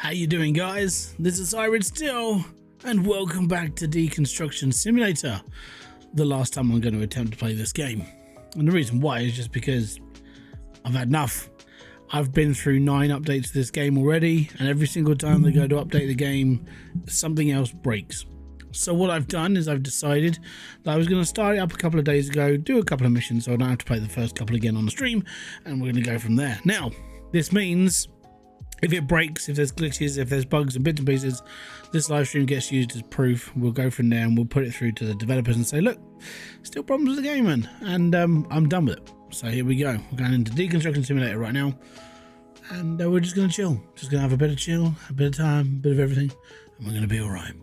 How you doing, guys? This is Hybridsteel, and welcome back to Deconstruction Simulator. The last time I'm going to attempt to play this game, and the reason why is just because I've had enough. I've been through 9 updates to this game already, and every single time they go to update the game, something else breaks. So what I've done is I've decided that I was going to start it up a couple of days ago, do a couple of missions so I don't have to play the first couple again on the stream, and we're going to go from there. Now, this means if it breaks, if there's glitches, if there's bugs and bits and pieces, this live stream gets used as proof. We'll go from there and we'll put it through to the developers and say, look, still problems with the game, man, and I'm done with it. So here we go. We're going into Deconstruction Simulator right now, and we're just going to chill. Just going to have a bit of chill, a bit of time, a bit of everything, and we're going to be all right.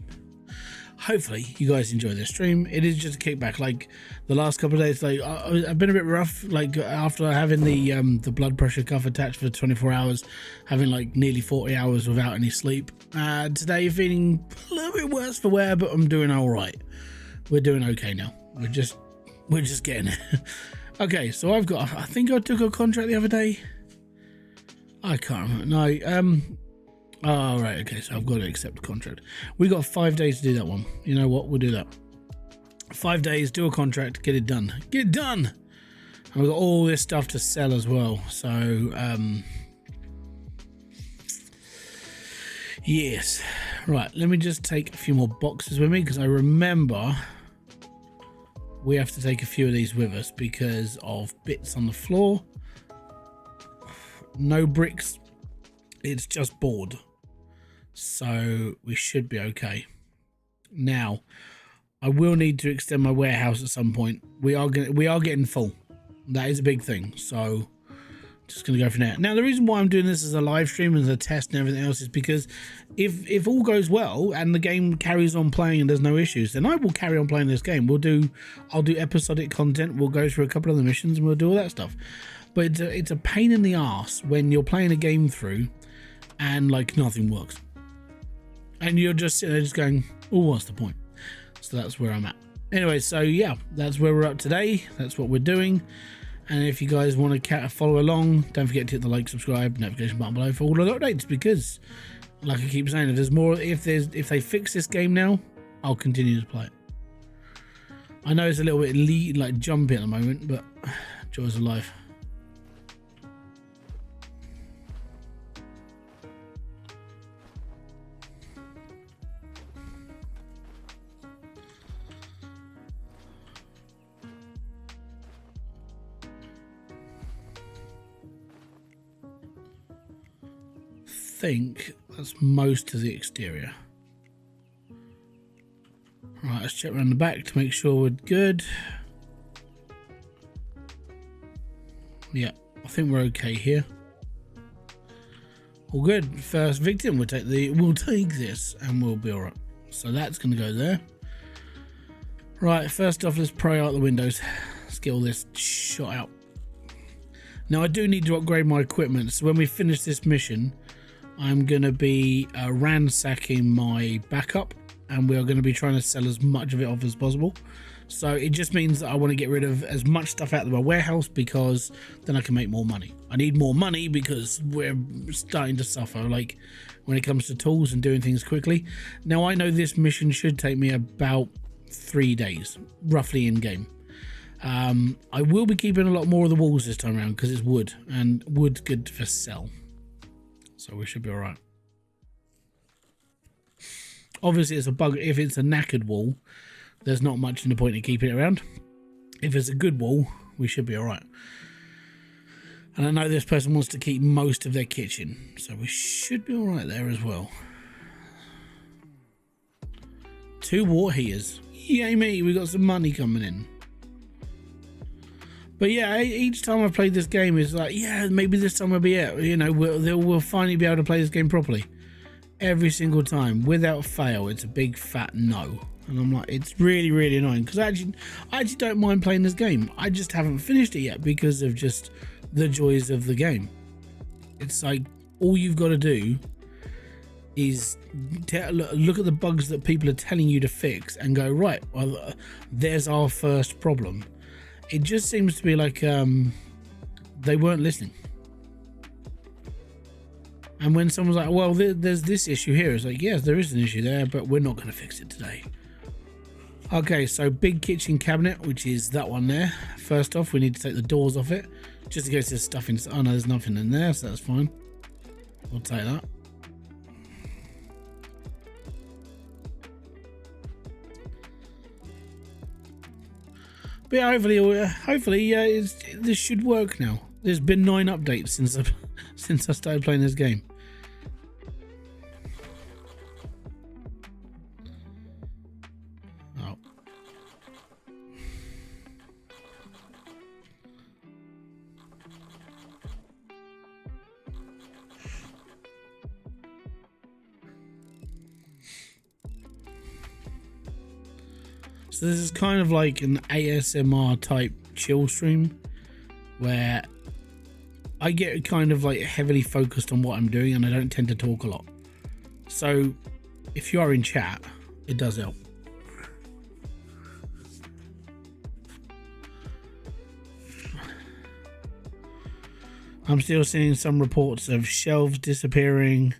Hopefully you guys enjoy this stream. It is just a kickback. Like the last couple of days, like I've been a bit rough, like after having the blood pressure cuff attached for 24 hours, having like nearly 40 hours without any sleep. Today feeling a little bit worse for wear, but I'm doing all right. We're doing okay now. We're just getting it. Okay, so I think I took a contract the other day. I can't remember. No, oh, right, okay, so I've got to accept the contract. We got 5 days to do that one. You know what? We'll do that. 5 days, do a contract, get it done. Get it done! And we've got all this stuff to sell as well. So, yes. Right, let me just take a few more boxes with me, because I remember we have to take a few of these with us because of bits on the floor. No bricks. It's just board. So we should be okay. Now, I will need to extend my warehouse at some point. We are getting full. That is a big thing. So just gonna go from there. Now, the reason why I'm doing this as a live stream and as a test and everything else is because if all goes well and the game carries on playing and there's no issues, then I will carry on playing this game. I'll do episodic content. We'll go through a couple of the missions and we'll do all that stuff. But it's a pain in the ass when you're playing a game through and like nothing works, and you're just sitting there just going, oh, what's the point? So that's where I'm at. Anyway, so yeah, that's where we're at today. That's what we're doing. And if you guys want to follow along, don't forget to hit the like, subscribe, notification button below for all of the updates, because like I keep saying, if there's more, if they fix this game now, I'll continue to play it. I know it's a little bit like jumpy at the moment, but joys of life. Think that's most of the exterior. Right, let's check around the back to make sure we're good. Yeah, I think we're okay here. All good. First victim, we'll take this and we'll be all right. So that's going to go there. Right, first off, let's pry out the windows. Let's get all this shot out. Now, I do need to upgrade my equipment, so when we finish this mission, I'm going to be ransacking my backup, and we are going to be trying to sell as much of it off as possible. So it just means that I want to get rid of as much stuff out of my warehouse, because then I can make more money. I need more money because we're starting to suffer, like when it comes to tools and doing things quickly. Now, I know this mission should take me about 3 days, roughly in game. I will be keeping a lot more of the walls this time around because it's wood, and wood's good for sell. So we should be all right. Obviously, it's a bug. If it's a knackered wall, there's not much in the point of keeping it around. If it's a good wall, we should be all right. And I know this person wants to keep most of their kitchen, so we should be all right there as well. 2 water heaters. Yay me, we got some money coming in. But yeah, each time I've played this game, it's like, yeah, maybe this time will be it. You know, we'll finally be able to play this game properly. Every single time, without fail, it's a big fat no. And I'm like, it's really, really annoying, because I actually don't mind playing this game. I just haven't finished it yet because of just the joys of the game. It's like, all you've got to do is look at the bugs that people are telling you to fix and go, right, well, there's our first problem. It just seems to be like they weren't listening. And when someone's like, well, there's this issue here, it's like, yes, there is an issue there, but we're not going to fix it today. Okay, so big kitchen cabinet, which is that one there. First off, we need to take the doors off it, just in case there's stuff in. Oh no, there's nothing in there, so that's fine. We'll take that. But yeah, hopefully, this should work now. There's been 9 updates since I started playing this game. Oh. So this is kind of like an ASMR type chill stream where I get kind of like heavily focused on what I'm doing and I don't tend to talk a lot. So if you are in chat, it does help. I'm still seeing some reports of shelves disappearing,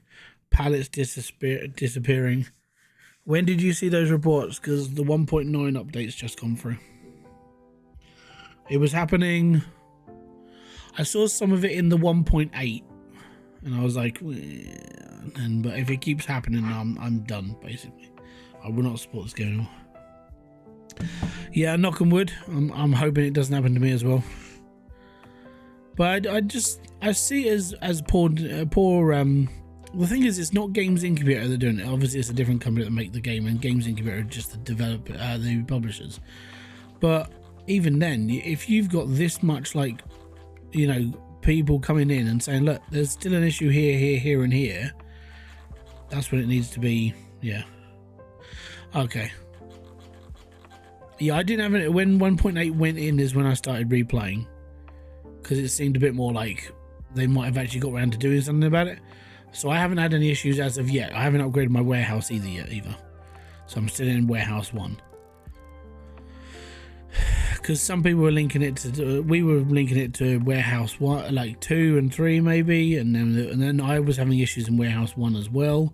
pallets disappearing. When did you see those reports? Because the 1.9 update's just gone through. It was happening. I saw some of it in the 1.8, and I was like, well, but if it keeps happening, I'm done. Basically, I will not support this game anymore. Yeah, knock on wood. I'm hoping it doesn't happen to me as well. But I see it as poor. The thing is, it's not Games Incubator that are doing it. Obviously, it's a different company that make the game, and Games Incubator are just the developer, the publishers. But even then, if you've got this much, like, you know, people coming in and saying, look, there's still an issue here, and here, that's when it needs to be. Yeah. Okay. Yeah, I didn't have it when 1.8 went in. Is when I started replaying, because it seemed a bit more like they might have actually got around to doing something about it. So I haven't had any issues as of yet. I haven't upgraded my warehouse either. So I'm still in warehouse 1. Because some people were linking it to, we were linking it to warehouse 1, like 2 and 3 maybe, and then I was having issues in warehouse 1 as well.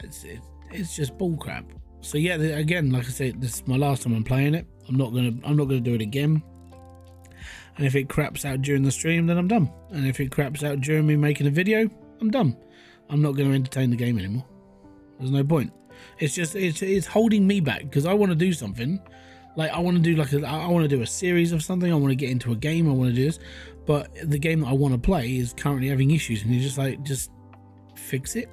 It's just bullcrap. So yeah, again, like I said, this is my last time I'm playing it. I'm not gonna do it again. And if it craps out during the stream, then I'm done. And if it craps out during me making a video, I'm done. I'm not going to entertain the game anymore. There's no point. It's just it's holding me back because I want to do something. Like I want to do I want to do a series of something. I want to get into a game. I want to do this, but the game that I want to play is currently having issues, and you're just like, just fix it.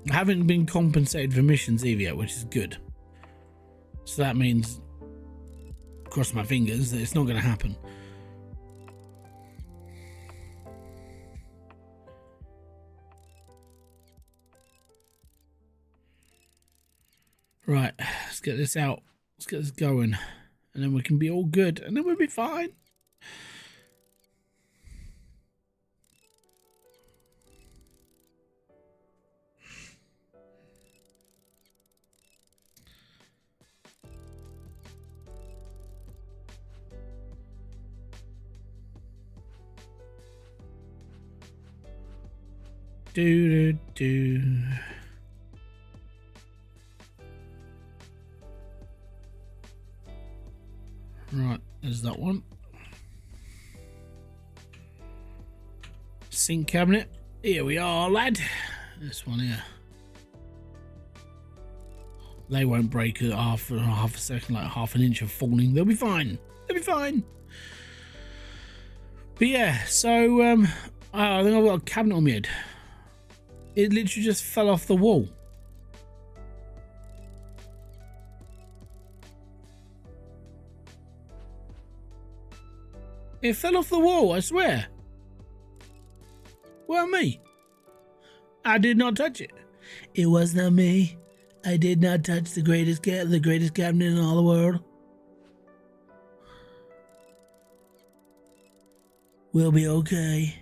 I haven't been compensated for missions either yet, which is good. So that means, cross my fingers, that it's not going to happen. Right, let's get this out. Let's get this going. And then we can be all good. And then we'll be fine. Do. Right, there's that one. Sink cabinet. Here we are, lad. This one here. They won't break at half a second, like half an inch of falling. They'll be fine. They'll be fine. But yeah, so I think I've got a cabinet on my head. It literally just fell off the wall. It fell off the wall, I swear. Well, me. I did not touch it. It was not me. I did not touch the greatest cabinet in all the world. We'll be okay.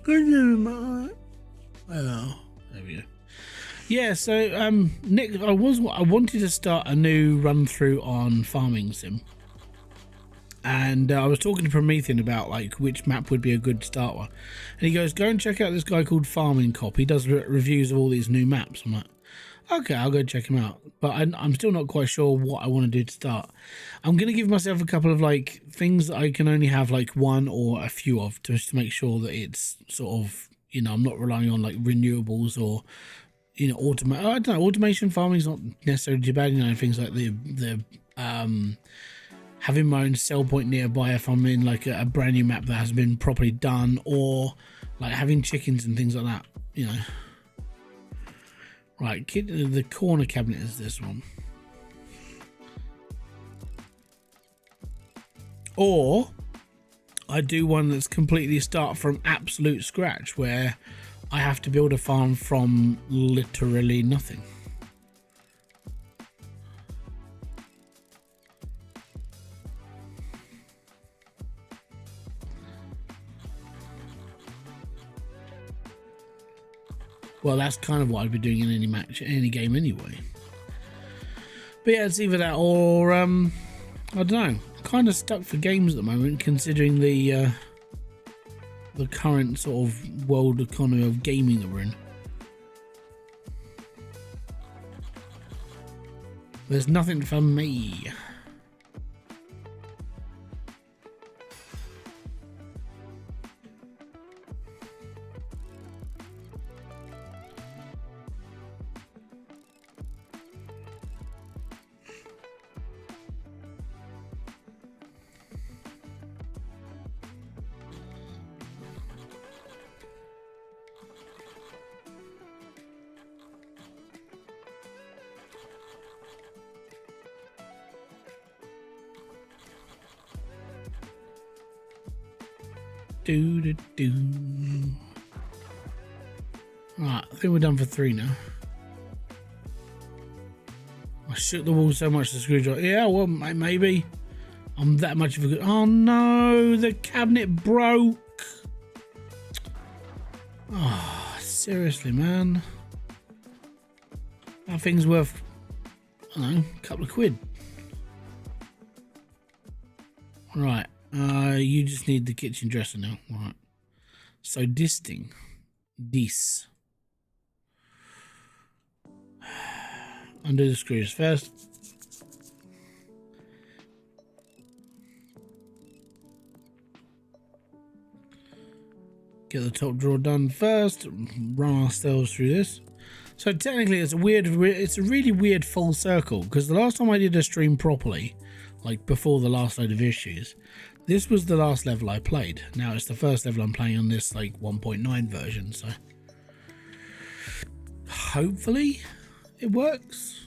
Oh, there we go. Yeah, so Nick, I wanted to start a new run through on Farming Sim, and I was talking to Promethean about like which map would be a good start one, and he goes, "Go and check out this guy called Farming Cop. He does reviews of all these new maps." I'm like, "Okay, I'll go check him out," but I'm still not quite sure what I want to do to start. I'm gonna give myself a couple of like things that I can only have like one or a few of, just to make sure that it's sort of, you know, I'm not relying on like renewables or, you know, I don't know, automation farming is not necessarily too bad, you know, things like the having my own sell point nearby if I'm in like a brand new map that has been properly done, or like having chickens and things like that, you know. Right, the corner cabinet is this one. Or I do one that's completely start from absolute scratch, where I have to build a farm from literally nothing. Well, that's kind of what I'd be doing in any match, any game anyway. But yeah, it's either that or I don't know. I'm kind of stuck for games at the moment, considering the current sort of world economy of gaming that we're in. There's nothing for me. Right, I think we're done for 3 now. I shook the wall so much the screwdriver. Yeah, well, maybe. I'm that much of a good. Oh no, the cabinet broke. Oh, seriously, man. That thing's worth, I don't know, a couple of quid. Right. You just need the kitchen dresser now. Right. So this thing. This. Undo the screws first. Get the top drawer done first. Run ourselves through this. So technically it's a really weird full circle, because the last time I did a stream properly, like before the last load of issues, this was the last level I played. Now it's the first level I'm playing on this like 1.9 version, so hopefully it works.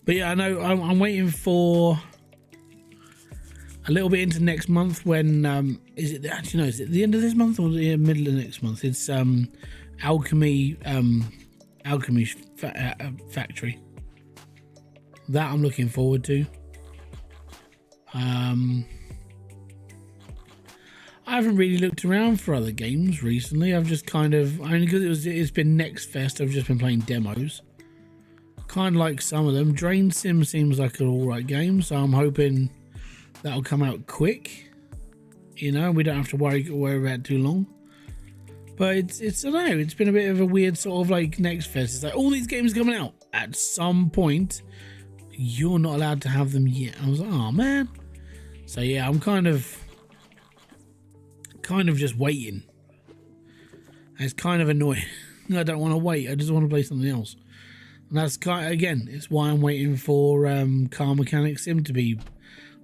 But yeah, I know I'm waiting for a little bit into next month when is it actually, no, is it the end of this month or the middle of next month? It's alchemy factory. That I'm looking forward to. I haven't really looked around for other games recently. I've just kind of, only because it's been Next Fest, I've just been playing demos. Kind of like some of them. Drain Sim seems like an alright game, so I'm hoping that'll come out quick. You know, we don't have to worry about it too long. But it's I don't know, it's been a bit of a weird sort of like Next Fest. It's like all these games coming out at some point, you're not allowed to have them yet. I was like, oh man. So yeah, I'm kind of just waiting. And it's kind of annoying. I don't want to wait. I just want to play something else. And that's kind of, again, it's why I'm waiting for Car Mechanic Sim to be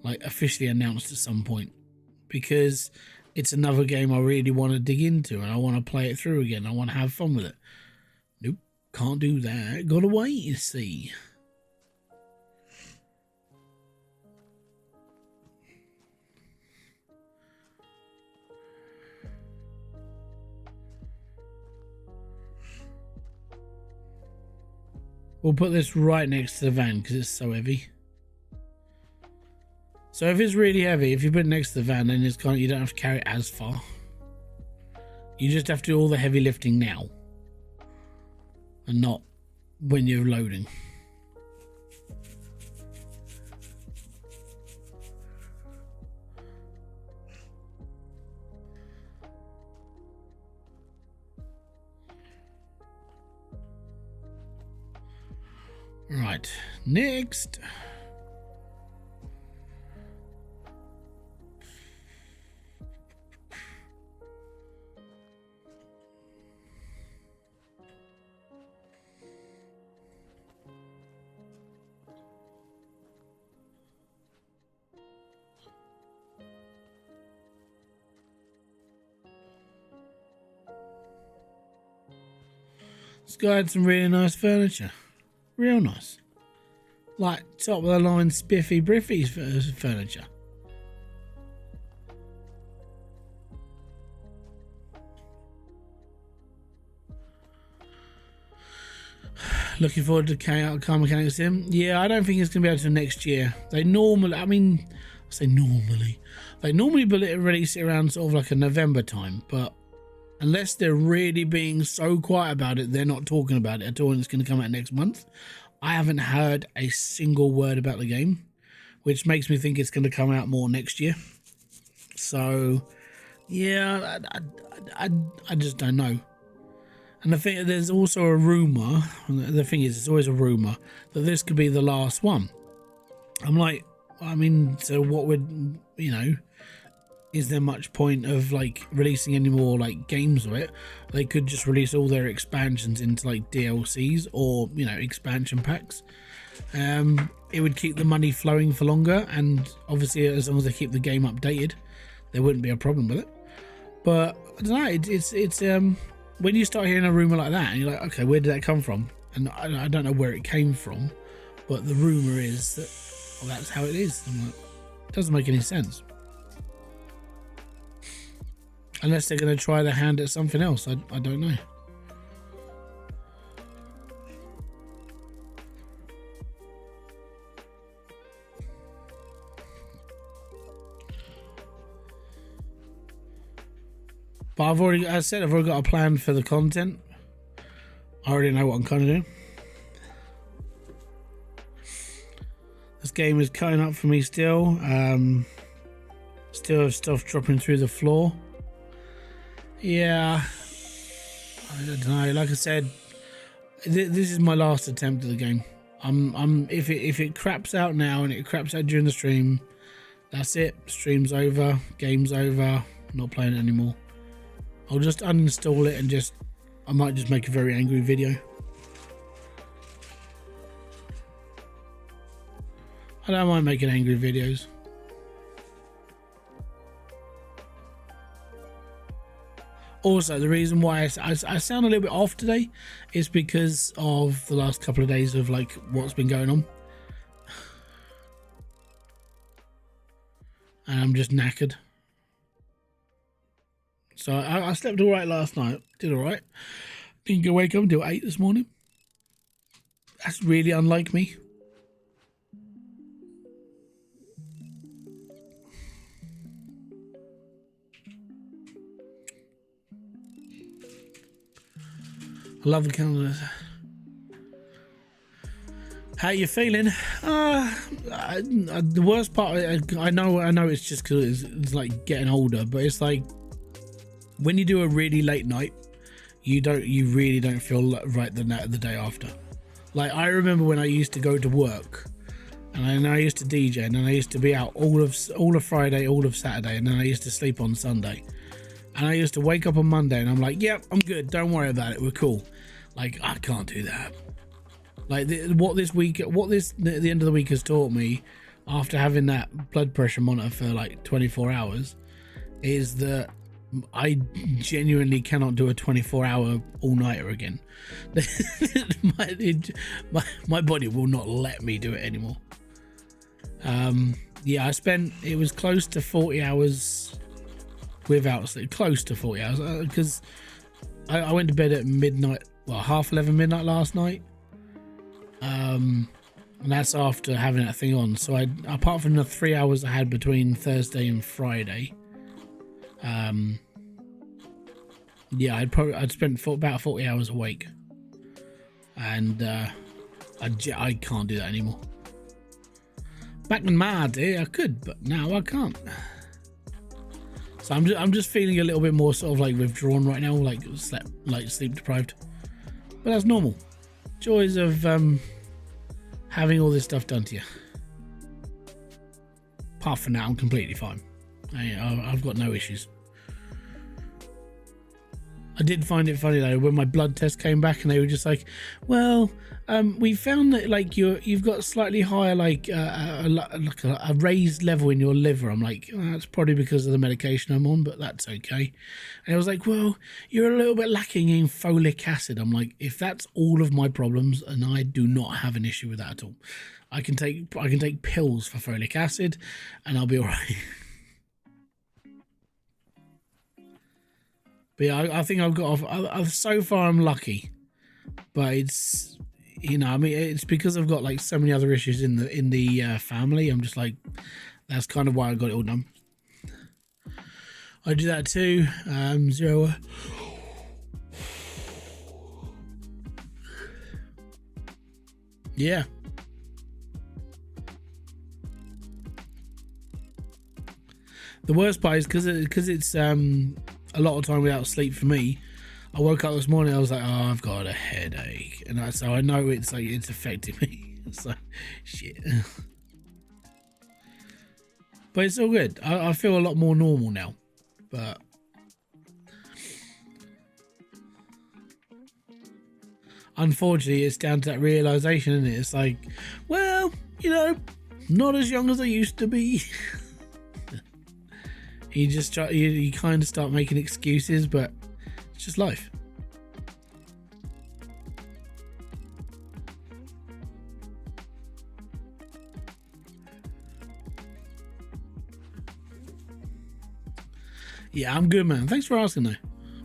like officially announced at some point, because it's another game I really want to dig into and I want to play it through again. I want to have fun with it. Nope, can't do that. Gotta wait, you see. We'll put this right next to the van because it's so heavy. So if it's really heavy, if you put it next to the van, then it's kind of, you don't have to carry it as far. You just have to do all the heavy lifting now, and not when you're loading. Right, next. This guy had some really nice furniture. Real nice. Like top of the line spiffy briffy furniture. Looking forward to Car Mechanic Sim. Yeah, I don't think it's going to be out until next year. They normally, they normally release it around sort of like a November time, but unless they're really being so quiet about it, they're not talking about it at all, and it's going to come out next month. I haven't heard a single word about the game, which makes me think it's going to come out more next year. So, yeah, I just don't know. And the thing, there's also a rumor. The thing is, it's always a rumor that this could be the last one. I'm like, so what would, is there much point of like releasing any more like games of it? They could just release all their expansions into like DLCs or expansion packs. It would keep the money flowing for longer, and obviously as long as they keep the game updated, there wouldn't be a problem with it. But I don't know, it's when you start hearing a rumor like that and you're like, okay, where did that come from? And I don't know where it came from, but the rumor is that, well, that's how it is. I'm like, it doesn't make any sense. Unless they're going to try their hand at something else. I don't know. But I've already got a plan for the content. I already know what I'm kind of doing. This game is cutting up for me still. Still have stuff dropping through the floor. Yeah, I don't know. Like I said, this is my last attempt at the game. If it craps out now and it craps out during the stream, that's it. Stream's over, game's over. I'm not playing it anymore. I'll just uninstall it and I might just make a very angry video. I don't mind making angry videos. Also, the reason why I sound a little bit off today is because of the last couple of days of like what's been going on. And I'm just knackered. So I slept all right last night. Did all right. Didn't go wake up until 8 this morning. That's really unlike me. I love the calendars. How you feeling? The worst part, I know it's just because it's like getting older, but it's like when you do a really late night, you really don't feel right the day after. Like I remember when I used to go to work, and then I used to DJ, and then I used to be out all of Friday, all of Saturday, and then I used to sleep on Sunday. And I used to wake up on Monday and I'm like, yep, I'm good. Don't worry about it. We're cool. Like, I can't do that. Like, what the end of the week has taught me after having that blood pressure monitor for like 24 hours is that I genuinely cannot do a 24-hour all-nighter again. my body will not let me do it anymore. Yeah, it was close to 40 hours without sleep, close to 40 hours, because I went to bed at midnight, well, 11:30 midnight last night, And that's after having that thing on. So apart from the 3 hours I had between Thursday and Friday, yeah, I'd spent about 40 hours awake, and I can't do that anymore. Back in my day, I could, but now I can't. So I'm just feeling a little bit more sort of like withdrawn right now, like sleep deprived. But that's normal. Joys of having all this stuff done to you. Apart from that, I'm completely fine. I've got no issues. I did find it funny though when my blood test came back and they were just like, well, we found that like you've got slightly higher like a raised level in your liver. I'm like, oh, that's probably because of the medication I'm on, but that's okay. And it was like, well, you're a little bit lacking in folic acid. I'm like, if that's all of my problems, and I do not have an issue with that at all. I can take pills for folic acid, and I'll be all right. But yeah, I think I've got off. So far, I'm lucky, but it's, you know, I mean, it's because I've got like so many other issues in the family. I'm just like, that's kind of why I got it all done. I do that too. 0. Yeah. The worst part is because it's a lot of time without sleep for me. I woke up this morning, I was like, oh, I've got a headache, and so I know it's like it's affecting me. It's like shit, but it's all good. I feel a lot more normal now, but unfortunately, it's down to that realization, isn't it? It's like, well, you know, not as young as I used to be. You just try, you kind of start making excuses, but it's just life. Yeah, I'm good, man. Thanks for asking, though.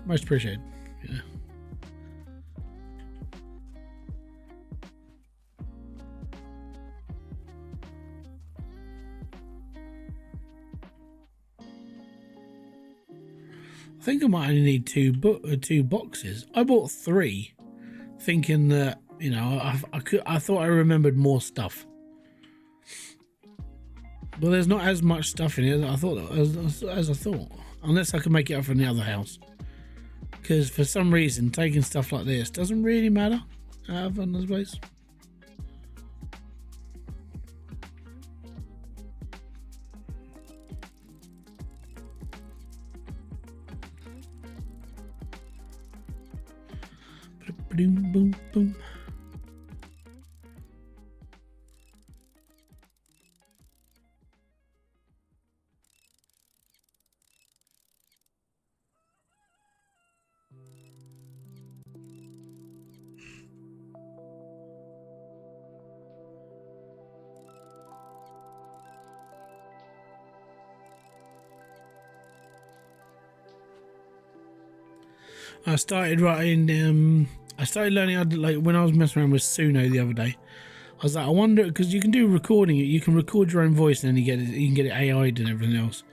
Most appreciated. Yeah. I think I might only need two boxes. I bought 3, thinking that, you know, I thought I remembered more stuff. But there's not as much stuff in it as I thought, as I thought. Unless I can make it up from the other house. Because for some reason, taking stuff like this doesn't really matter out of this place. Boom, boom, boom. I started writing. I started learning how to, like, when I was messing around with Suno the other day. I was like, I wonder, because you can do recording. You can record your own voice, and then you can get it AI'd and everything else.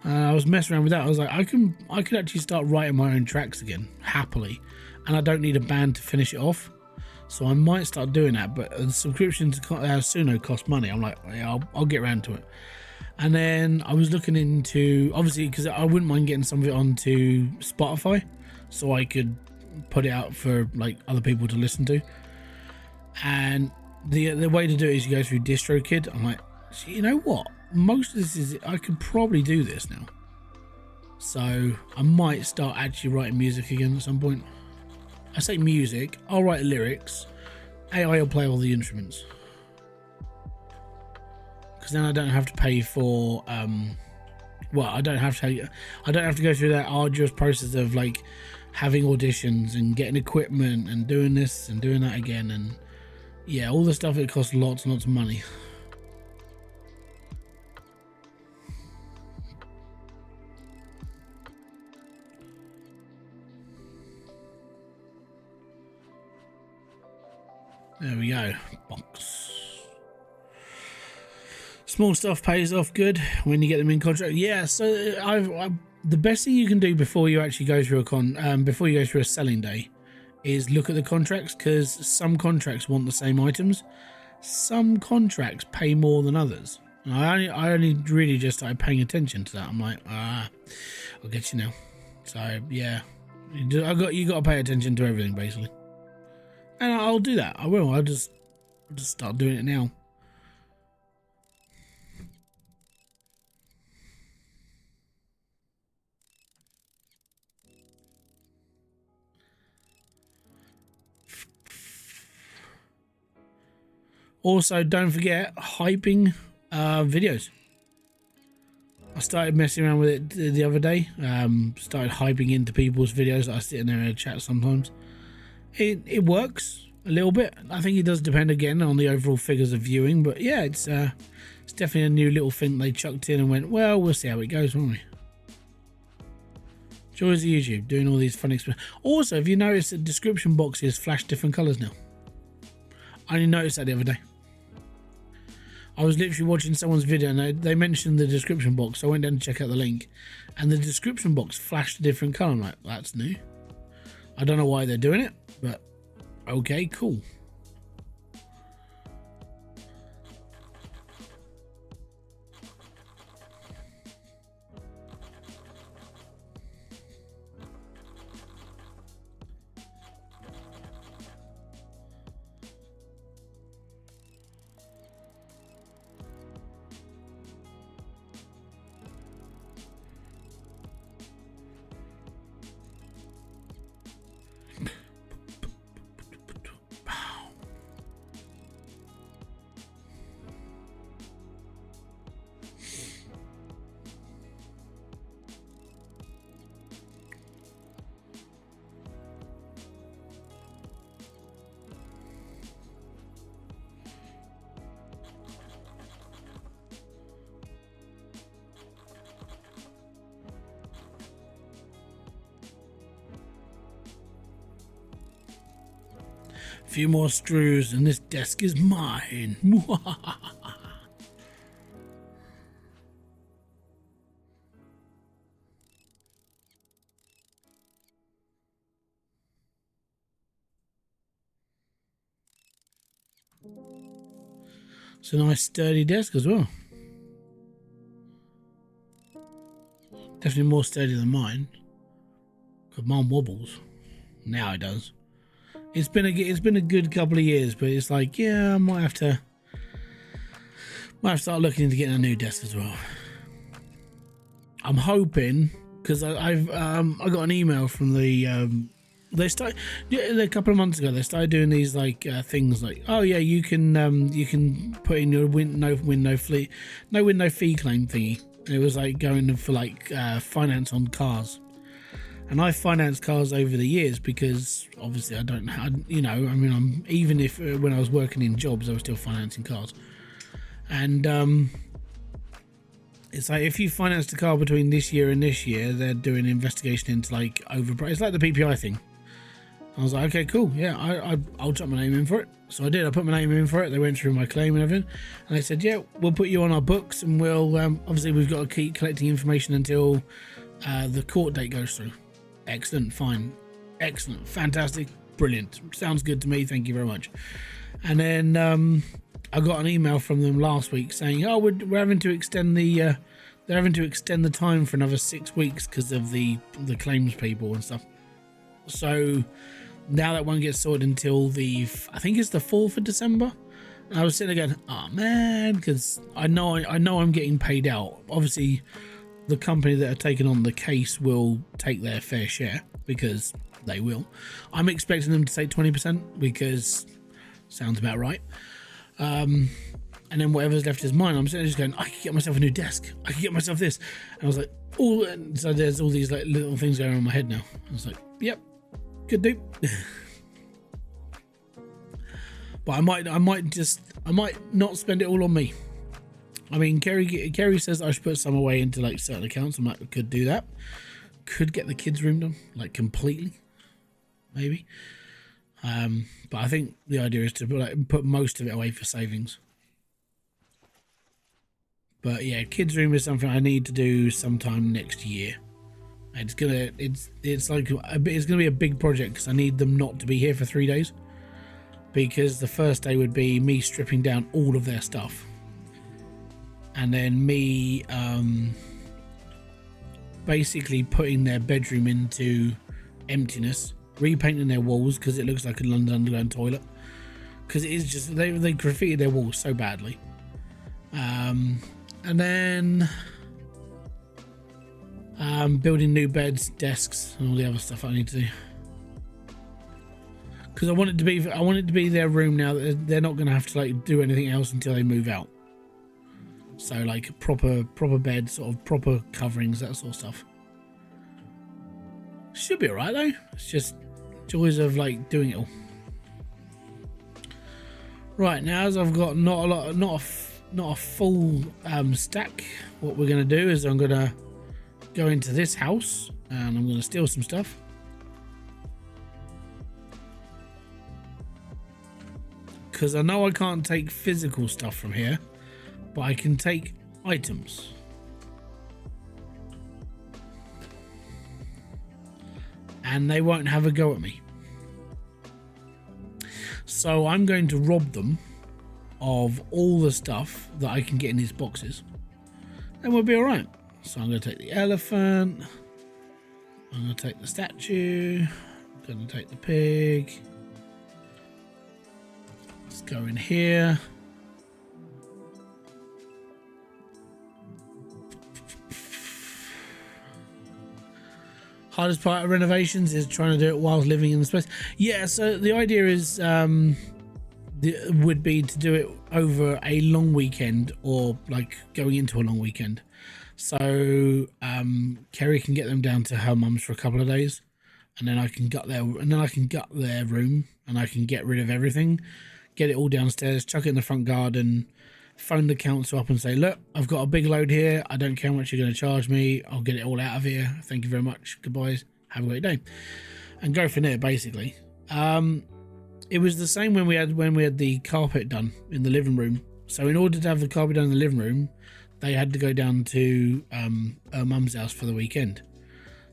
I was messing around with that. I was like, I could actually start writing my own tracks again happily, and I don't need a band to finish it off. So I might start doing that. But the subscription to Suno costs money. I'm like, yeah, I'll get around to it. And then I was looking into, obviously, because I wouldn't mind getting some of it onto Spotify, so I could put it out for like other people to listen to. And the way to do it is you go through DistroKid. I'm like, you know what? Most of this is, I could probably do this now. So I might start actually writing music again at some point. I say music, I'll write lyrics. AI will play all the instruments. Because then I don't have to pay for well, I don't have to go through that arduous process of like having auditions and getting equipment and doing this and doing that again, and yeah, all the stuff. It costs lots and lots of money. There we go. Box. Small stuff pays off good when you get them in contract. Yeah, so the best thing you can do before you actually go through before you go through a selling day is look at the contracts, because some contracts want the same items. Some contracts pay more than others. And I only really just started paying attention to that. I'm like, I'll get you now. So yeah, you got to pay attention to everything basically. And I'll do that. I will. I'll just start doing it now. Also, don't forget hyping videos. I started messing around with it the other day. Started hyping into people's videos that I sit in there and chat sometimes. It works a little bit. I think it does depend again on the overall figures of viewing, but yeah, it's definitely a new little thing they chucked in and went, well, we'll see how it goes, won't we? Joys of YouTube, doing all these fun experiments. Also, have you noticed that description boxes flash different colours now? I only noticed that the other day. I was literally watching someone's video and they mentioned the description box, so I went down to check out the link, and the description box flashed a different colour. I'm like, that's new. I don't know why they're doing it, but okay, cool. A few more screws and this desk is mine. It's a nice sturdy desk as well. Definitely more sturdy than mine, because mine wobbles. Now it does. It's been a good couple of years, but it's like, yeah, I might have to start looking into getting a new desk as well. I'm hoping, because I got an email from the a couple of months ago they started doing these like things like, oh yeah, you can put in your no win no fee claim thingy, and it was like going for like finance on cars. And I financed cars over the years because obviously I don't have, you know, I mean, when I was working in jobs, I was still financing cars. And it's like, if you financed a car between this year and this year, they're doing an investigation into like overprice. It's like the PPI thing. I was like, okay, cool. Yeah, I'll drop my name in for it. So I did. I put my name in for it. They went through my claim and everything. And they said, yeah, we'll put you on our books, and we'll, obviously we've got to keep collecting information until the court date goes through. Excellent, fine, excellent, fantastic, brilliant. Sounds good to me. Thank you very much. And then I got an email from them last week saying, "Oh, we're having to extend the they're having to extend the time for another 6 weeks because of the claims people and stuff." So now that one gets sorted until I think it's the 4th of December. And I was sitting there going, "Oh man," because I know I'm getting paid out. Obviously, the company that are taking on the case will take their fair share, because they will. I'm expecting them to take 20% because sounds about right. And then whatever's left is mine. I'm sitting there just going, I could get myself a new desk. I could get myself this. And I was like, oh, so there's all these like little things going on in my head now. I was like, yep, could do. But I might not spend it all on me. I mean, Kerry says I should put some away into like certain accounts. I'm like, I could do that. Could get the kids' room done, like completely, maybe. But I think the idea is to put most of it away for savings. But yeah, kids' room is something I need to do sometime next year. It's gonna be a big project because I need them not to be here for 3 days. Because the first day would be me stripping down all of their stuff, and then me basically putting their bedroom into emptiness, repainting their walls because it looks like a London Underground toilet. Because it is just they graffitied their walls so badly. And then building new beds, desks, and all the other stuff I need to do. Because I want it to be their room now. That they're not going to have to like do anything else until they move out. So like proper bed, sort of proper coverings, that sort of stuff. Should be alright though. It's just joys of like doing it all. Right, now as I've got not a full stack, what we're going to do is I'm going to go into this house and I'm going to steal some stuff. Because I know I can't take physical stuff from here, but I can take items. And they won't have a go at me. So I'm going to rob them of all the stuff that I can get in these boxes. And we'll be alright. So I'm going to take the elephant. I'm going to take the statue. I'm going to take the pig. Let's go in here. Hardest part of renovations is trying to do it while living in the space. Yeah, so the idea is would be to do it over a long weekend or like going into a long weekend. So Kerry can get them down to her mum's for a couple of days, and then I can gut their room and I can get rid of everything, get it all downstairs, chuck it in the front garden, phone the council up and say, look, I've got a big load here. I don't care how much you're going to charge me. I'll get it all out of here. Thank you very much. Goodbye. Have a great day. And go from there, basically. It was the same when we had the carpet done in the living room. So in order to have the carpet done in the living room, they had to go down to her mum's house for the weekend.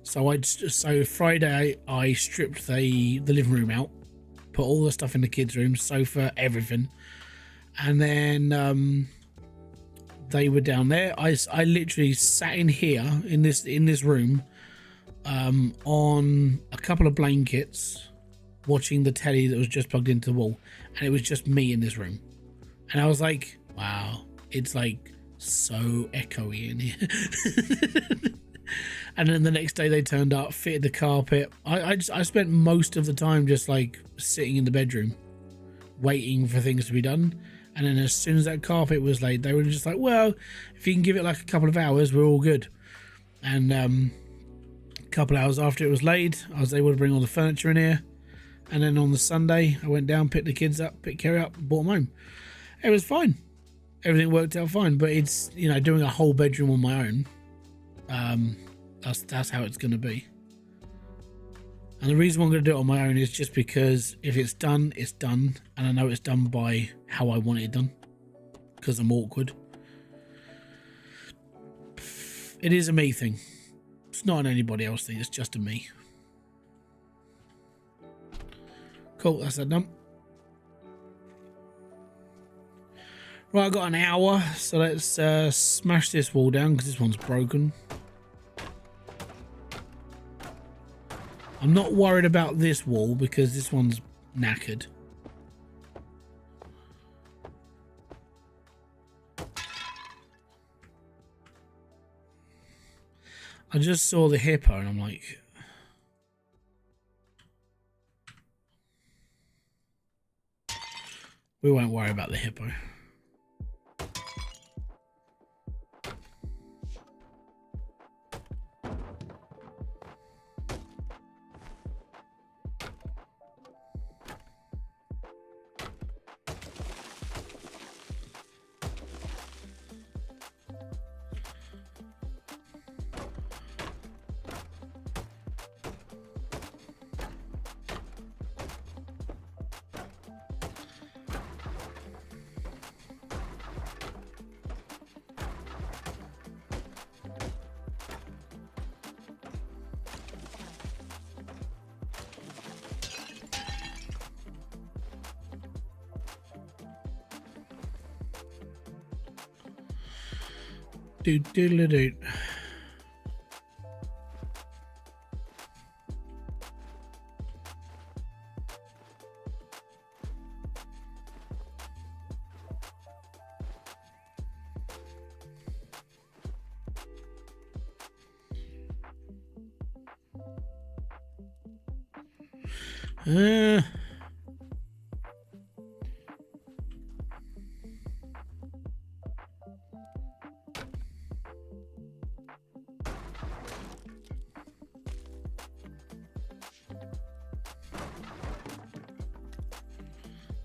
So Friday I stripped the living room out, put all the stuff in the kids' room, sofa, everything. And then they were down there. I literally sat in here in this room on a couple of blankets, watching the telly that was just plugged into the wall, and it was just me in this room. And I was like, wow, it's like so echoey in here. And then the next day they turned up, fitted the carpet. I spent most of the time just like sitting in the bedroom waiting for things to be done. And then as soon as that carpet was laid, they were just like, well, if you can give it like a couple of hours, we're all good. And a couple of hours after it was laid, I was able to bring all the furniture in here. And then on the Sunday, I went down, picked the kids up, picked Kerry up, brought them home. It was fine. Everything worked out fine. But it's, you know, doing a whole bedroom on my own. That's how it's going to be. And the reason I'm going to do it on my own is just because if it's done, it's done. And I know it's done by how I want it done. Because I'm awkward. It is a me thing. It's not an anybody else thing. It's just a me. Cool, that's that done. Right, I've got an hour. So let's smash this wall down because this one's broken. I'm not worried about this wall because this one's knackered. I just saw the hippo and I'm like, we won't worry about the hippo. Do.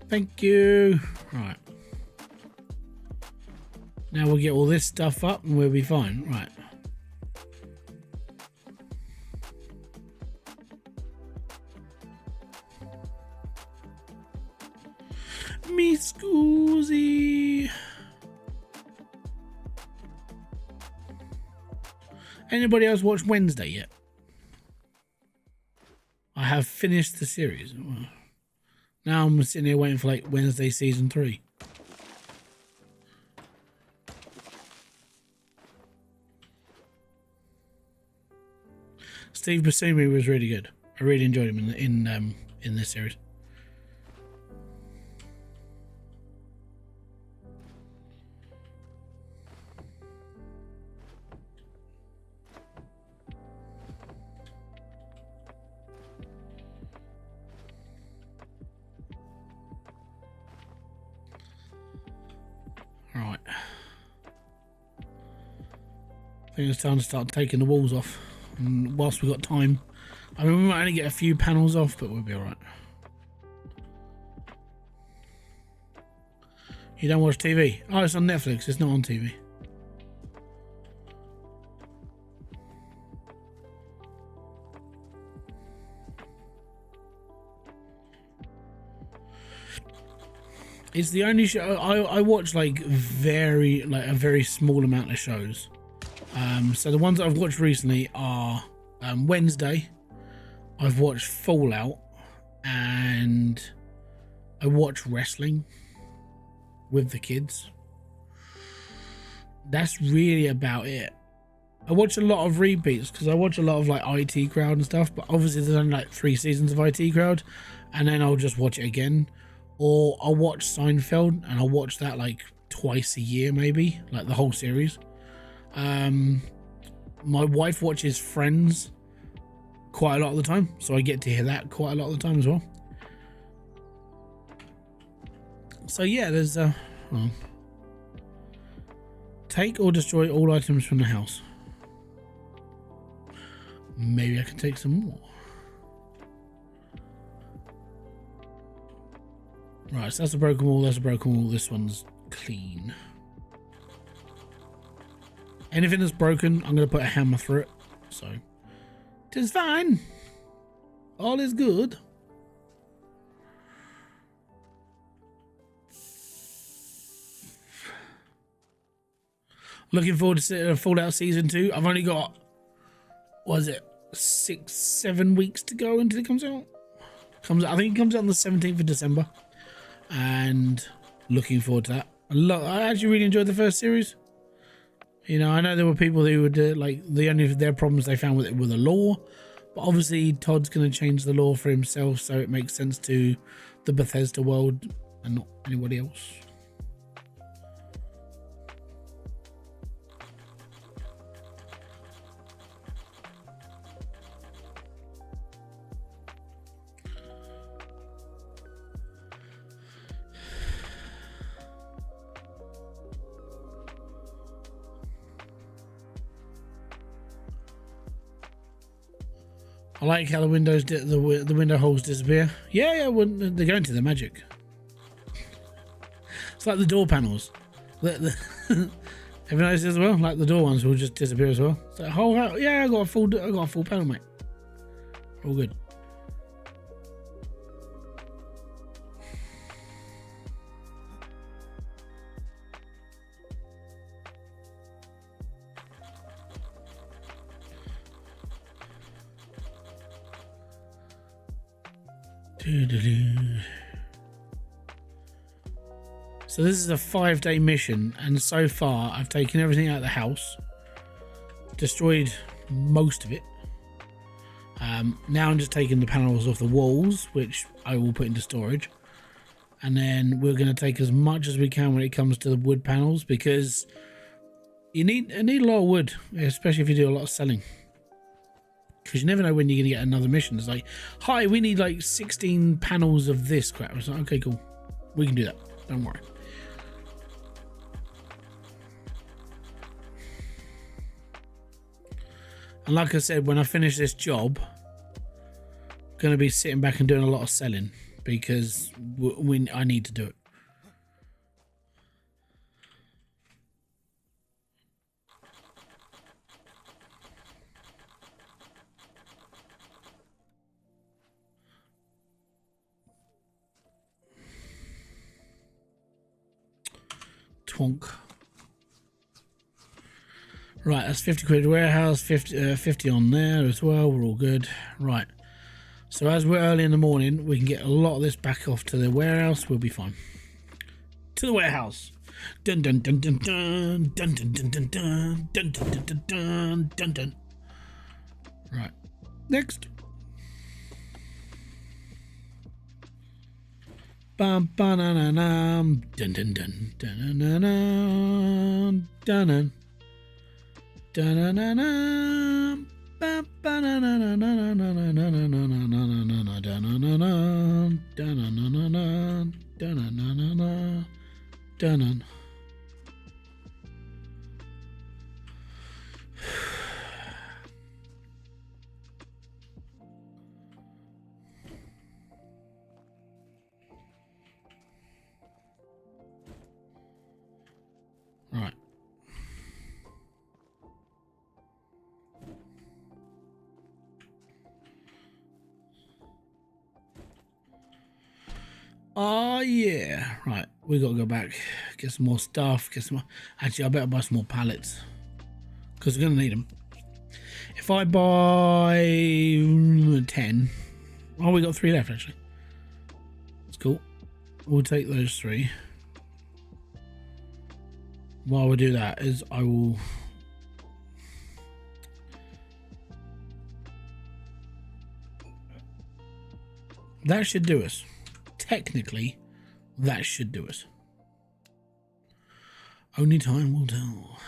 Thank you. Right. Now we'll get all this stuff up and we'll be fine. Right. Me scusi. Anybody else watch Wednesday yet? I have finished the series. Now I'm sitting here waiting for like Wednesday season 3. Steve Buscemi was really good. I really enjoyed him in this series. Right. I think it's time to start taking the walls off. And whilst we've got time, I mean, we might only get a few panels off, but we'll be alright. You don't watch TV? Oh, it's on Netflix. It's not on TV. It's the only show I watch like a very small amount of shows. So the ones that I've watched recently are Wednesday. I've watched Fallout, and I watch wrestling with the kids. That's really about it. I watch a lot of repeats because I watch a lot of like IT Crowd and stuff, but obviously there's only like 3 seasons of IT Crowd, and then I'll just watch it again. Or I'll watch Seinfeld, and I'll watch that like twice a year, maybe, like the whole series. My wife watches Friends quite a lot of the time, so I get to hear that quite a lot of the time as well. So yeah, there's well, take or destroy all items from the house. Maybe I can take some more. Right, so that's a broken wall, that's a broken wall, this one's clean. Anything that's broken, I'm going to put a hammer through it. So, it's fine. All is good. Looking forward to Fallout Season 2. I've only got, what is it, 6-7 weeks to go until it comes out. I think it comes out on the 17th of December. And looking forward to that. I actually really enjoyed the first series. You know, I know there were people who would like their problems they found with it were the lore, but obviously Todd's going to change the lore for himself, so it makes sense to the Bethesda world and not anybody else. I like how the windows, the window holes disappear. Yeah, when they're going to the magic. It's like the door panels. Have you noticed as well? Like the door ones will just disappear as well. It's like, oh yeah, I got a full panel, mate. All good. So this is a 5-day mission, and so far I've taken everything out of the house, destroyed most of it. Now I'm just taking the panels off the walls, which I will put into storage, and then we're going to take as much as we can when it comes to the wood panels, because you need a lot of wood, especially if you do a lot of selling, because you never know when you're going to get another mission. It's like, hi, we need like 16 panels of this crap. It's like, okay, cool, we can do that, don't worry. And like I said, when I finish this job, I'm going to be sitting back and doing a lot of selling, because I need to do it. Twonk. Right, that's 50 quid warehouse, 50 on there as well. We're all good. Right. So as we're early in the morning, we can get a lot of this back off to the warehouse. We'll be fine. To the warehouse. Dun dun dun dun dun dun dun dun dun dun dun dun dun dun dun dun. Right. Next. Bum ba-na-na-nam. Dun dun dun dun dun dun dun dun. Da-na-na-na, right. Oh yeah, right. We gotta go back, get some more stuff, get some more. Actually, I better buy some more pallets, because we're gonna need them. If I buy 10, oh, we got 3 left actually. That's cool. We'll take those 3. While we do that, is I will. That should do us. Technically, that should do us. Only time will tell.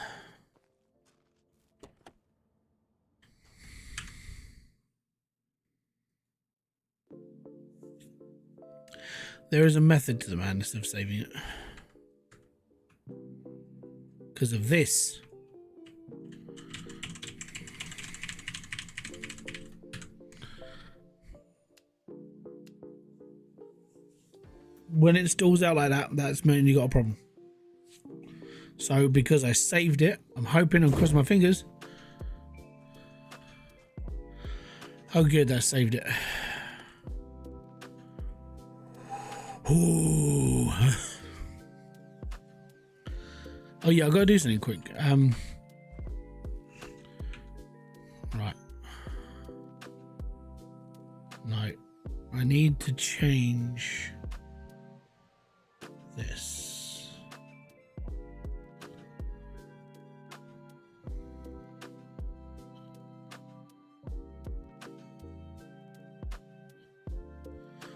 There is a method to the madness of saving it. Because of this. When it stalls out like that, that's meaning you got a problem. So because I saved it, I'm hoping and crossing my fingers. Oh good, that saved it. Ooh. Oh yeah, I gotta do something quick. Right. No, I need to change this.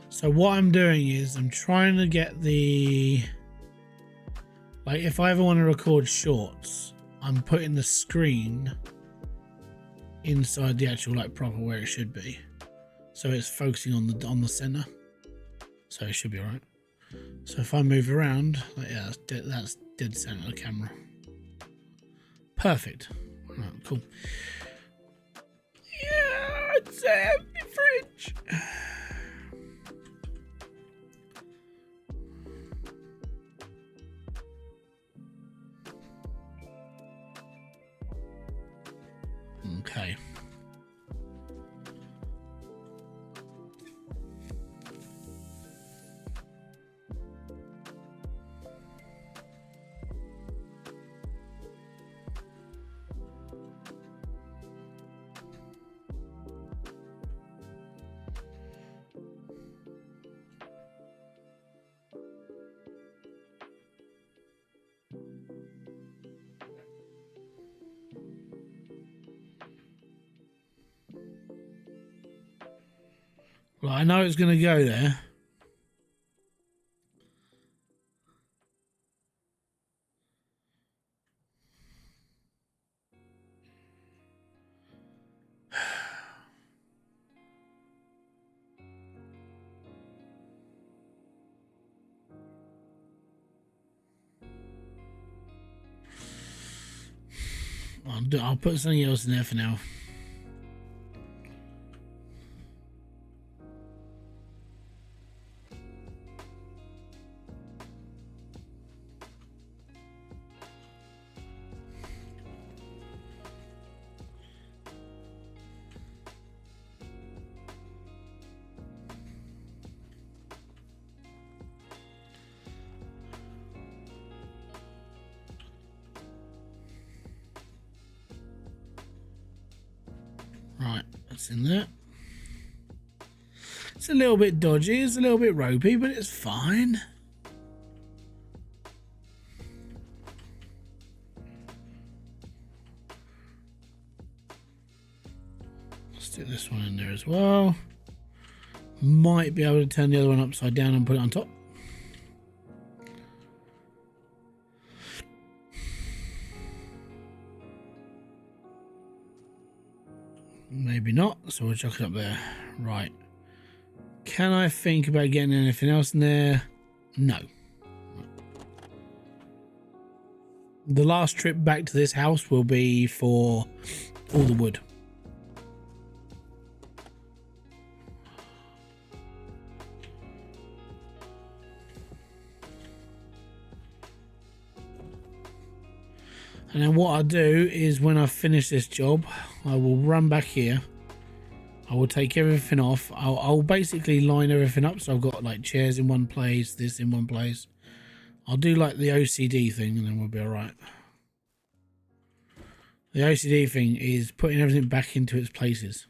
So what I'm doing is I'm trying to get the, like, if I ever want to record shorts, I'm putting the screen inside the actual, like, proper where it should be, so it's focusing on the center, so it should be all right. So if I move around, like, yeah, that's dead center of the camera. Perfect. All right, cool. Yeah, it's an empty fridge. Okay. Well, I know it's going to go there. I'll put something else in there for now. Right, that's in there. It's a little bit dodgy, it's a little bit ropey, but it's fine. Stick this one in there as well. Might be able to turn the other one upside down and put it on top. Maybe not, so we'll chuck it up there. Right. Can I think about getting anything else in there? No. The last trip back to this house will be for all the wood. And then what I'll do is when I finish this job, I will run back here. I will take everything off. I'll basically line everything up. So I've got like chairs in one place, this in one place. I'll do like the OCD thing and then we'll be all right. The OCD thing is putting everything back into its places.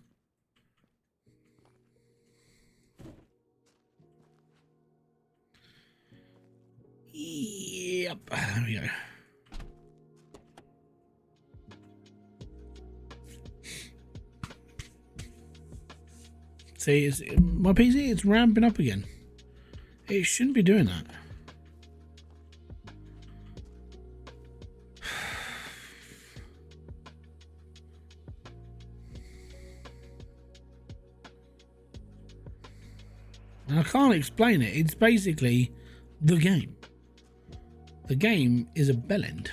Yep, there we go. See, my PC is ramping up again. It shouldn't be doing that. And I can't explain it. It's basically the game. The game is a bellend.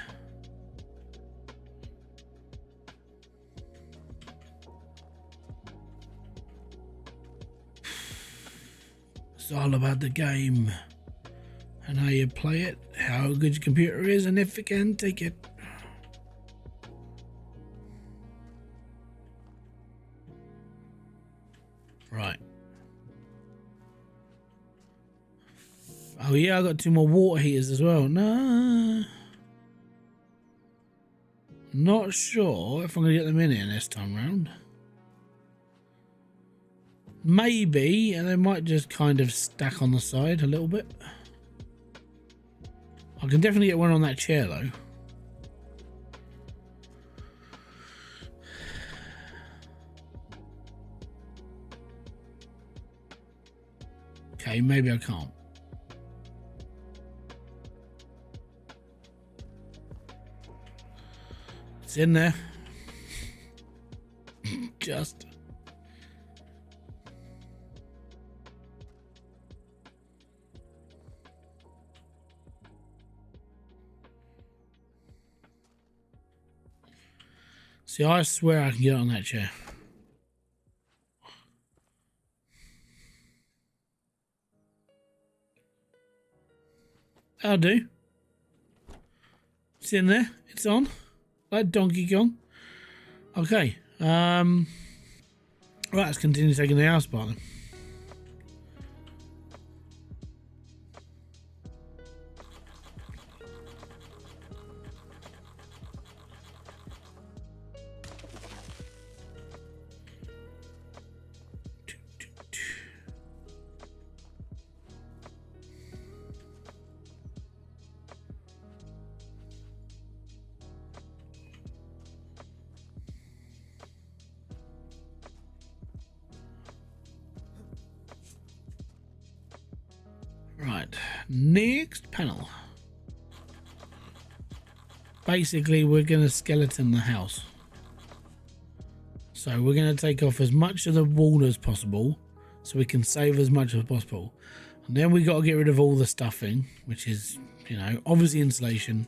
It's all about the game and how you play it, how good your computer is, and if it can take it. Right. Oh yeah, I got 2 more water heaters as well. No, not sure if I'm gonna get them in here this time round. Maybe, and they might just kind of stack on the side a little bit. I can definitely get one on that chair though. Okay, maybe I can't. It's in there. Just. See, I swear I can get on that chair. I'll do. It's in there. It's on. Like Donkey Kong. Okay. Right, let's continue taking the house apart then. Right, next panel. Basically, we're going to skeleton the house. So we're going to take off as much of the wall as possible so we can save as much as possible. And then we got to get rid of all the stuffing, which is, you know, obviously insulation.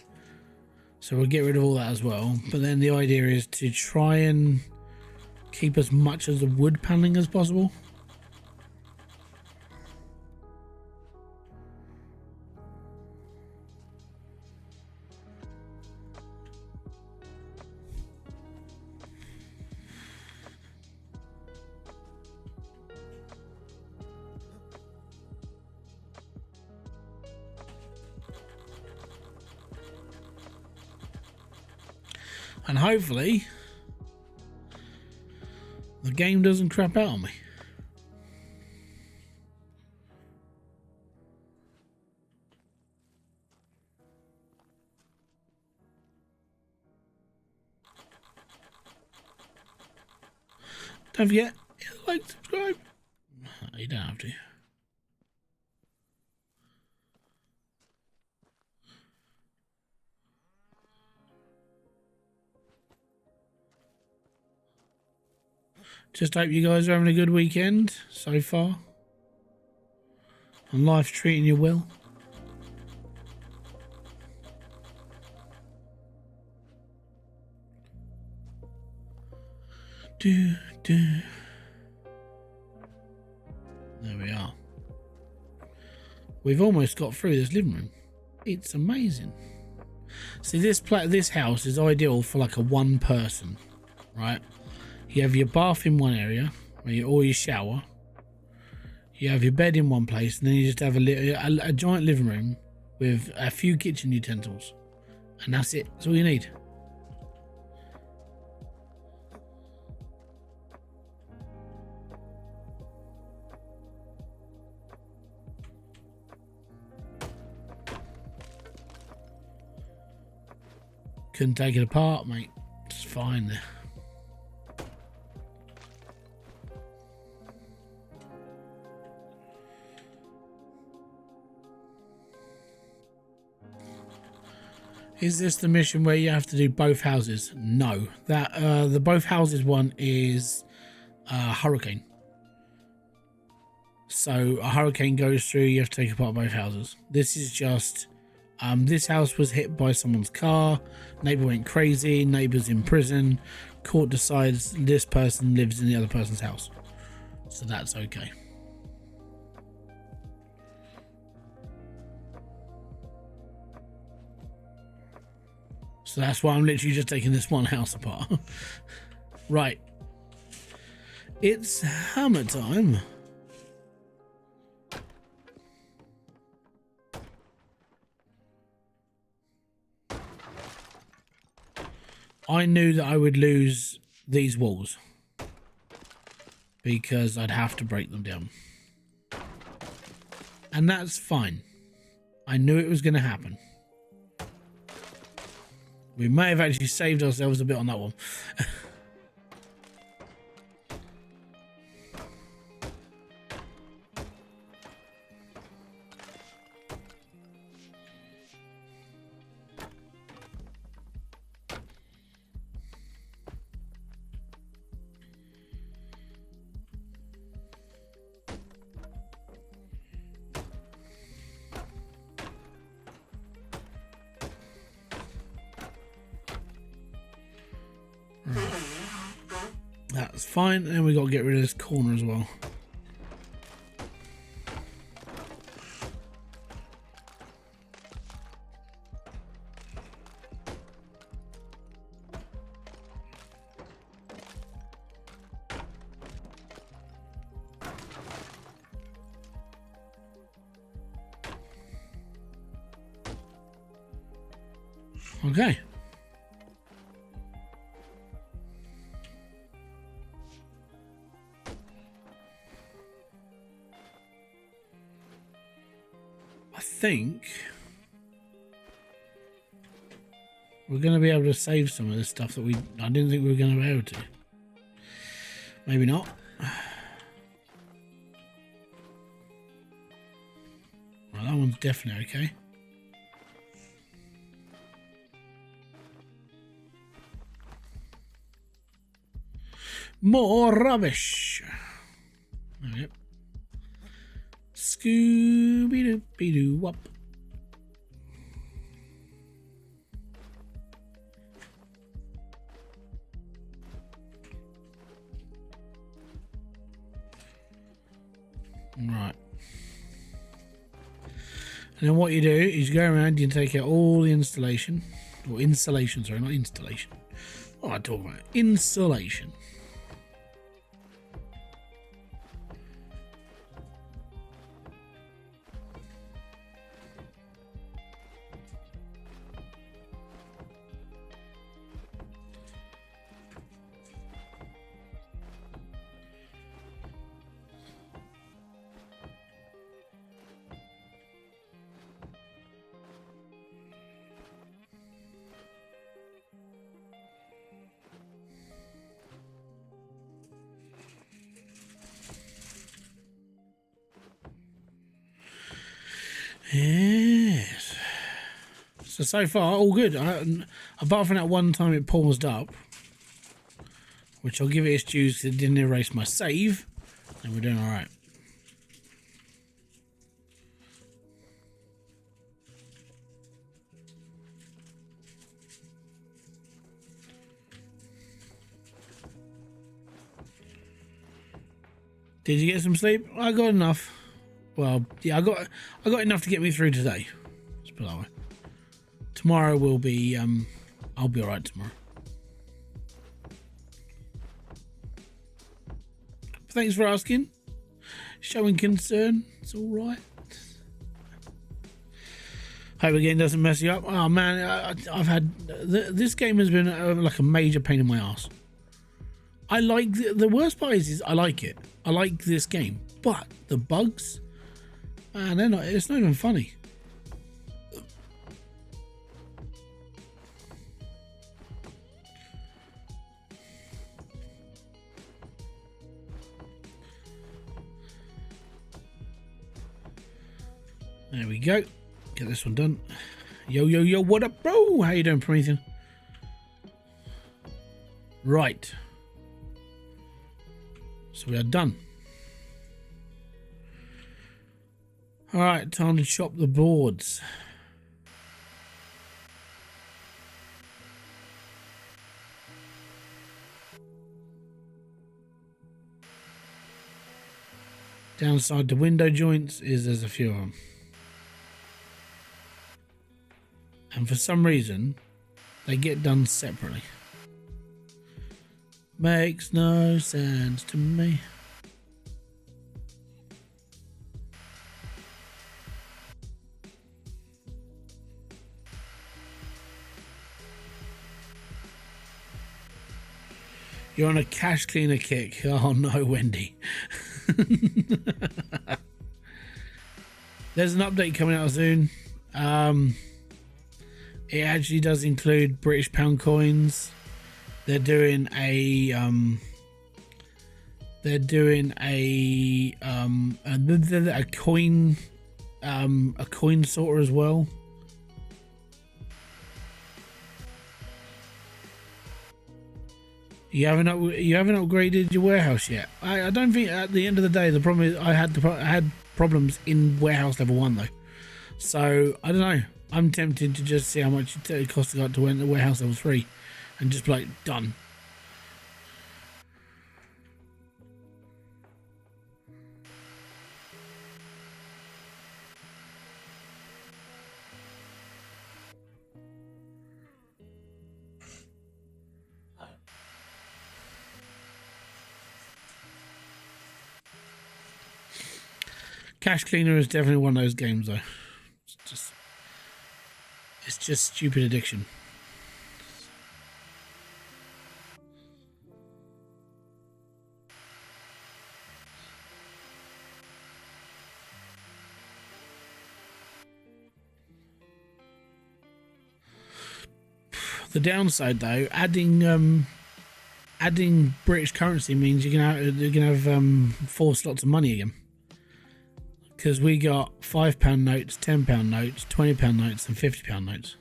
So we'll get rid of all that as well. But then the idea is to try and keep as much of the wood paneling as possible. And hopefully the game doesn't crap out on me. Don't forget, like, subscribe. You don't have to. Just hope you guys are having a good weekend so far. And life's treating you well. There we are. We've almost got through this living room. It's amazing. See, this house is ideal for like a one person, right? You have your bath in one area, or your shower. You have your bed in one place, and then you just have a giant living room with a few kitchen utensils, and that's it. That's all you need. Couldn't take it apart, mate. It's fine there. Is this the mission where you have to do both houses? No. That the both houses one is a hurricane. So a hurricane goes through, you have to take apart both houses. This is just this house was hit by someone's car, neighbor went crazy, neighbor's in prison, court decides this person lives in the other person's house. So that's okay. So that's why I'm literally just taking this one house apart. Right. It's hammer time. I knew that I would lose these walls because I'd have to break them down. And that's fine. I knew it was going to happen. We may have actually saved ourselves a bit on that one. That's fine, and we got to get rid of this corner as well. Okay. I think we're going to be able to save some of this stuff that I didn't think we were going to be able to. Maybe not. Well, That one's definitely okay. More rubbish. Yep. Scooby-Doo-Be-Doo-Wop. Right. And then what you do is you go around, you take out all the installation, or insulation, sorry, not installation. What am I talking about? Insulation. Yes. So far, all good. Apart from that one time it paused up, which I'll give it its due because it didn't erase my save, and we're doing all right. Did you get some sleep? I got enough. Well, yeah, I got enough to get me through today. Let's put it that way. Tomorrow will be I'll be alright tomorrow. Thanks for asking. Showing concern. It's alright. Hope again doesn't mess you up. Oh man, I've had this game has been like a major pain in my ass. I like the worst part is I like it. I like this game, but the bugs, man, they're not. It's not even funny. There we go. Get this one done. Yo, what up, bro? How you doing, Promethean? Right. So we are done. All right, time to chop the boards. Downside to window joints is there's a few of them. And for some reason, they get done separately. Makes no sense to me. You're on a cash cleaner kick. Oh no, Wendy. There's an update coming out soon. It actually does include British pound coins. They're doing a coin sorter as well. You haven't upgraded your warehouse yet. I don't think at the end of the day the problem is I had problems in warehouse level 1 though. So I don't know. I'm tempted to just see how much it costs to go to warehouse level 3 and just be like done. Cash Cleaner is definitely one of those games though. It's just stupid addiction. The downside though, adding British currency means you're gonna have 4 slots of money again. because we got £5 notes, £10 notes, £20 notes, and £50 notes.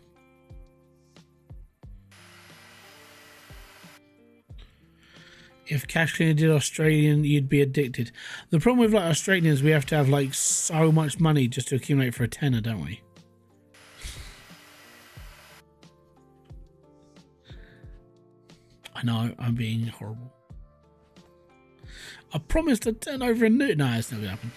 If Cash Cleaner did Australian, you'd be addicted. The problem with like Australians, we have to have like so much money just to accumulate for a tenner, don't we? I know, I'm being horrible. I promised to turn over a new. No, it's not gonna happen.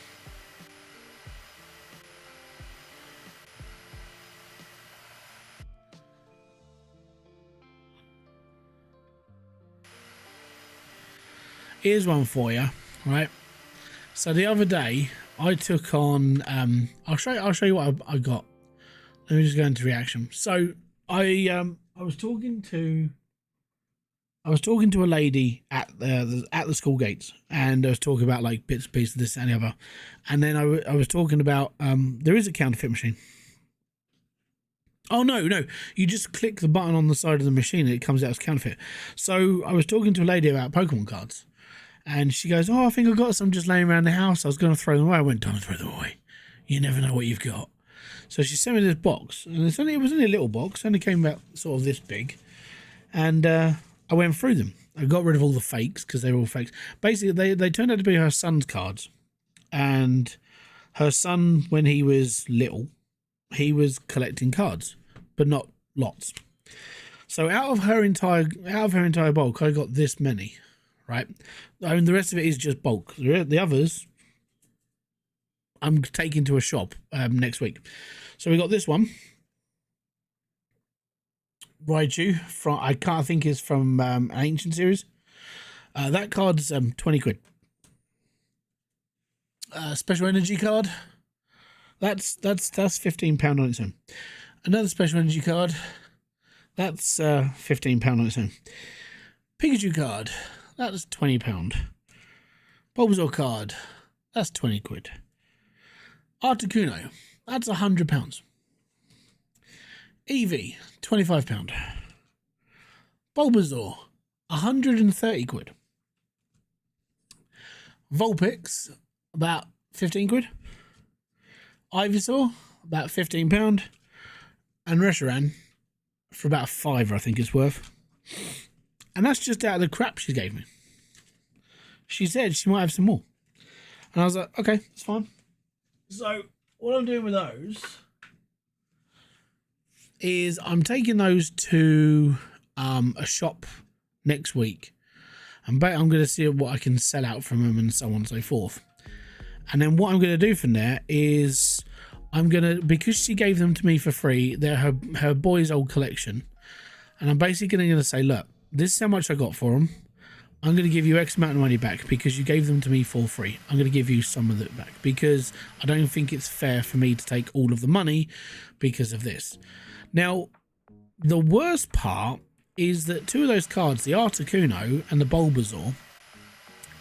Here's one for you, right? So the other day I took on I'll show you what I got. Let me just go into reaction. So I was talking to a lady at the school gates, and I was talking about like bits and pieces of this and the other, and then I was talking about there is a counterfeit machine. Oh no, you just click the button on the side of the machine and it comes out as counterfeit. So I was talking to a lady about Pokemon cards. And she goes, oh, I think I've got some just laying around the house. I was going to throw them away. I went, don't throw them away. You never know what you've got. So she sent me this box. And it was only a little box. It only came about sort of this big. And I went through them. I got rid of all the fakes because they were all fakes. Basically, they turned out to be her son's cards. And her son, when he was little, he was collecting cards, but not lots. So out of her entire bulk, I got this many. Right, I mean the rest of it is just bulk. The others, I'm taking to a shop next week. So we got this one, Raichu from I think is from an ancient series. That card's 20 quid. Special energy card. That's £15 on its own. Another special energy card. That's £15 on its own. Pikachu card. That's £20. Bulbasaur card. That's 20 quid. Articuno. That's £100. Eevee. £25. Bulbasaur. 130 quid. Vulpix. About 15 quid. Ivysaur. About £15. And Reshiram. For about £5, I think it's worth. And that's just out of the crap she gave me. She said she might have some more. And I was like, okay, it's fine. So what I'm doing with those is I'm taking those to a shop next week. And I'm going to see what I can sell out from them and so on and so forth. And then what I'm going to do from there is because she gave them to me for free, they're her boy's old collection. And I'm basically going to say, look, this is how much I got for them. I'm going to give you X amount of money back because you gave them to me for free. I'm going to give you some of it back because I don't think it's fair for me to take all of the money because of this. Now, the worst part is that two of those cards, the Articuno and the Bulbasaur,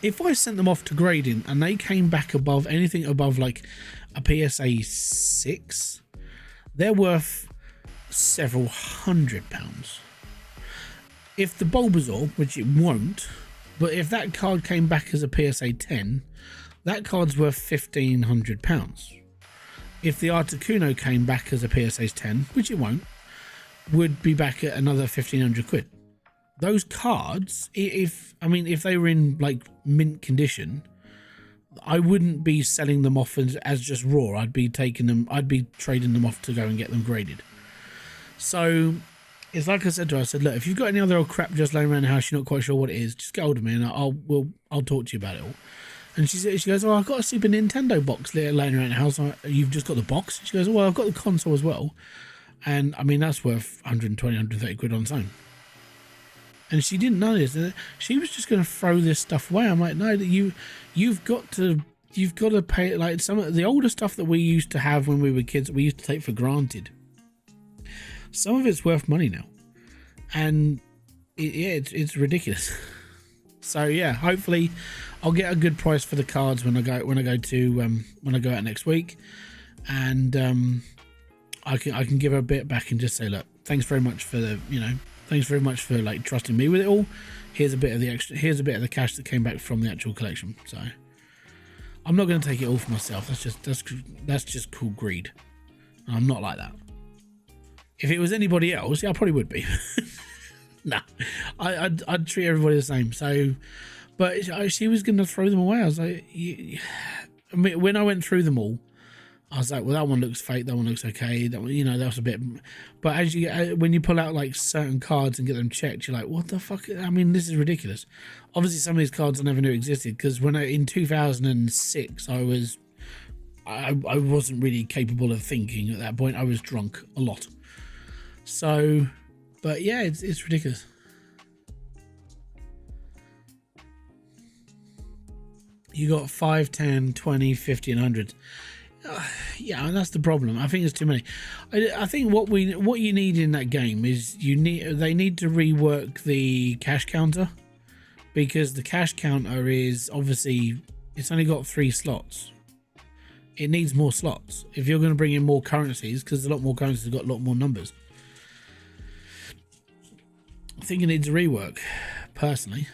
if I sent them off to grading and they came back above anything above like a PSA 6, they're worth several £100s. If the Bulbasaur, which it won't, but if that card came back as a PSA 10, that card's worth £1,500. If the Articuno came back as a PSA 10, which it won't, would be back at another 1,500 quid. Those cards, if they were in like mint condition, I wouldn't be selling them off as just raw. I'd be trading them off to go and get them graded. So it's like I said to her, I said, look, if you've got any other old crap just laying around the house, you're not quite sure what it is, just get hold of me and I'll talk to you about it all. And she goes, oh, I've got a Super Nintendo box laying around the house. You've just got the box? She goes, well, I've got the console as well. And I mean, that's worth 120, 130 quid on its own. And she didn't know this. She was just going to throw this stuff away. I'm like, no, you've got to pay. Like some of the older stuff that we used to have when we were kids, we used to take for granted. Some of it's worth money now, and it's ridiculous. So yeah, hopefully I'll get a good price for the cards when I go out next week, and I can give her a bit back and just say, look, thanks very much for like trusting me with it all. Here's a bit of the cash that came back from the actual collection. So I'm not going to take it all for myself. That's just cool greed. And I'm not like that. If it was anybody else, yeah, I probably would be. No, I'd treat everybody the same. So, but she was going to throw them away. I was like, I mean, when I went through them all, I was like, well, that one looks fake. That one looks okay. That one, you know, that was a bit. But as when you pull out like certain cards and get them checked, you're like, what the fuck? I mean, this is ridiculous. Obviously, some of these cards I never knew existed because in 2006, I wasn't really capable of thinking at that point. I was drunk a lot. So, but yeah, it's ridiculous. You got 5, 10, 20, 50, and 100. Yeah, and that's the problem. I think it's too many. I think what you need in that game is they need to rework the cash counter, because the cash counter is obviously it's only got 3 slots. It needs more slots if you're going to bring in more currencies, because a lot more currencies have got a lot more numbers. I think it needs a rework, personally.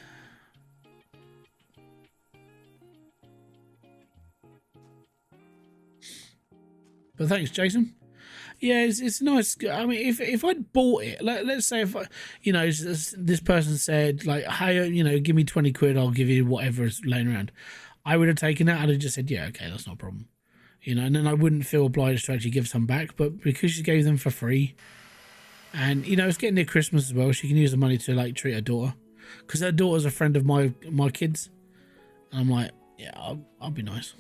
But thanks, Jason. Yeah, it's nice. I mean, if I'd bought it, let's say if this person said like, hey, give me 20 quid, I'll give you whatever is laying around. I would have taken that. I'd have just said, yeah, okay, that's not a problem. And then I wouldn't feel obliged to actually give some back. But because she gave them for free, and it's getting near Christmas as well, she can use the money to like treat her daughter, because her daughter's a friend of my kids. And I'm like, yeah, I'll be nice.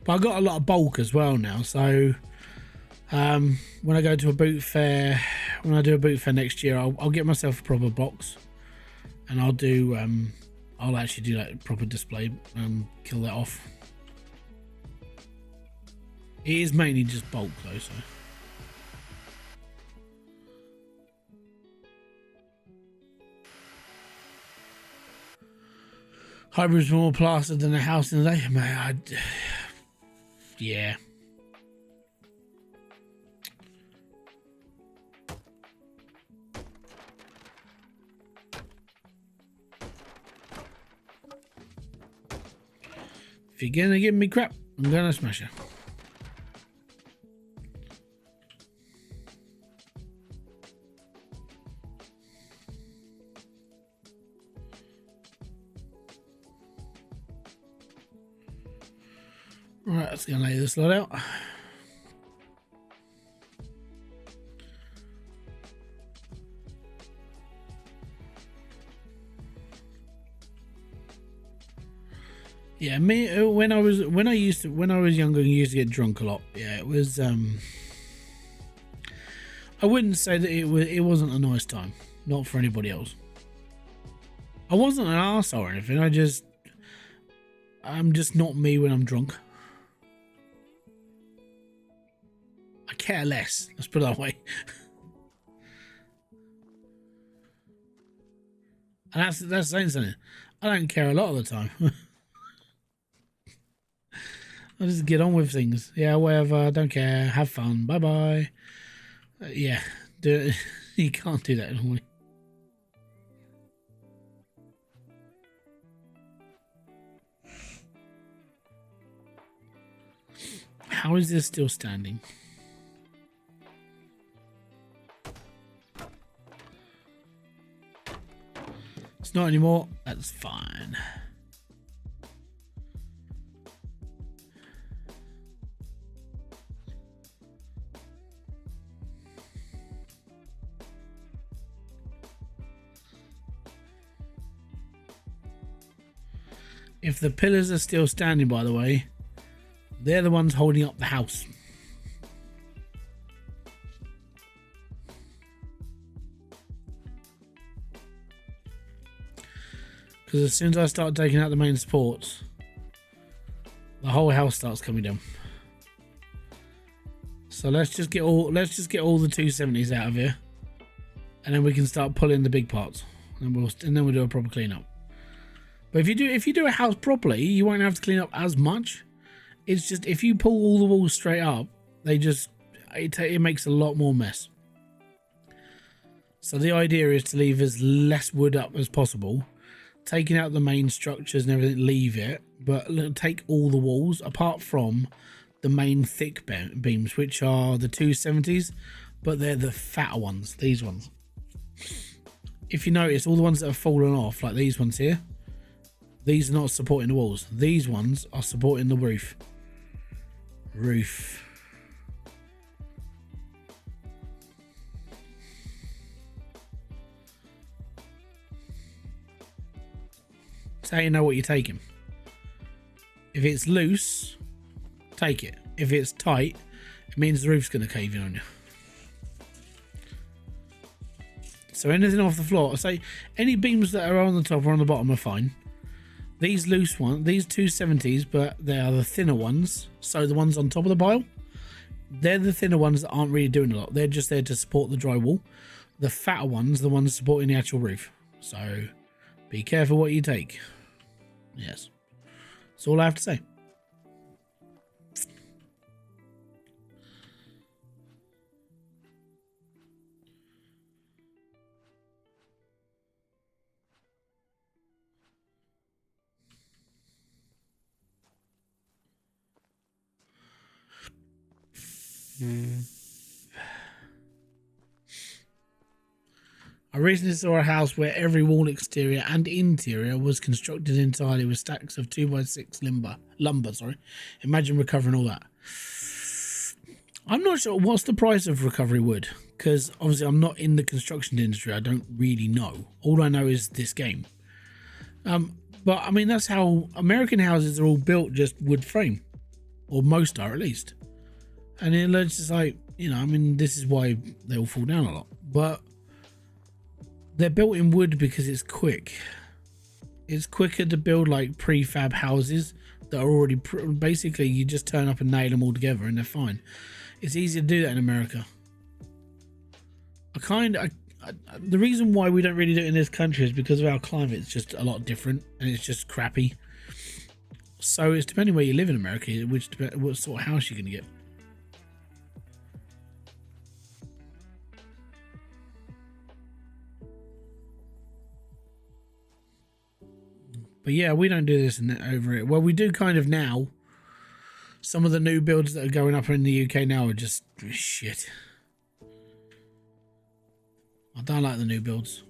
But I got a lot of bulk as well now, so when I go to a boot fair, when I do a boot fair next year, I'll get myself a proper box, and I'll actually do that proper display and kill that off. It is mainly just bulk though, so. Hybrid's more plastered than a house in the day, man. Yeah. If you're gonna give me crap, I'm gonna smash you. Right, let's go and lay this lot out. Yeah, me when I was younger and used to get drunk a lot. Yeah, it was I wouldn't say that it wasn't a nice time. Not for anybody else. I wasn't an arsehole or anything. I'm just not me when I'm drunk. I care less. Let's put it that way. And that's saying something. I don't care a lot of the time. I just get on with things. Yeah, whatever. Don't care. Have fun. Bye bye. Yeah, you can't do that normally. How is this still standing? It's not anymore. That's fine. If the pillars are still standing, by the way, they're the ones holding up the house. Because as soon as I start taking out the main supports, the whole house starts coming down. So let's just get all the 270s out of here, and then we can start pulling the big parts, and then we'll do a proper cleanup. But if you do a house properly, you won't have to clean up as much. It's just if you pull all the walls straight up, it makes a lot more mess. So the idea is to leave as less wood up as possible, taking out the main structures and everything, leave it, but take all the walls apart from the main thick beams, which are the 270s, but they're the fatter ones, these ones. If you notice, all the ones that have fallen off, like these ones here, these are not supporting the walls. These ones are supporting the roof. So you know what you're taking. If it's loose, take it. If it's tight, it means the roof's going to cave in on you. So anything off the floor, say any beams that are on the top or on the bottom are fine. These loose ones, these 270s, but they are the thinner ones. So the ones on top of the pile, they're the thinner ones that aren't really doing a lot. They're just there to support the drywall. The fatter ones, the ones supporting the actual roof. So be careful what you take. Yes, that's all I have to say. I recently saw a house where every wall exterior and interior was constructed entirely with stacks of 2x6 lumber. Imagine recovering all that. I'm not sure what's the price of recovery wood, because obviously I'm not in the construction industry. I don't really know. All I know is this game. But I mean, that's how American houses are all built, just wood frame, or most are at least. And it's just like, you know, I mean, this is why they all fall down a lot. But they're built in wood because it's quick. It's quicker to build like prefab houses that are already basically you just turn up and nail them all together and they're fine. It's easier to do that in America. The reason why we don't really do it in this country is because of our climate. It's just a lot different and it's just crappy. So it's depending where you live in America, what sort of house you're going to get. But yeah, we don't do this over it. Well, we do kind of now. Some of the new builds that are going up in the UK now are just shit. I don't like the new builds.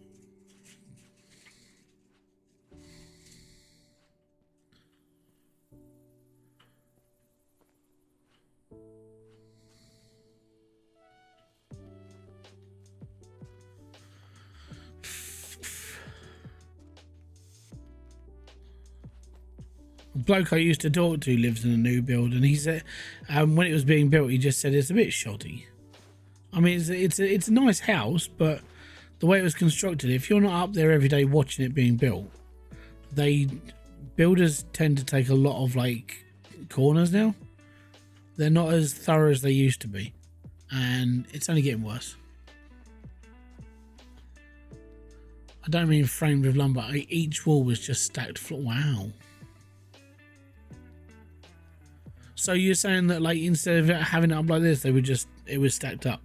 A bloke I used to talk to lives in a new build, and he said when it was being built, he just said it's a bit shoddy. I mean, it's a nice house, but the way it was constructed, if you're not up there every day watching it being built, builders tend to take a lot of like corners now. They're not as thorough as they used to be, and it's only getting worse. I don't mean framed with lumber. Each wall was just stacked flat. Wow. So you're saying that like instead of having it up like this, it was stacked up.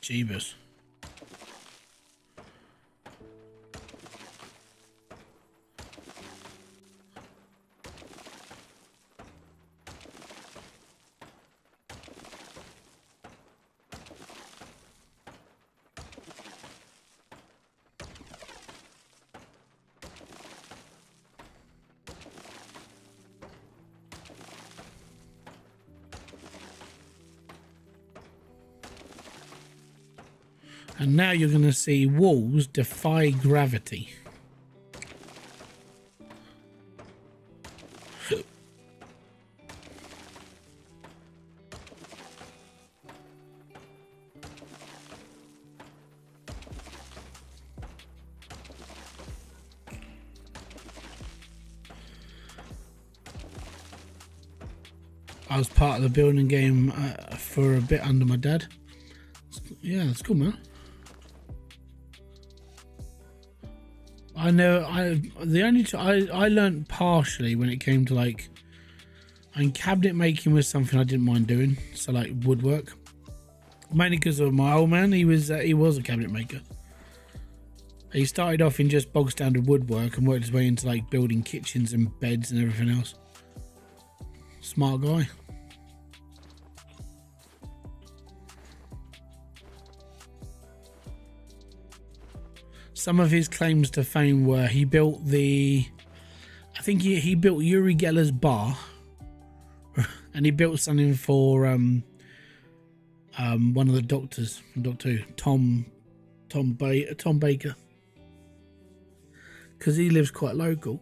Jeebus. And now you're going to see walls defy gravity. I was part of the building game for a bit under my dad. Yeah, that's cool, man. I know. I learned partially when it came to like, cabinet making was something I didn't mind doing. So like woodwork, mainly because of my old man. He was a cabinet maker. He started off in just bog standard woodwork and worked his way into like building kitchens and beds and everything else. Smart guy. Some of his claims to fame were he built I think he built Uri Geller's bar, and he built something for one of the doctors from Doctor Who, Tom Baker, because he lives quite local.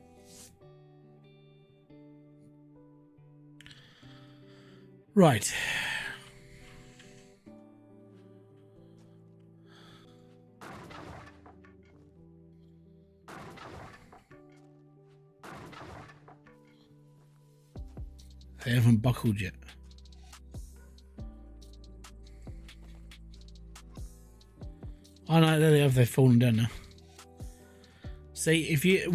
Right. They haven't buckled yet. Oh no, there they have. They've fallen down now. See, if you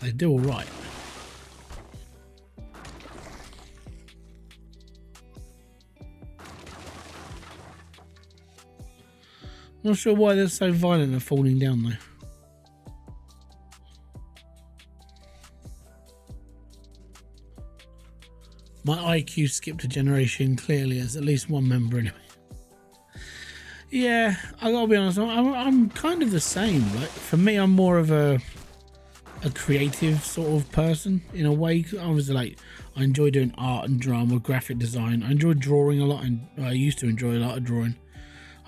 they do all right. Not sure why they're so violent and falling down though. My IQ skipped a generation. Clearly, as at least one member anyway. Yeah, I gotta be honest. I'm kind of the same. Like for me, I'm more of a creative sort of person in a way. I was like, I enjoy doing art and drama, graphic design. I enjoy drawing a lot, and I used to enjoy a lot of drawing.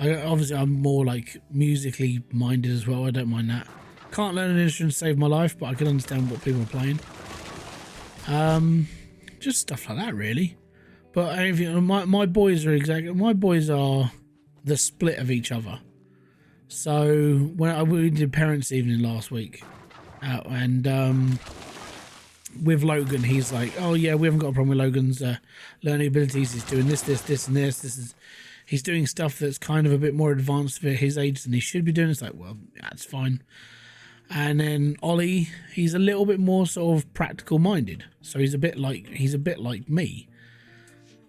I'm more like musically minded as well. I don't mind that. Can't learn an instrument to save my life, but I can understand what people are playing. Just stuff like that, really. But my boys are the split of each other. So when we did parents' evening last week, and with Logan, he's like, "Oh yeah, we haven't got a problem with Logan's learning abilities. He's doing this, and this. He's doing stuff that's kind of a bit more advanced for his age than he should be doing." It's like, well, that's fine. And then Ollie, he's a little bit more sort of practical minded. So he's a bit like me.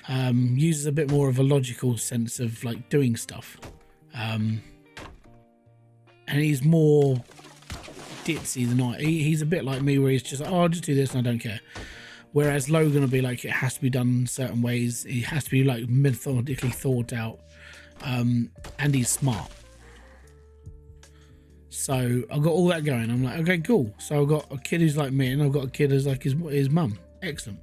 Uses a bit more of a logical sense of like doing stuff. And he's more ditzy than I. He's a bit like me where he's just like, oh, I'll just do this and I don't care. Whereas Logan will be like, it has to be done certain ways. It has to be like methodically thought out. And he's smart. So I've got all that going. I'm like, okay, cool. So I've got a kid who's like me, and I've got a kid who's like his mum. Excellent.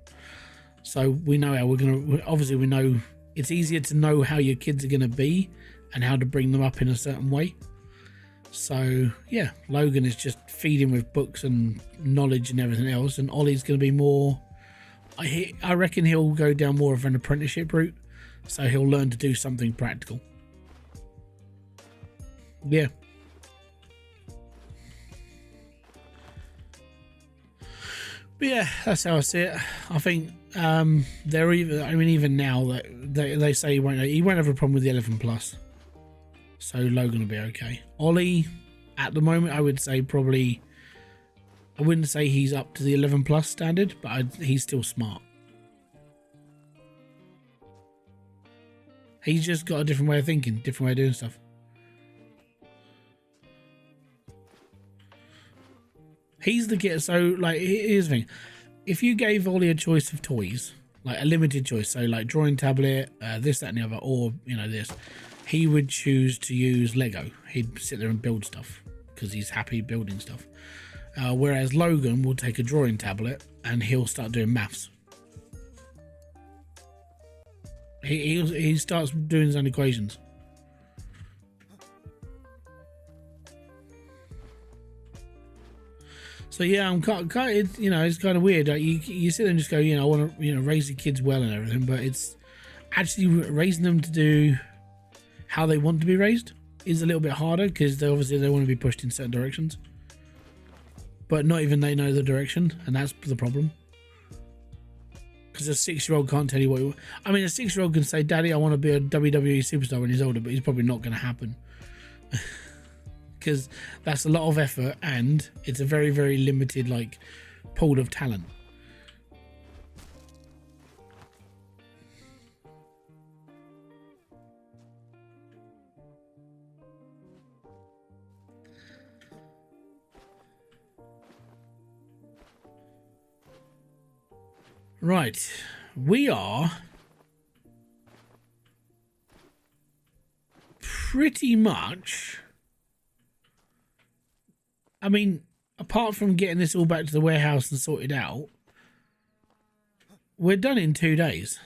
So we know how we're gonna. Obviously, we know it's easier to know how your kids are gonna be and how to bring them up in a certain way. So yeah, Logan is just feeding with books and knowledge and everything else, and Ollie's gonna be more. I reckon he'll go down more of an apprenticeship route, so he'll learn to do something practical. Yeah. But yeah, that's how I see it. I think they're even now that they say he won't have a problem with the 11 plus. So Logan will be okay. Ollie, at the moment, I would say probably. I wouldn't say he's up to the 11 plus standard, but he's still smart. He's just got a different way of thinking, different way of doing stuff. He's the kid. So, like, here's the thing: if you gave Ollie a choice of toys, like a limited choice, so like drawing tablet, this, that, and the other, or this, he would choose to use Lego. He'd sit there and build stuff because he's happy building stuff. Whereas Logan will take a drawing tablet and he'll start doing maths. He starts doing his own equations. So yeah, I'm kind of, it's kind of weird. Like you sit there and just go, I want to, raise the kids well and everything, but it's actually raising them to do how they want to be raised is a little bit harder because they want to be pushed in certain directions, but not even they know the direction, and that's the problem. Because a 6-year-old can't tell you what you want. I mean, a 6-year-old can say, Daddy, I want to be a WWE superstar when he's older, but he's probably not going to happen. Because that's a lot of effort and it's a very, very limited, like, pool of talent. Right, we are pretty much, I mean, apart from getting this all back to the warehouse and sorted out, we're done in 2 days.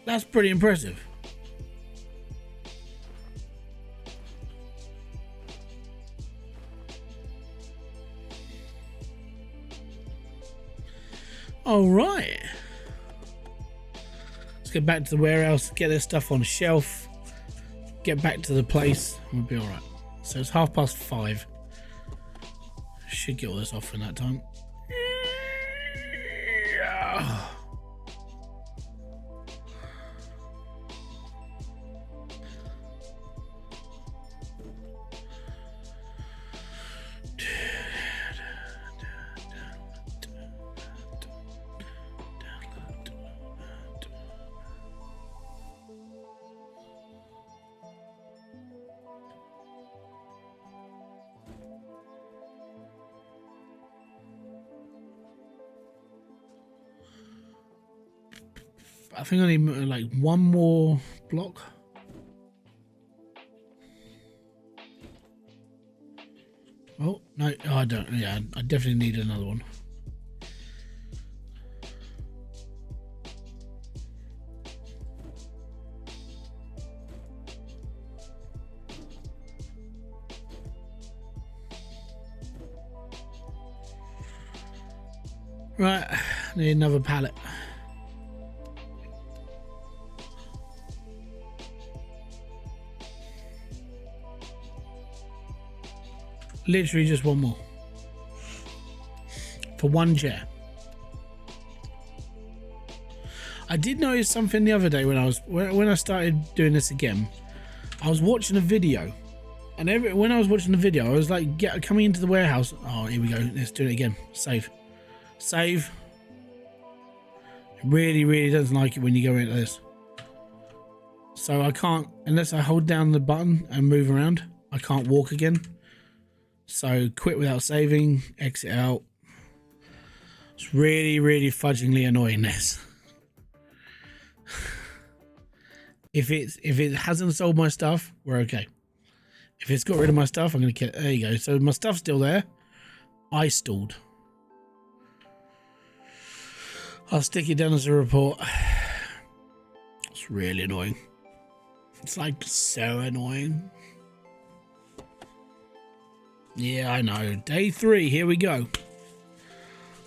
That's pretty impressive. All right, let's get back to the warehouse, get this stuff on a shelf, get back to the place, and we'll be all right. So it's 5:30. Should get all this off in that time. Yeah. I think I need like one more block. Oh, no, oh, I don't. Yeah, I definitely need another one. Right, need another pallet. Literally just one more for one chair. I did notice something the other day when I started doing this again. I was watching a video, and when I was watching the video, I was like, coming into the warehouse. Oh, here we go. Let's do it again. Save. It really, really doesn't like it when you go into this. So I can't, unless I hold down the button and move around, I can't walk again. So quit without saving, exit out. It's really, really fudgingly annoying, this. If it hasn't sold my stuff, we're okay. If it's got rid of my stuff, I'm gonna get, there you go. So my stuff's still there. I stalled. I'll stick it down as a report. It's really annoying. It's like so annoying. Yeah, I know. Day 3, here we go.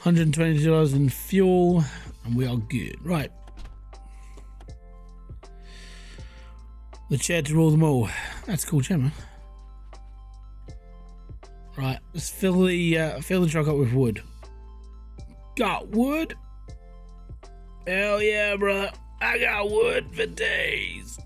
$122 in fuel, and we are good. Right. The chair to rule them all. That's a cool chair, man. Right, let's fill the truck up with wood. Got wood? Hell yeah, brother. I got wood for days.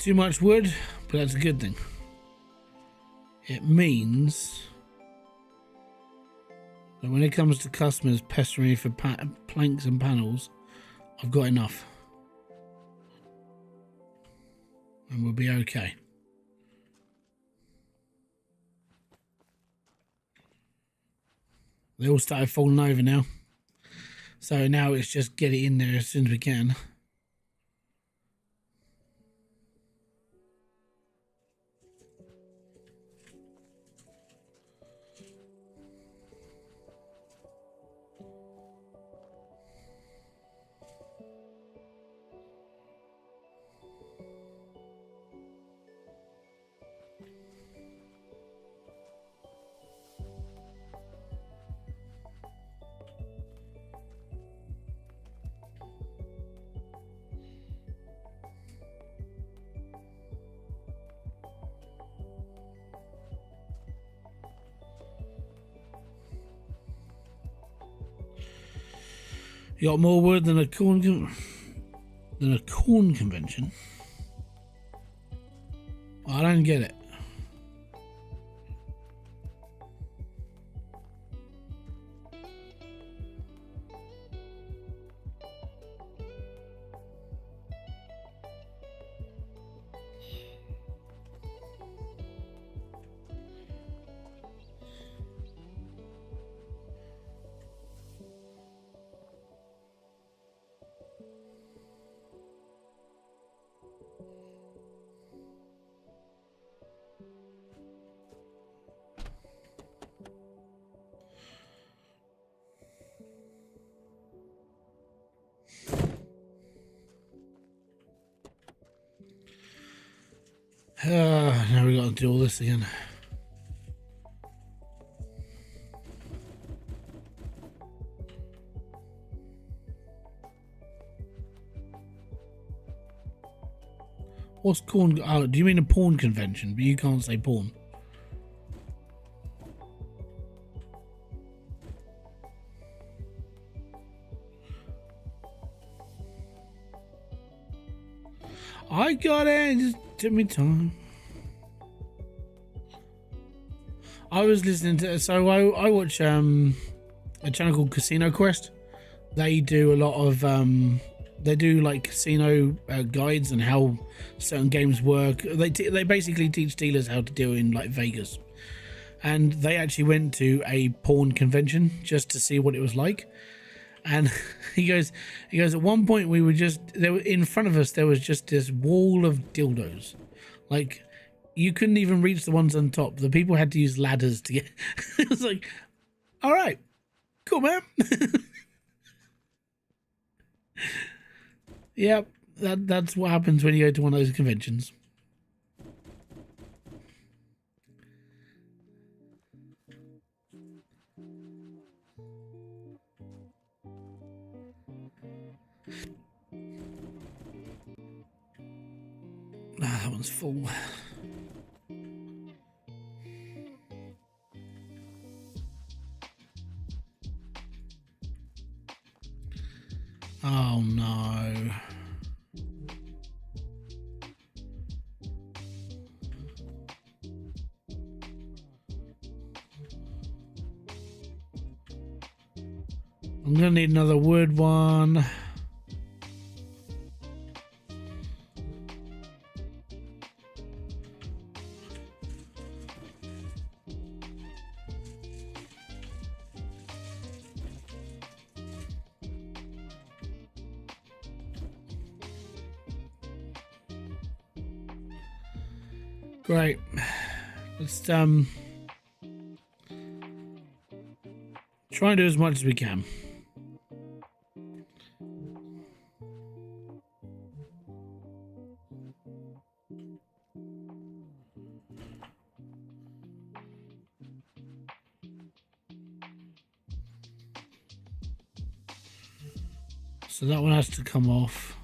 too much wood, but that's a good thing. It means that when it comes to customers pestering me for planks and panels, I've got enough. And we'll be okay. They all started falling over now. So now it's just get it in there as soon as we can. You got more wood than a corn convention? I don't get it. Now we got to do all this again. What's corn? Oh, do you mean a porn convention? But you can't say porn. I got it. It just took me time. I was listening to, so I watch a channel called Casino Quest. They do a lot of they do like casino guides and how certain games work. They basically teach dealers how to deal in like Vegas, and they actually went to a porn convention just to see what it was like. And he goes at one point we were just there, in front of us there was just this wall of dildos, like you couldn't even reach the ones on top. The people had to use ladders to get. It was like, all right, cool, man. Yep, that's what happens when you go to one of those conventions. That one's full. Oh no. I'm gonna need another wood one. Great. Let's try and do as much as we can. So that one has to come off.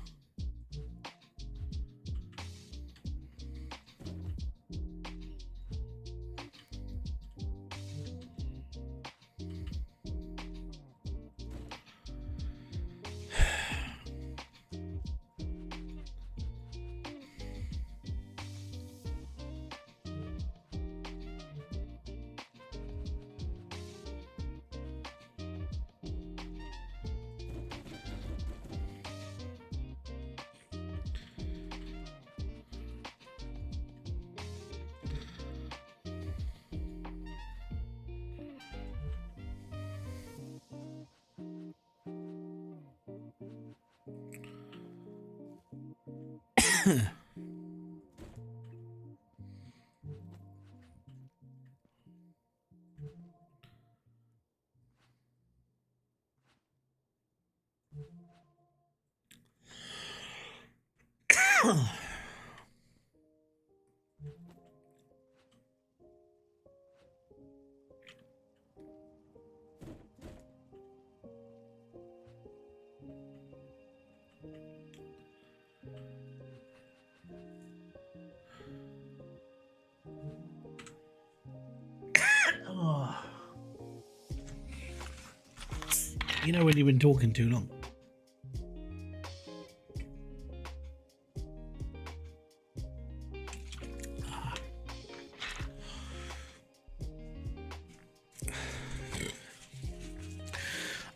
You know when you've been talking too long.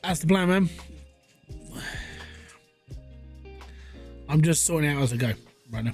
That's the plan, man. I'm just sorting out as I go right now.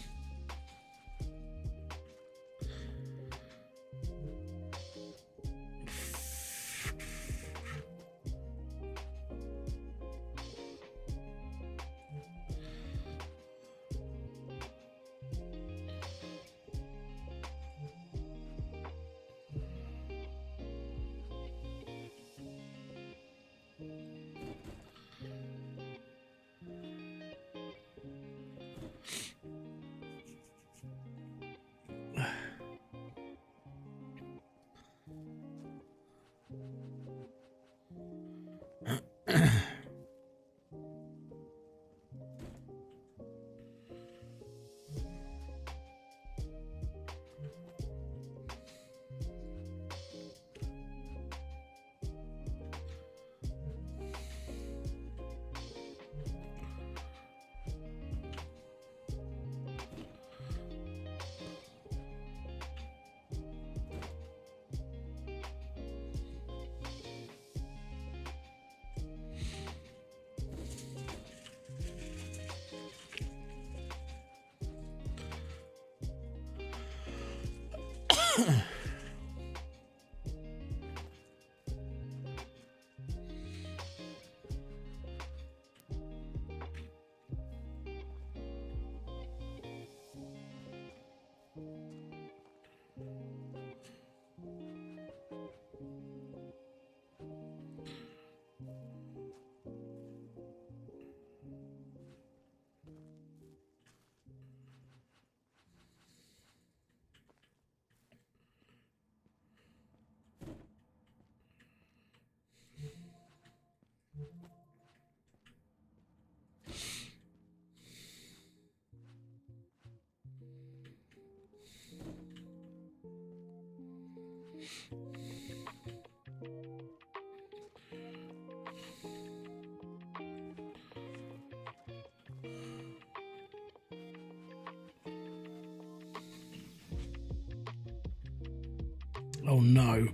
Oh no.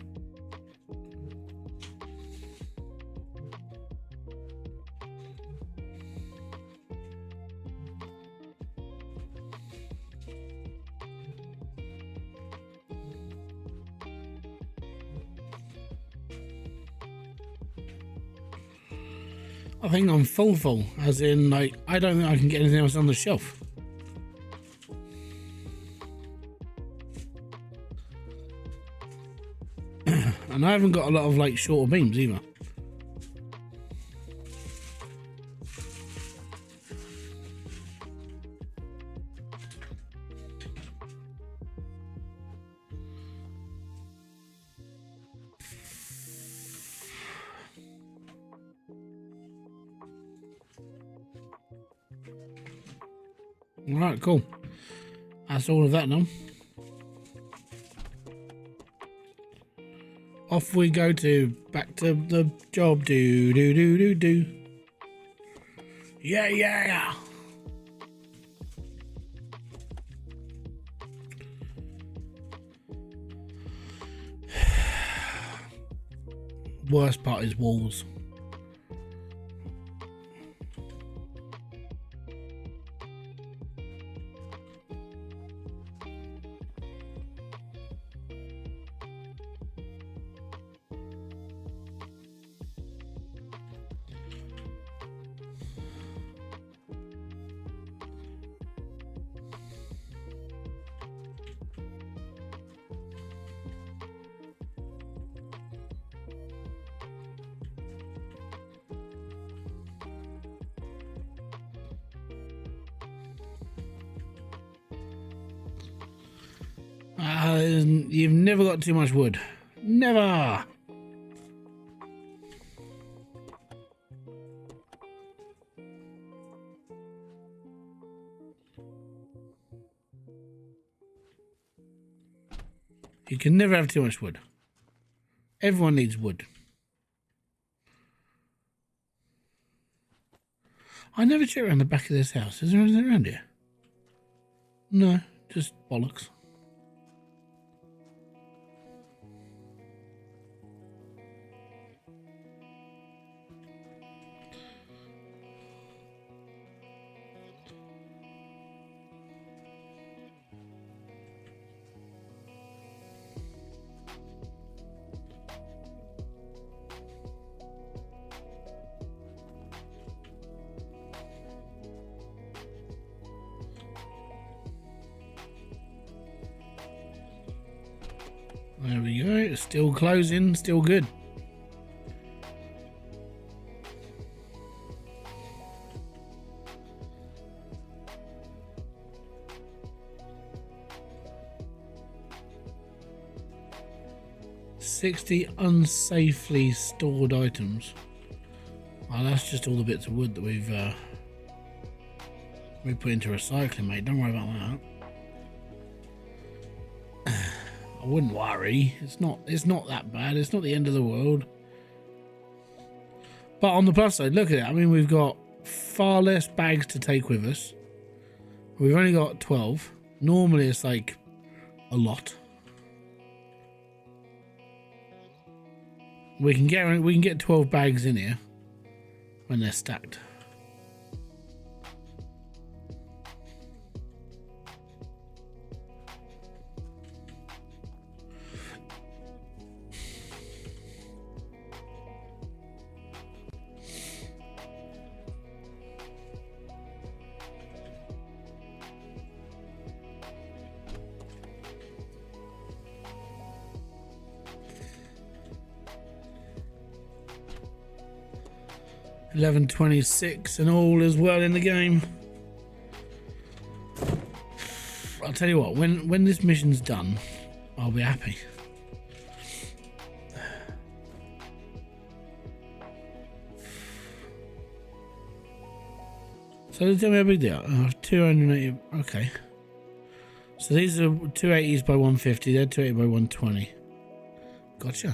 I think I'm full, as in, like, I don't think I can get anything else on the shelf. And I haven't got a lot of, like, shorter beams either. Alright, cool. That's all of that now. Off we go back to the job. Do. Yeah. Worst part is walls. You've never got too much wood. Never. You can never have too much wood. Everyone needs wood. I never check around the back of this house. Is there anything around here? No, just bollocks. There we go. It's still closing, still good. $60 unsafely stored items. Oh, that's just all the bits of wood that we put into recycling, mate. Don't worry about that. I wouldn't worry. It's not that bad. It's not the end of the world. But on the plus side, look at it. I mean, we've got far less bags to take with us. We've only got 12. Normally, it's like a lot. We can get 12 bags in here when they're stacked. $11.26 and all is well in the game. I'll tell you what, when this mission's done, I'll be happy. So tell me how big they are. 280. Okay. So these are 280s by 150. They're 280 by 120. Gotcha.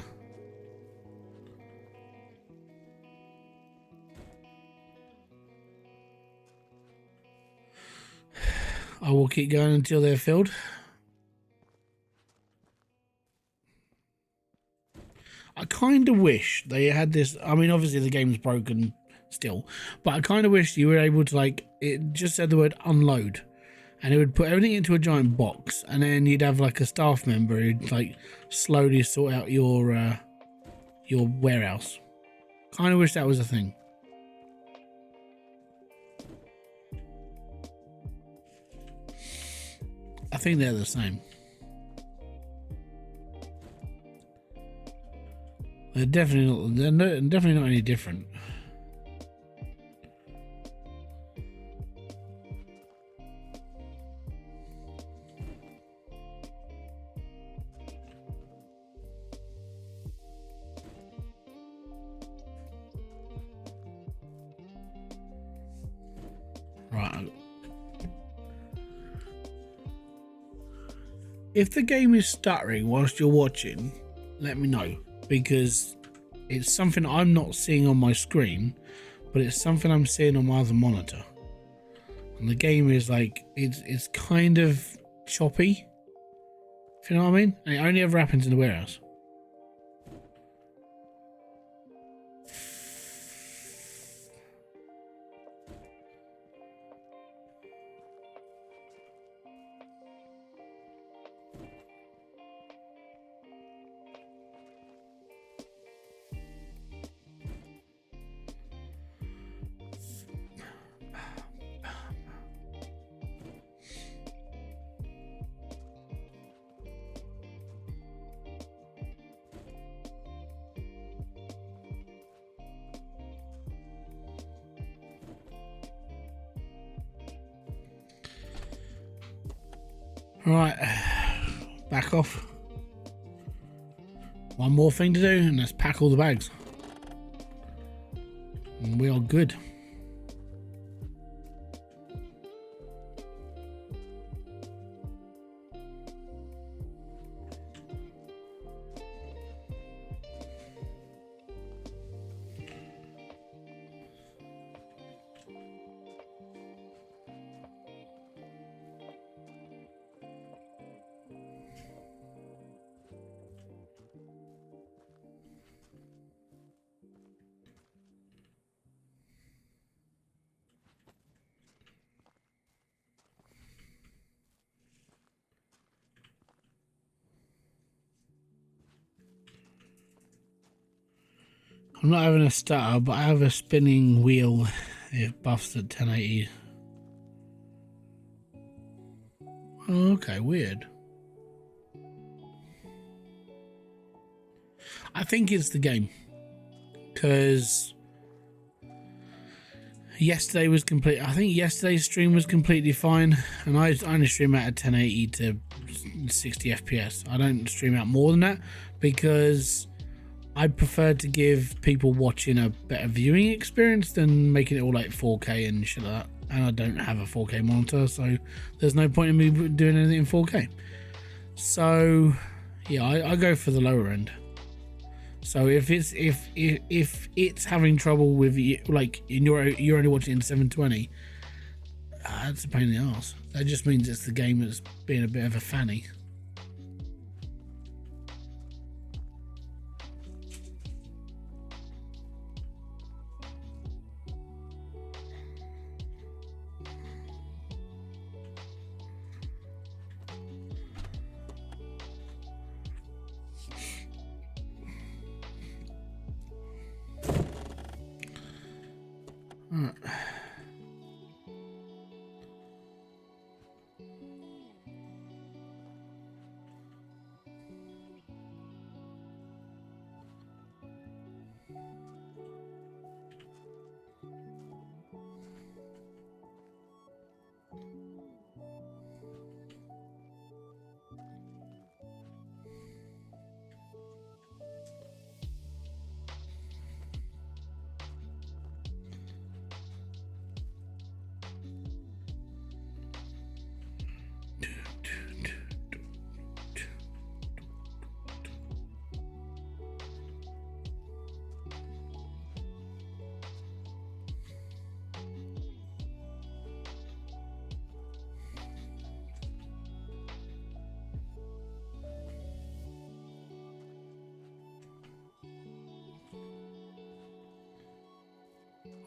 I will keep going until they're filled. I kind of wish they had this. I mean, obviously the game's broken still, but I kind of wish you were able to, like, it just said the word unload and it would put everything into a giant box, and then you'd have like a staff member who'd like slowly sort out your warehouse. Kind of wish that was a thing. I think they're the same. They're definitely not. They're definitely not any different. Right. If the game is stuttering whilst you're watching, let me know, because it's something I'm not seeing on my screen, but it's something I'm seeing on my other monitor. And the game is like, it's kind of choppy, if you know what I mean. And it only ever happens in the warehouse. Right, back off. One more thing to do, and let's pack all the bags. And we are good. I'm not having a stutter, but I have a spinning wheel. It buffs at 1080. Oh, okay, weird. I think it's the game, because yesterday was complete. I think yesterday's stream was completely fine, and I only stream out at 1080 to 60 FPS. I don't stream out more than that because I prefer to give people watching a better viewing experience than making it all like 4K and shit like that. And I don't have a 4K monitor, so there's no point in me doing anything in 4K. So yeah, I go for the lower end. So if it's having trouble with you, like you're only watching in 720, that's a pain in the ass. That just means it's the game that's being a bit of a fanny.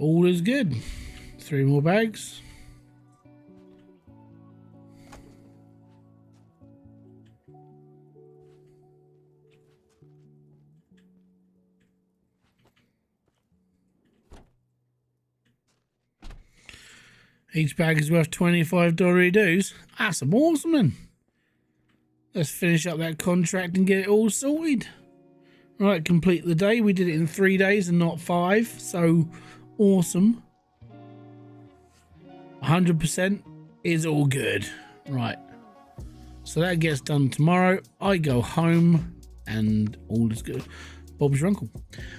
All is good. 3 more bags. Each bag is worth $25 dues. That's awesome, man. Let's finish up that contract and get it all sorted. Right, complete the day. We did it in 3 days and not 5, so awesome. 100% is all good. Right, so that gets done tomorrow. I go home and all is good. Bob's your uncle.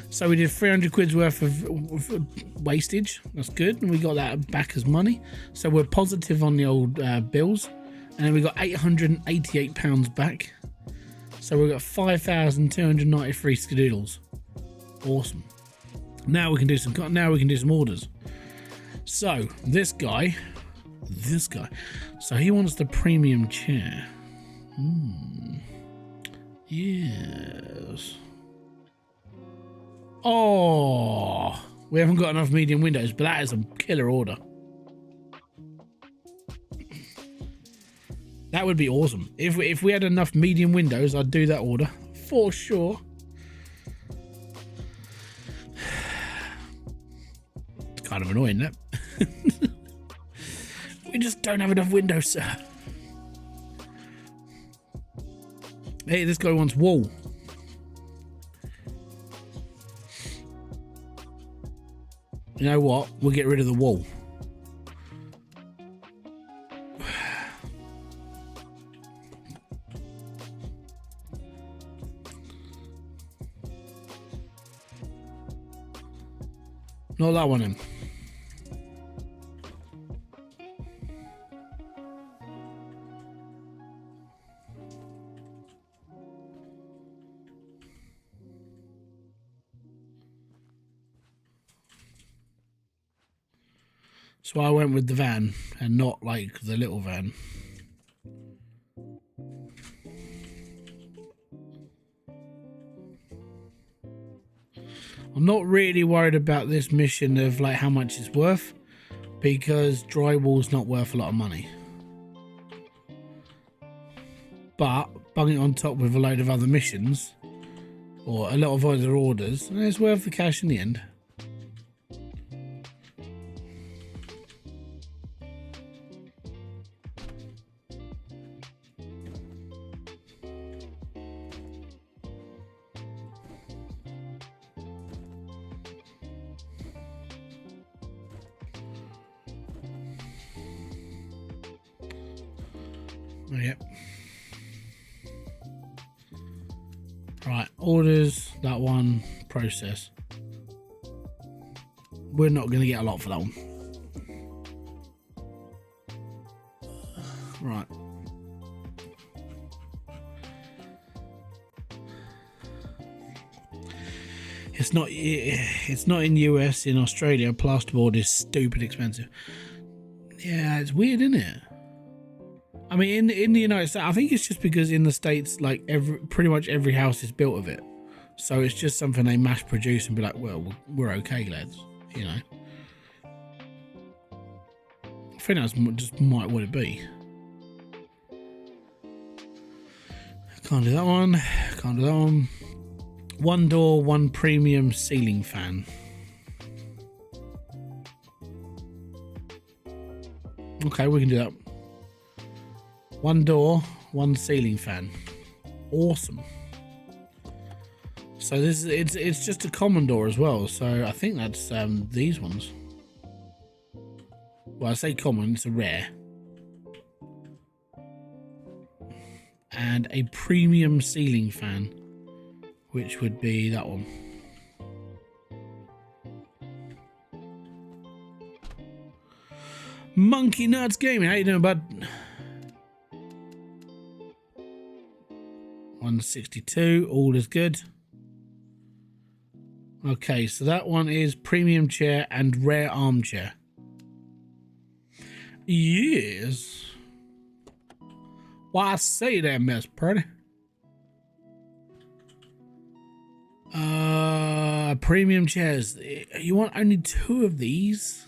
So we did 300 quid's worth of wastage. That's good, and we got that back as money. So we're positive on the old bills, and then we got £888 back. So we've got 5,293 skadoodles. Awesome. Now we can do some orders. So this guy. So he wants the premium chair. Yes. Oh, we haven't got enough medium windows, but that is a killer order. That would be awesome. If we had enough medium windows, I'd do that order for sure. It's kind of annoying, that. We just don't have enough windows, sir. Hey, this guy wants wool. You know what? We'll get rid of the wool. Not that one then. So I went with the van and not like the little van. I'm not really worried about this mission of like how much it's worth, because drywall's not worth a lot of money. But bung it on top with a load of other missions or a lot of other orders, and it's worth the cash in the end. Yep. Right, orders, that one, process. We're not going to get a lot for that one. Right. It's not in US. In Australia, plasterboard is stupid expensive. Yeah, it's weird, isn't it? I mean, in the United States, I think it's just because in the States, like pretty much every house is built of it, so it's just something they mass produce and be like, well, we're okay, lads, you know. I think that's just might what it be. Can't do that one. Can't do that one. One door, one premium ceiling fan. Okay, we can do that. One door, one ceiling fan. Awesome. So this is it's just a common door as well. So I think that's these ones. Well, I say common, it's a rare. And a premium ceiling fan, which would be that one. Monkey Nuts Gaming, how you doing, bud? 162, all is good. Okay, so that one is premium chair and rare armchair. Yes. Why I say that, Miss Pretty? Premium chairs. You want only 2 of these?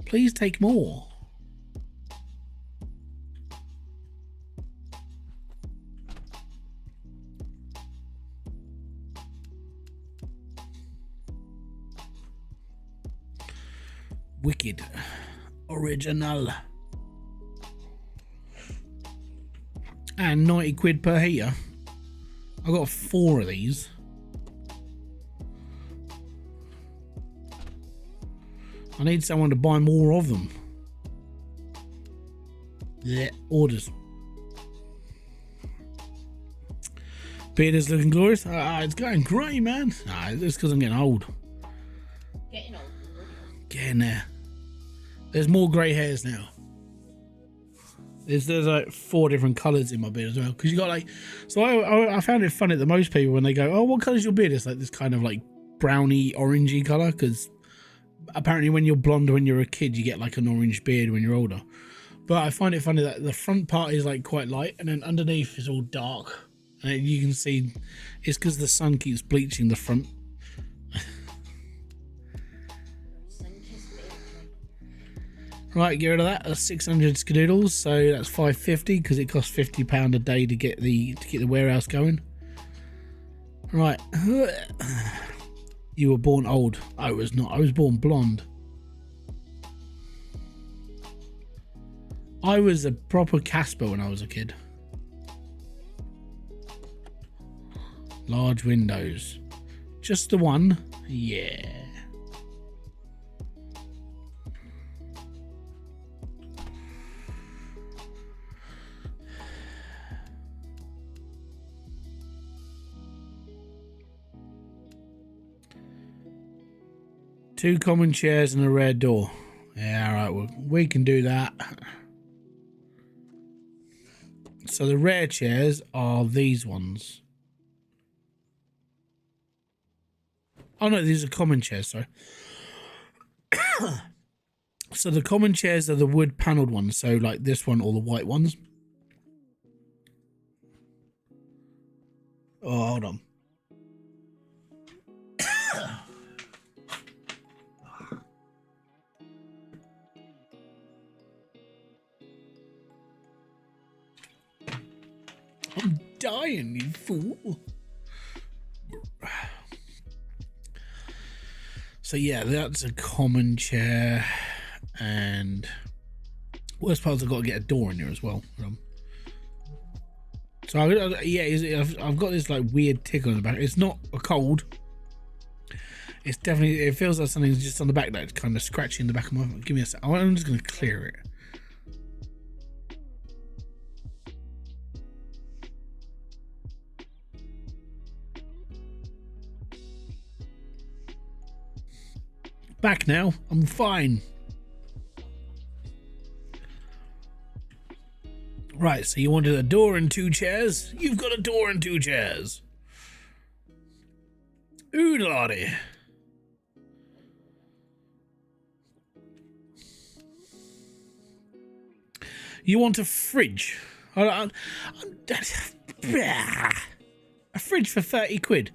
Please take more. Wicked. Original. And 90 quid per heater. I got 4 of these. I need someone to buy more of them. Yeah, orders. Peter's looking glorious. It's going great, man. It's because I'm getting old. Getting old. Getting there. There's more grey hairs now. There's like 4 different colours in my beard as well. Because you got like, so I found it funny that most people, when they go, oh, what colour's your beard? It's like this kind of like browny, orangey colour. Because apparently when you're blonde when you're a kid, you get like an orange beard when you're older. But I find it funny that the front part is like quite light, and then underneath is all dark. And you can see it's because the sun keeps bleaching the front. Right, get rid of that. That's 600 skadoodles, so that's 550 because it costs £50 a day to get the warehouse going. Right. You were born old. I was not. I was born blonde. I was a proper Casper when I was a kid. Large windows. Just the one? Yeah. 2 common chairs and a rare door. Yeah, all right, well, we can do that. So the rare chairs are these ones. Oh no, these are common chairs, sorry. So the common chairs are the wood panelled ones, so like this one or the white ones. Oh, hold on. I'm dying, you fool. So yeah, that's a common chair, and worst part is I've got to get a door in here as well. So I've got this like weird tickle in the back. It's not a cold. It's definitely, it feels like something's just on the back that's kind of scratching the back of my. Give me a sec. I'm just going to clear it. Back now. I'm fine. Right, so you wanted a door and 2 chairs? You've got a door and 2 chairs. Oodlotty. You want a fridge? A fridge for 30 quid.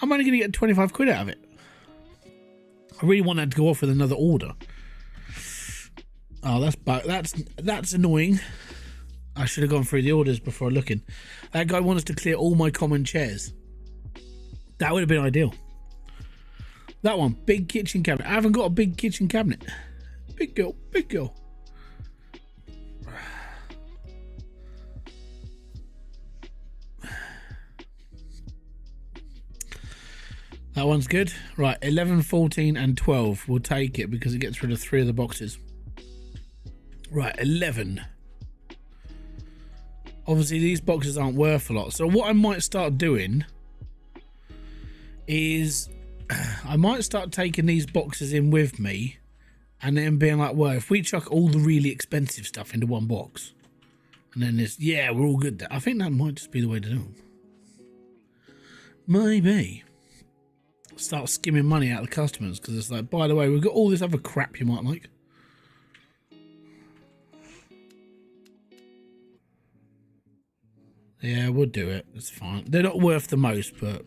I'm only going to get 25 quid out of it. I really want that to go off with another order. Oh, that's annoying. I should have gone through the orders before looking. That guy wants to clear all my common chairs. That would have been ideal. That one, big kitchen cabinet. I haven't got a big kitchen cabinet. Big girl, big girl. That one's good. Right, 11, 14 and 12. We'll take it because it gets rid of 3 of the boxes. Right, 11. Obviously, these boxes aren't worth a lot. So what I might start doing is I might start taking these boxes in with me and then being like, well, if we chuck all the really expensive stuff into one box and then this, yeah, we're all good there. I think that might just be the way to do them. Maybe. Start skimming money out of the customers because it's like, by the way, we've got all this other crap you might like. Yeah, we'll do it. It's fine. They're not worth the most, but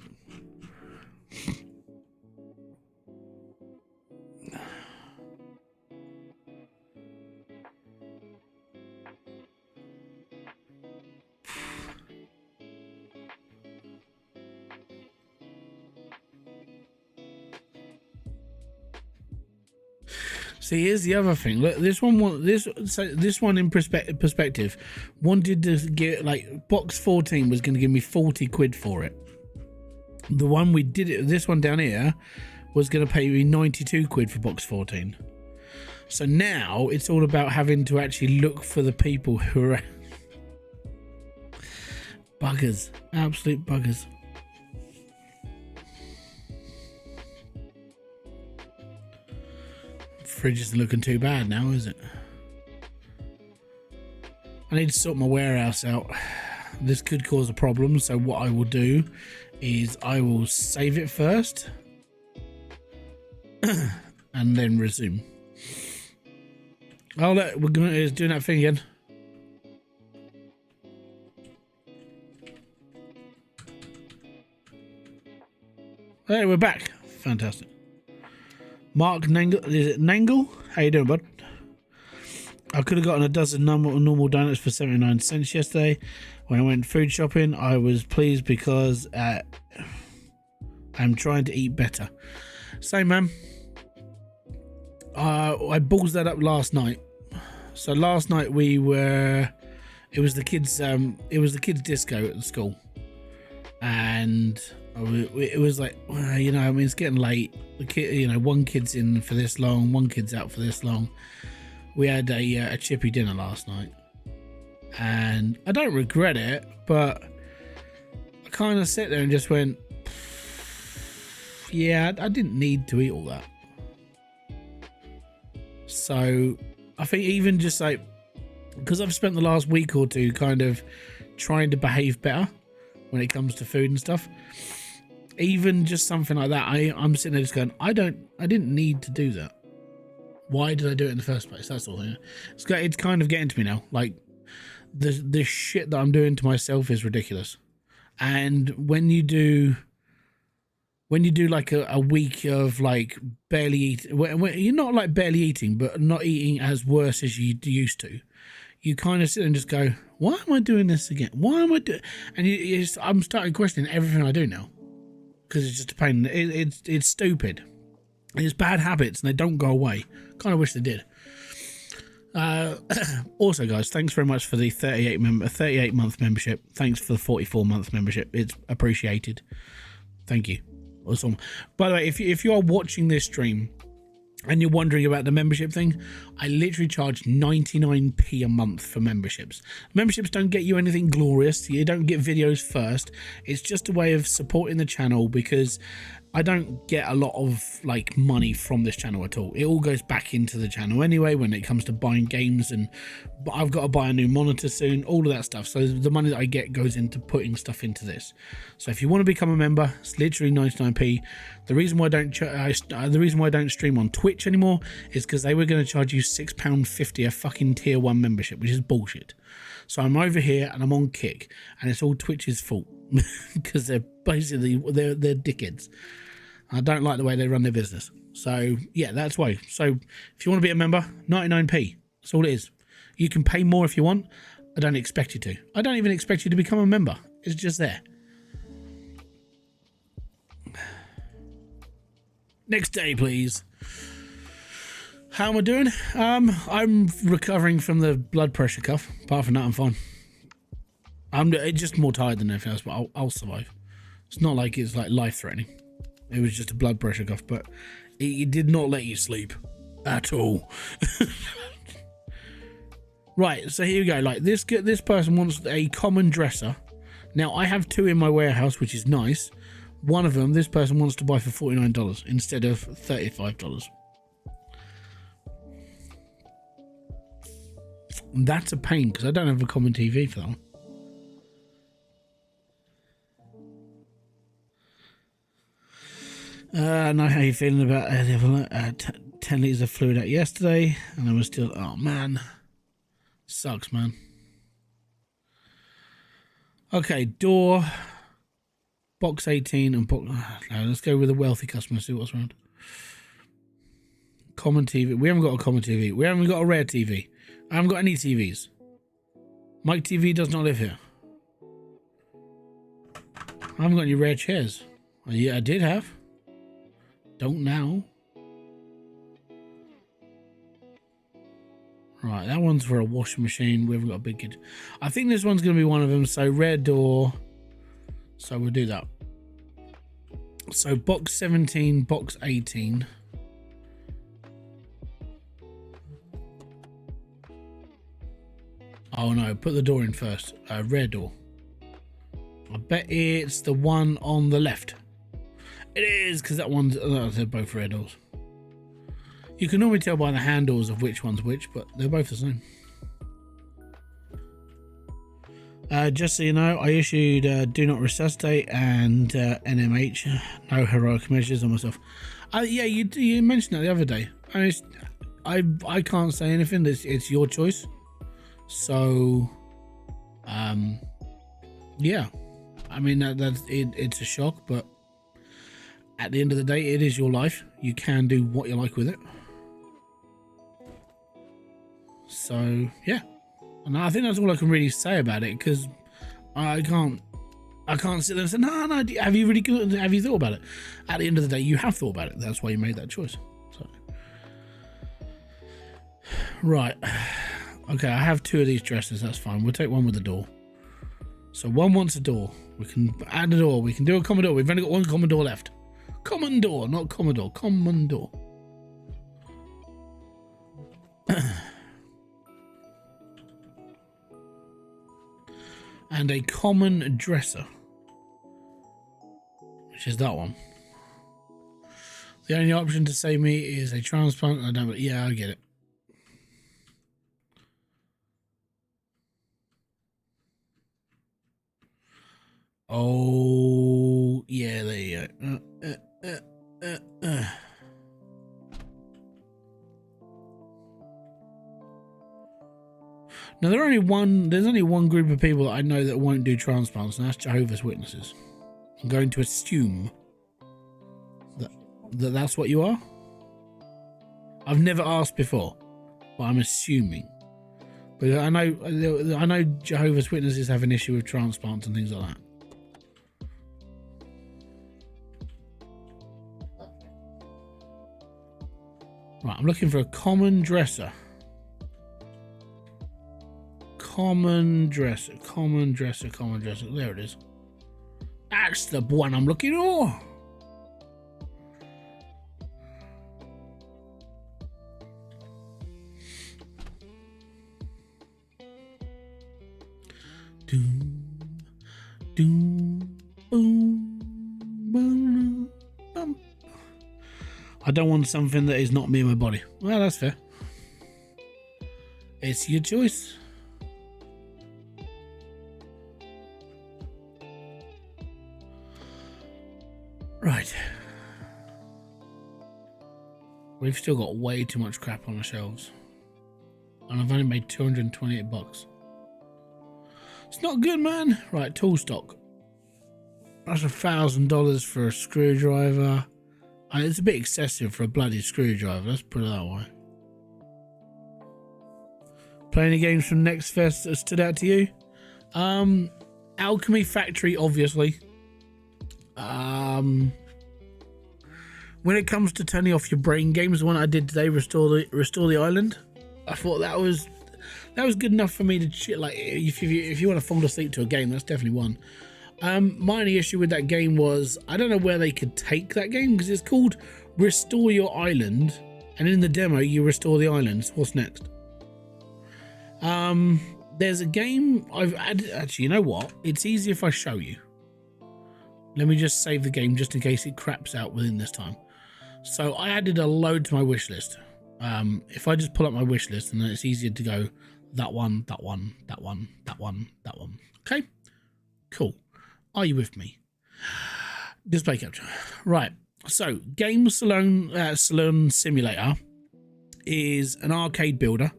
see, here's the other thing. Look, this one in perspective wanted to get like box 14 was going to give me 40 quid for it. The one we did it, this one down here, was going to pay me 92 quid for box 14. So now it's all about having to actually look for the people who are buggers, absolute buggers. Fridge isn't looking too bad now, is it? I need to sort my warehouse out. This could cause a problem, so what I will do is I will save it first and then resume. Oh look, we're doing that thing again. Hey, we're back. Fantastic. Mark Nangle, is it Nangle? How you doing, bud? I could have gotten a dozen normal donuts for 79 cents yesterday. When I went food shopping, I was pleased because I'm trying to eat better. Same, man. I balls that up last night. So last night it was the kids disco at the school, and it was like, you know, I mean, it's getting late. The kid, you know, one kid's in for this long, one kid's out for this long. We had a chippy dinner last night, and I don't regret it, but I kind of sat there and just went, yeah, I didn't need to eat all that. So I think even just like, because I've spent the last week or two kind of trying to behave better when it comes to food and stuff, even just something like that, I'm sitting there just going, I didn't need to do that. Why did I do it in the first place? That's all. It's kind of getting to me now. Like the shit that I'm doing to myself is ridiculous. And when you do like a week of like barely eating, you're not like barely eating, but not eating as worse as you used to, you kind of sit and just go, why am I doing this again? Why am I doing? And I'm starting questioning everything I do now, because it's just a pain. It's stupid. It's bad habits and they don't go away. Kind of wish they did. Also, guys, thanks very much for the 38 month membership. Thanks for the 44-month membership. It's appreciated. Thank you. Awesome. By the way, if you are watching this stream and you're wondering about the membership thing, I literally charge 99p a month for memberships. Memberships don't get you anything glorious. You don't get videos first. It's just a way of supporting the channel, because I don't get a lot of like money from this channel at all. It all goes back into the channel anyway when it comes to buying games, and I've got to buy a new monitor soon, all of that stuff. So the money that I get goes into putting stuff into this. So if you want to become a member, it's literally 99p. The reason why I don't stream on Twitch anymore is because they were going to charge you £6.50 a fucking tier 1 membership, which is bullshit. So I'm over here and I'm on Kick, and it's all Twitch's fault because they're basically they're dickheads. I don't like the way they run their business. So yeah, that's why. So if you want to be a member, 99p. That's all it is. You can pay more if you want. I don't expect you to. I don't even expect you to become a member. It's just there. Next day, please. How am I doing? I'm recovering from the blood pressure cuff. Apart from that, I'm fine. I'm just more tired than anything else, but I'll survive. It's not like it's like life-threatening. It was just a blood pressure cuff, but it did not let you sleep at all. Right, so here we go. Like this person wants a common dresser. Now I have 2 in my warehouse, which is nice. One of them, this person wants to buy for $49 instead of $35. And that's a pain because I don't have a common TV for that one. Know how you feeling about 10 litres of fluid out yesterday, and I was still, oh man, sucks, man. Okay, door, box 18 and box, no, let's go with a wealthy customer, see what's around. Common TV, we haven't got a common TV, we haven't got a rare TV, I haven't got any TVs. Mike TV does not live here. I haven't got any rare chairs. Yeah, I did have. Don't now. Right, that one's for a washing machine. We haven't got a big kid. I think this one's going to be one of them. So red door. So we'll do that. So box 17, box 18. Oh no, put the door in first. Red door. I bet it's the one on the left. It is, because that one's, they're both red doors. You can normally tell by the handles of which one's which, but they're both the same. Just so you know, I issued do not resuscitate and NMH, no heroic measures on myself. Yeah, you mentioned that the other day. I can't say anything. It's your choice. So, yeah. I mean it's a shock, but at the end of the day, it is your life. You can do what you like with it. So yeah, and I think that's all I can really say about it, because I can't sit there and say no. Have you thought about it? At the end of the day, you have thought about it. That's why you made that choice. So right, okay. I have 2 of these dresses. That's fine. We'll take one with the door. So one wants a door. We can add a door. We can do a common door. We've only got one common door left. Common door, not Commodore. Common door. And a common dresser, which is that one. The only option to save me is a transplant. I don't. Yeah, I get it. Oh, yeah, there you go. Now, there's only one group of people that I know that won't do transplants, and that's Jehovah's Witnesses. I'm going to assume that's what you are. I've never asked before, but I'm assuming. But I know Jehovah's Witnesses have an issue with transplants and things like that. Right, I'm looking for a common dresser. Common dresser. There it is. That's the one I'm looking for. I don't want something that is not me and my body. Well, that's fair. It's your choice. Right. We've still got way too much crap on the shelves. And I've only made 228 bucks. It's not good, man. Right, tool stock. That's $1,000 for a screwdriver. It's a bit excessive for a bloody screwdriver, let's put it that way. Play any games from Next Fest that stood out to you? Alchemy Factory, obviously. When it comes to turning off your brain games, the one I did today, Restore the Island, I thought that was good enough for me to like. If you want to fall asleep to a game, that's definitely one. My only issue with that game was I don't know where they could take that game, because it's called Restore Your Island, and in the demo you restore the islands. What's next? There's a game I've added. Actually, you know what? It's easy if I show you. Let me just save the game just in case it craps out within this time. So I added a load to my wish list. If I just pull up my wish list, and then it's easier to go that one. Okay, cool. Are you with me? Display capture. Right. So Game Saloon Simulator is an arcade builder.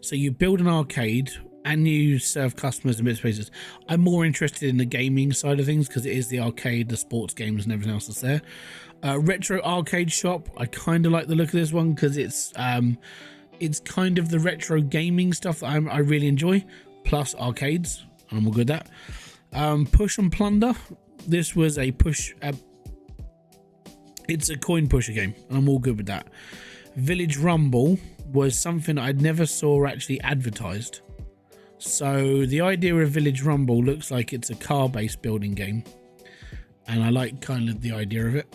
So you build an arcade and you serve customers and bits and pieces. I'm more interested in the gaming side of things because it is the arcade, the sports games and everything else that's there. Retro arcade shop. I kind of like the look of this one because it's kind of the retro gaming stuff that I really enjoy, plus arcades, and I'm all good at that. Push and Plunder. This was a it's a coin pusher game, and I'm all good with that. Village Rumble was something I'd never saw actually advertised. So the idea of Village Rumble looks like it's a car-based building game, and I like kind of the idea of it.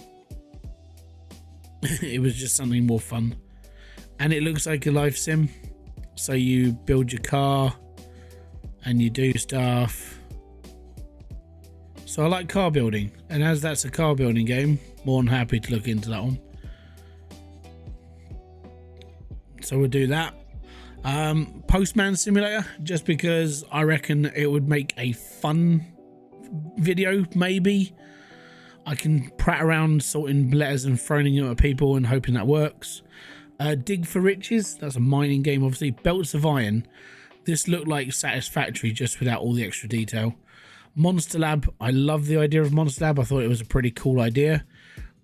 It was just something more fun, and it looks like a life sim. So you build your car and you do stuff. So I like car building, and as that's a car building game, more than happy to look into that one. So we'll do that. Postman Simulator, just because I reckon it would make a fun video. Maybe I can prat around sorting letters and throwing them at people and hoping that works. Dig for Riches, that's a mining game obviously. Belts of Iron, this looked like Satisfactory just without all the extra detail. Monster Lab, I love the idea of Monster Lab. I thought it was a pretty cool idea.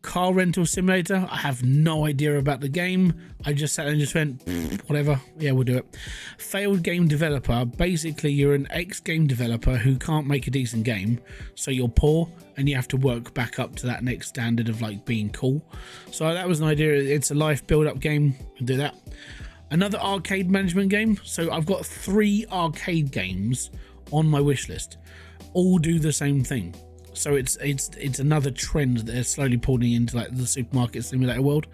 Car Rental Simulator, I have no idea about the game. I just sat there and just went, whatever, yeah, we'll do it. Failed Game Developer, basically you're an ex-game developer who can't make a decent game, so you're poor and you have to work back up to that next standard of like being cool. So that was an idea. It's a life build-up game, we'll do that. Another arcade management game. So I've got 3 arcade games on my wish list. All do the same thing. So it's another trend that they're slowly pulling into like the supermarket simulator world.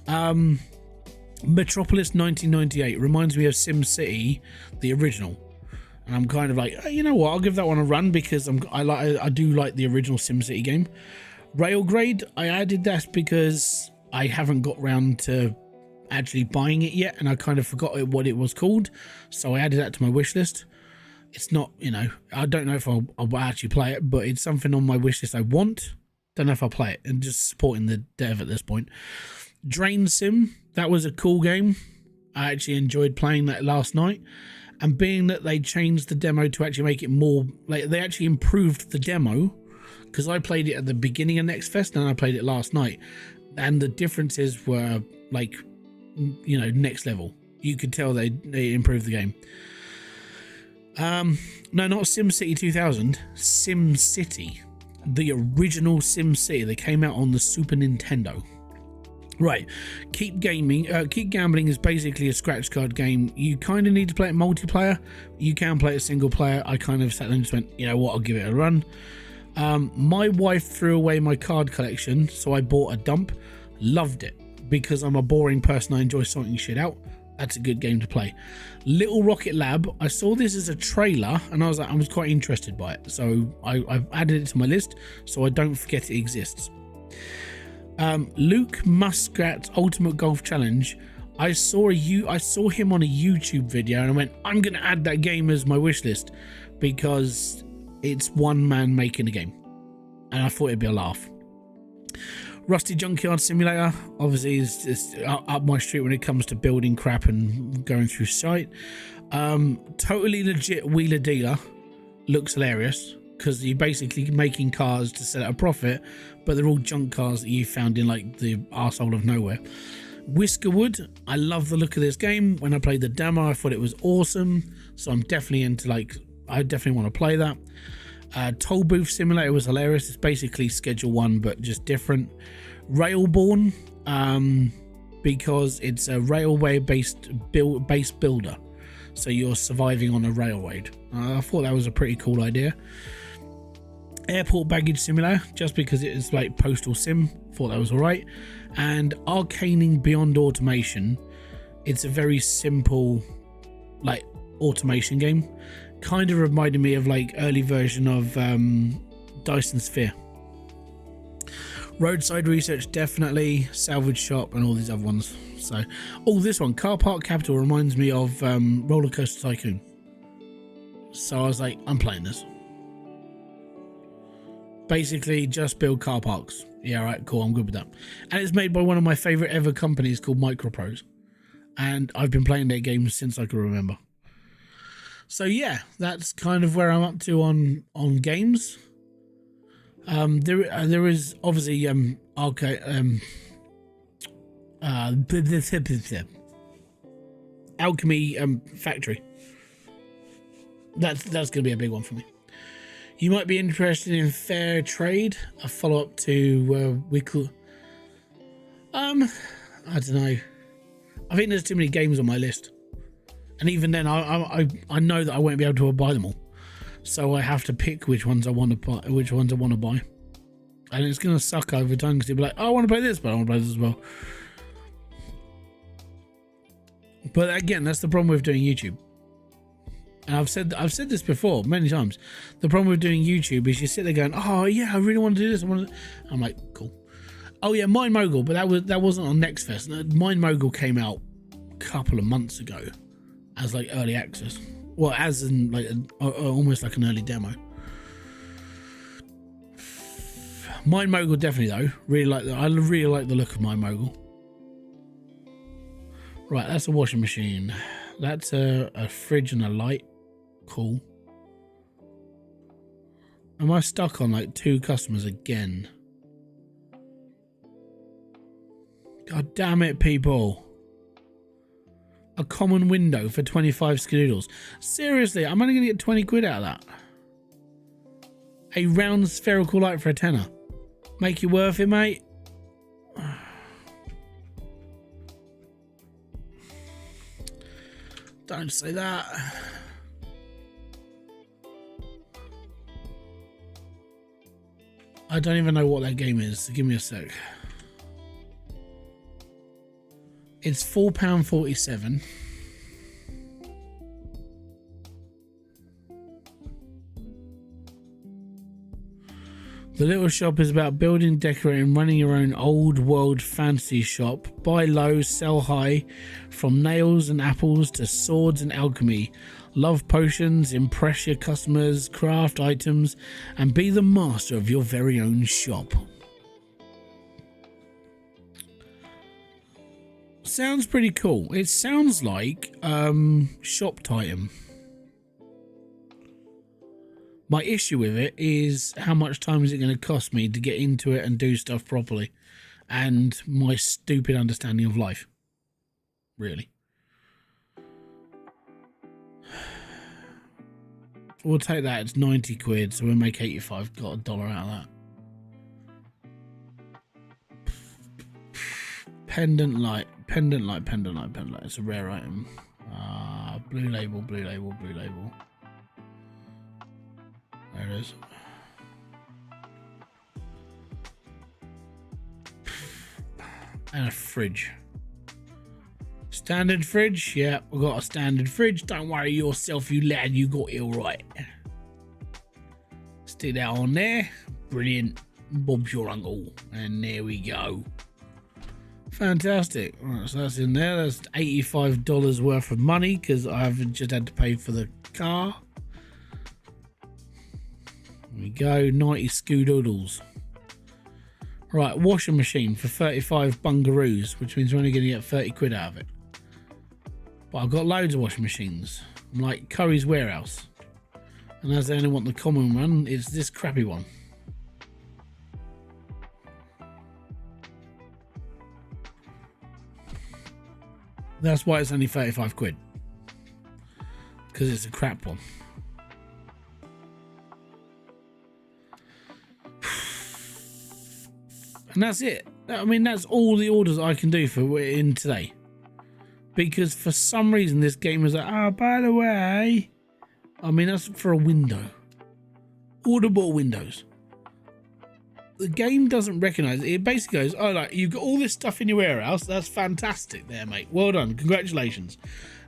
Metropolis 1998 reminds me of SimCity, the original, and I'm kind of like, oh, you know what, I'll give that one a run because I do like the original SimCity game. Railgrade, I added that because I haven't got round to actually buying it yet, and I kind of forgot what it was called, so I added that to my wish list. It's not, you know, I don't know if I'll actually play it, but it's something on my wish list I want. Don't know if I'll play it, and just supporting the dev at this point. Drain Sim, that was a cool game. I actually enjoyed playing that last night. And being that they changed the demo to actually make it more, like they actually improved the demo, because I played it at the beginning of Next Fest and I played it last night, and the differences were like, you know, next level. You could tell they improved the game. No, not SimCity 2000, SimCity, the original SimCity. They came out on the Super Nintendo. Right, Keep Gambling is basically a scratch card game. You kind of need to play it multiplayer. You can play it single player. I kind of sat there and just went, you know what, I'll give it a run. My wife threw away my card collection, so I bought a dump. Loved it, because I'm a boring person. I enjoy sorting shit out. That's a good game to play. Little Rocket Lab, I saw this as a trailer and I was quite interested by it, so I've added it to my list so I don't forget it exists. Luke Muskrat's Ultimate Golf Challenge, I saw him on a YouTube video and I went, I'm gonna add that game as my wish list, because it's one man making a game and I thought it'd be a laugh. Rusty Junkyard Simulator obviously is up my street when it comes to building crap and going through site. Totally Legit Wheeler Dealer looks hilarious, because you're basically making cars to sell at a profit, but they're all junk cars that you found in like the arsehole of nowhere. Whiskerwood, I love the look of this game. When I played the demo, I thought it was awesome, so I'm definitely into, like, I definitely want to play that. Toll Booth Simulator was hilarious. It's basically Schedule 1 but just different. Railborn, because it's a railway based builder, so you're surviving on a railroad. I thought that was a pretty cool idea. Airport Baggage Simulator, just because it is like postal sim, thought that was alright. And Arcaning Beyond Automation, it's a very simple like automation game, kind of reminded me of like early version of Dyson Sphere. Roadside Research, definitely. Salvage Shop and all these other ones. So, oh, this one, Car Park Capital, reminds me of Roller Coaster Tycoon, so I was like, I'm playing this. Basically just build car parks. Yeah, right, cool, I'm good with that. And it's made by one of my favorite ever companies called Microprose, and I've been playing their games since I can remember. So yeah, that's kind of where I'm up to on games. There is obviously Alchemy Factory. That's gonna be a big one for me. You might be interested in Fair Trade, a follow-up to Wickle. I don't know. I think there's too many games on my list, and even then, I know that I won't be able to buy them all, so I have to pick which ones I want to buy, and it's gonna suck over time, because you'll be like, oh, I want to play this, but I want to play this as well. But again, that's the problem with doing YouTube. And I've said this before many times. The problem with doing YouTube is you sit there going, oh yeah, I really want to do this. I'm like, cool. Oh yeah, Mind Mogul, but that wasn't on Next Fest. Mind Mogul came out a couple of months ago as like early access. Well, as in like almost like an early demo. Mind Mogul definitely though. I really like the look of Mind Mogul. Right, that's a washing machine. That's a fridge and a light. Cool. Am I stuck on like 2 customers again? God damn it, people. A common window for 25 skidoodles. Seriously, I'm only going to get 20 quid out of that. A round spherical light for a tenner. Make you worth it, mate. Don't say that. I don't even know what that game is. Give me a sec. It's £4.47. The little shop is about building, decorating, running your own old world fantasy shop. Buy low, sell high, from nails and apples to swords and alchemy. Love potions, impress your customers, craft items, and be the master of your very own shop. Sounds pretty cool. It sounds like shop Titan. My issue with it is how much time is it going to cost me to get into it and do stuff properly, and my stupid understanding of life. Really. We'll take that. It's 90 quid, so we'll make 85. Got $1 out of that. Pendant light. It's a rare item. Blue label. There it is. And a fridge. Standard fridge? Yeah, we've got a standard fridge. Don't worry yourself, you lad, you got it all right. Stick that on there. Brilliant. Bob's your uncle. And there we go. Fantastic. Right, so that's in there. That's $85 worth of money because I've just had to pay for the car. There we go. 90 scoodoodles. Right, washing machine for 35 bungaroos, which means we're only going to get 30 quid out of it. But I've got loads of washing machines. I'm like Curry's Warehouse. And as they only want the common one, it's this crappy one. That's why it's only 35 quid. Because it's a crap one. And that's it. I mean, that's all the orders I can do for in today. Because for some reason this game was like, oh, by the way, I mean, that's for a window. Audible windows. The game doesn't recognize it. It basically goes, oh, like, you've got all this stuff in your warehouse. That's fantastic there, mate. Well done. Congratulations.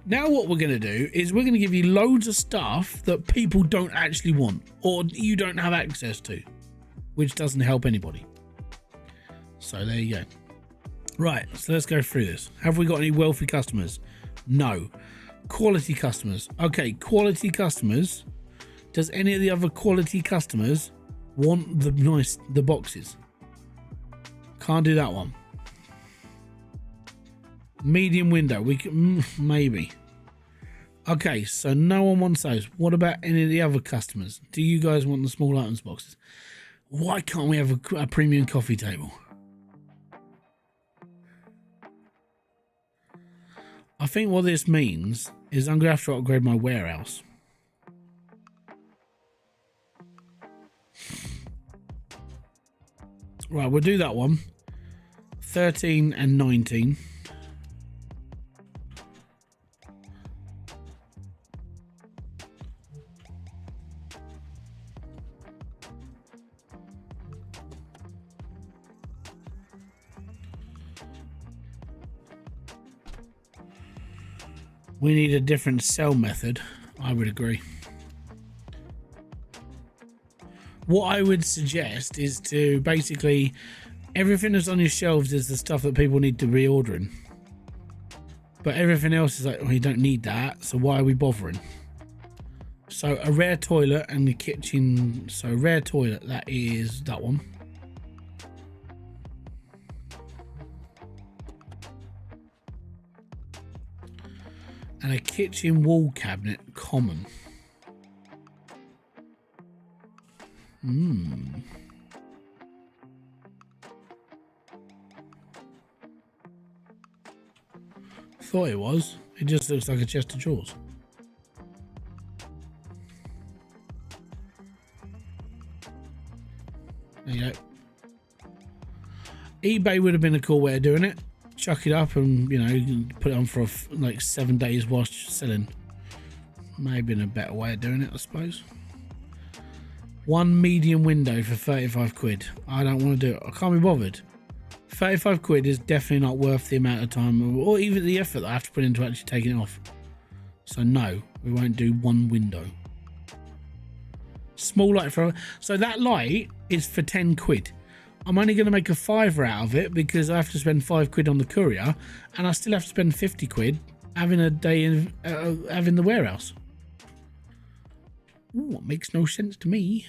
Now what we're going to do is we're going to give you loads of stuff that people don't actually want or you don't have access to, which doesn't help anybody. So there you go. Right, so let's go through this. Have we got any wealthy customers? No. Quality customers. Okay, quality customers. Does any of the other quality customers want the boxes? Can't do that one. Medium window. We can maybe. Okay, so no one wants those. What about any of the other customers? Do you guys want the small items boxes? Why can't we have a premium coffee table? I think what this means is I'm going to have to upgrade my warehouse. Right, we'll do that one. 13 and 19. We need a different sell method. I would agree. What I would suggest is to basically, everything that's on your shelves is the stuff that people need to be ordering. But everything else is like, well, you don't need that, so why are we bothering? So a rare toilet and the kitchen. So a rare toilet, that is that one. And a kitchen wall cabinet, common. Thought it was. It just looks like a chest of drawers. There you go. eBay would have been a cool way of doing it. Chuck it up and, you know, put it on for like 7 days whilst selling. Maybe in a better way of doing it, I suppose. One medium window for 35 quid. I don't want to do it. I can't be bothered. 35 quid is definitely not worth the amount of time or even the effort that I have to put into actually taking it off. So no, we won't do one window. Small light for, so that light is for 10 quid. I'm only going to make a fiver out of it because I have to spend 5 quid on the courier, and I still have to spend 50 quid having a day in having the warehouse. Ooh, it makes no sense to me.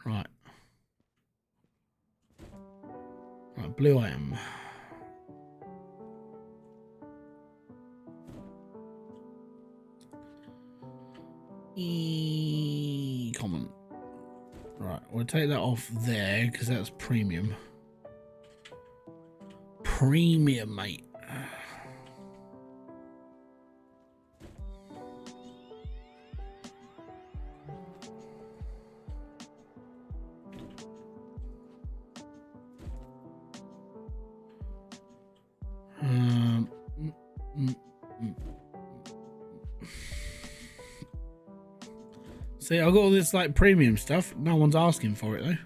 Right. Right, blue item. Common. Right, we'll take that off there because that's premium. Premium, mate. See, I've got all this like premium stuff. No one's asking for it though.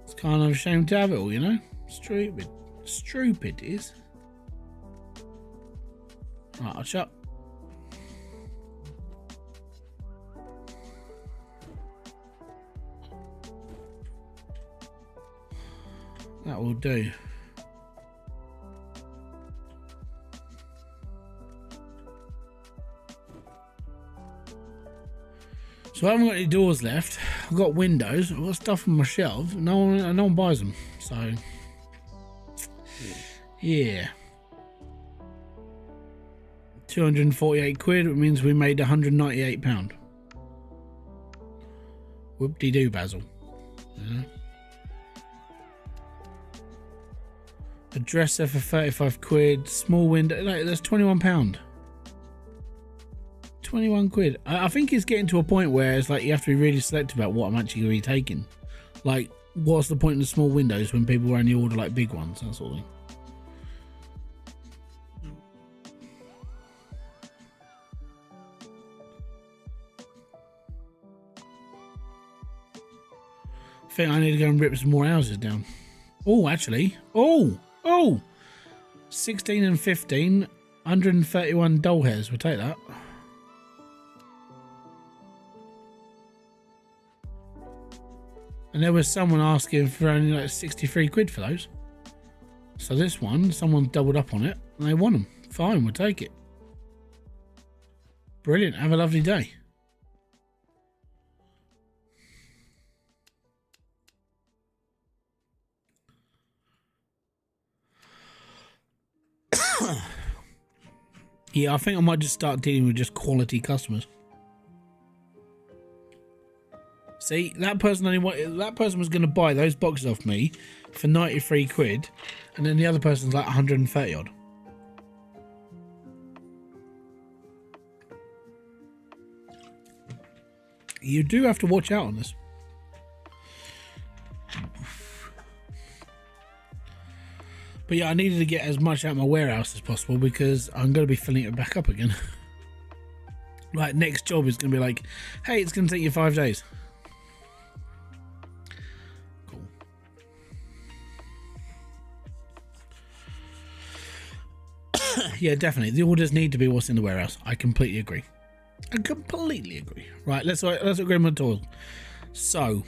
It's kind of a shame to have it all, you know? Stupid. Stupid it is. Right, I'll shut. That will do. So I haven't got any doors left. I've got windows. I've got stuff on my shelf. No one buys them. So yeah. 248 quid, which means we made £198. Whoop-de-doo, Basil. Yeah. A dresser for 35 quid. Small window. Like, that's £21. 21 quid. I think it's getting to a point where it's like you have to be really selective about what I'm actually going to be taking. Like, what's the point in the small windows when people only order like big ones, that sort of thing. I think I need to go and rip some more houses down. Oh, actually. Oh! 16 and 15, 131 doll hairs. We'll take that. And there was someone asking for only like 63 quid for those. So this one, someone doubled up on it and they want them. Fine, we'll take it. Brilliant. Have a lovely day. Yeah, I think I might just start dealing with just quality customers. See, that person was going to buy those boxes off me for 93 quid, and then the other person's like 130 odd. You do have to watch out on this. But yeah, I needed to get as much out of my warehouse as possible because I'm going to be filling it back up again. Like, next job is going to be like, hey, it's going to take you 5 days. Cool. Yeah, definitely. The orders need to be what's in the warehouse. I completely agree. I completely agree. Right, let's agree on the tools. So,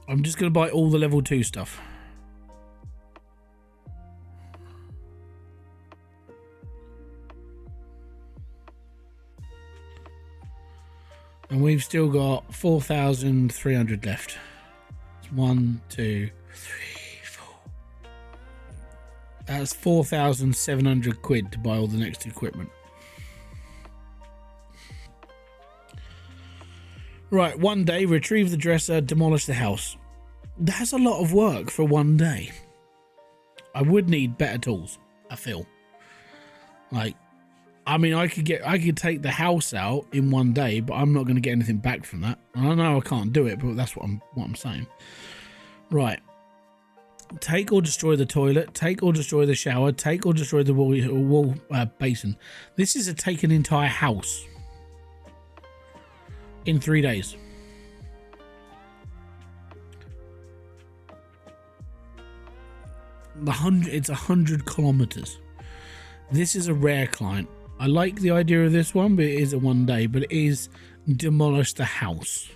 I'm just going to buy all the level 2 stuff. And we've still got 4,300 left. It's 1, 2, 3, 4. That's 4,700 quid to buy all the next equipment. Right, 1 day, retrieve the dresser, demolish the house. That's a lot of work for 1 day. I would need better tools, I feel. Like, I mean, I could take the house out in 1 day, but I'm not going to get anything back from that. I know I can't do it, but that's what I'm saying. Right. Take or destroy the toilet. Take or destroy the shower. Take or destroy the wall basin. This is a take an entire house in 3 days. It's 100 kilometers. This is a rare client. I like the idea of this one, but it is a 1 day, but it is demolish the house.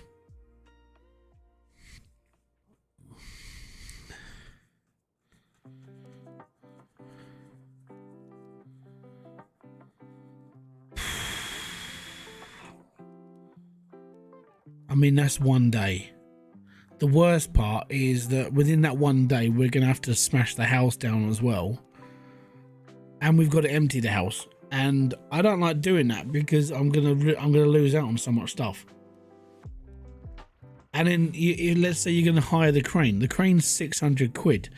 I mean, that's 1 day. The worst part is that within that 1 day, we're going to have to smash the house down as well. And we've got to empty the house. And I don't like doing that because I'm gonna lose out on so much stuff. And then let's say you're gonna hire the crane. The crane's 600 quid.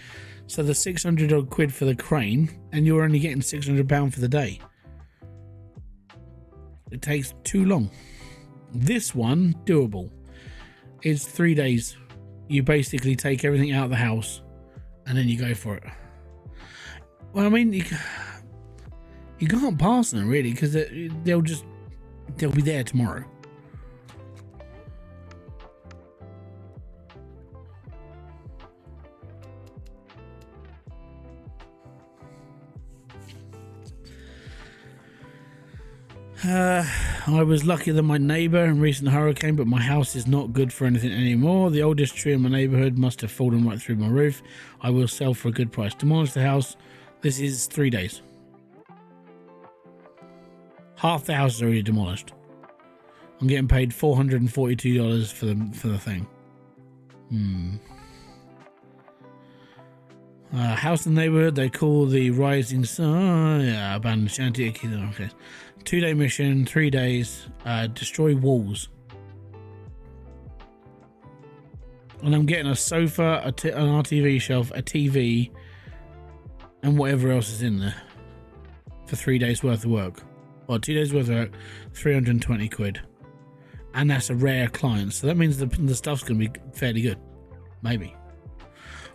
So the 600 odd quid for the crane, and you're only getting £600 for the day. It takes too long. This one, doable. It's 3 days. You basically take everything out of the house, and then you go for it. Well, I mean, you can't pass them really, because they'll be there tomorrow. I was luckier than my neighbour in recent hurricane, but my house is not good for anything anymore. The oldest tree in my neighbourhood must have fallen right through my roof. I will sell for a good price. Demolish the house. This is 3 days. Half the house is already demolished. I'm getting paid $442 for the thing. House in the neighborhood they call the Rising Sun. Yeah, abandoned shanty. Okay. 2 day mission, 3 days. Destroy walls. And I'm getting a sofa, an RTV shelf, a TV, and whatever else is in there for 3 days worth of work. Well, 2 days worth of work, 320 quid. And that's a rare client, so that means the stuff's going to be fairly good. Maybe.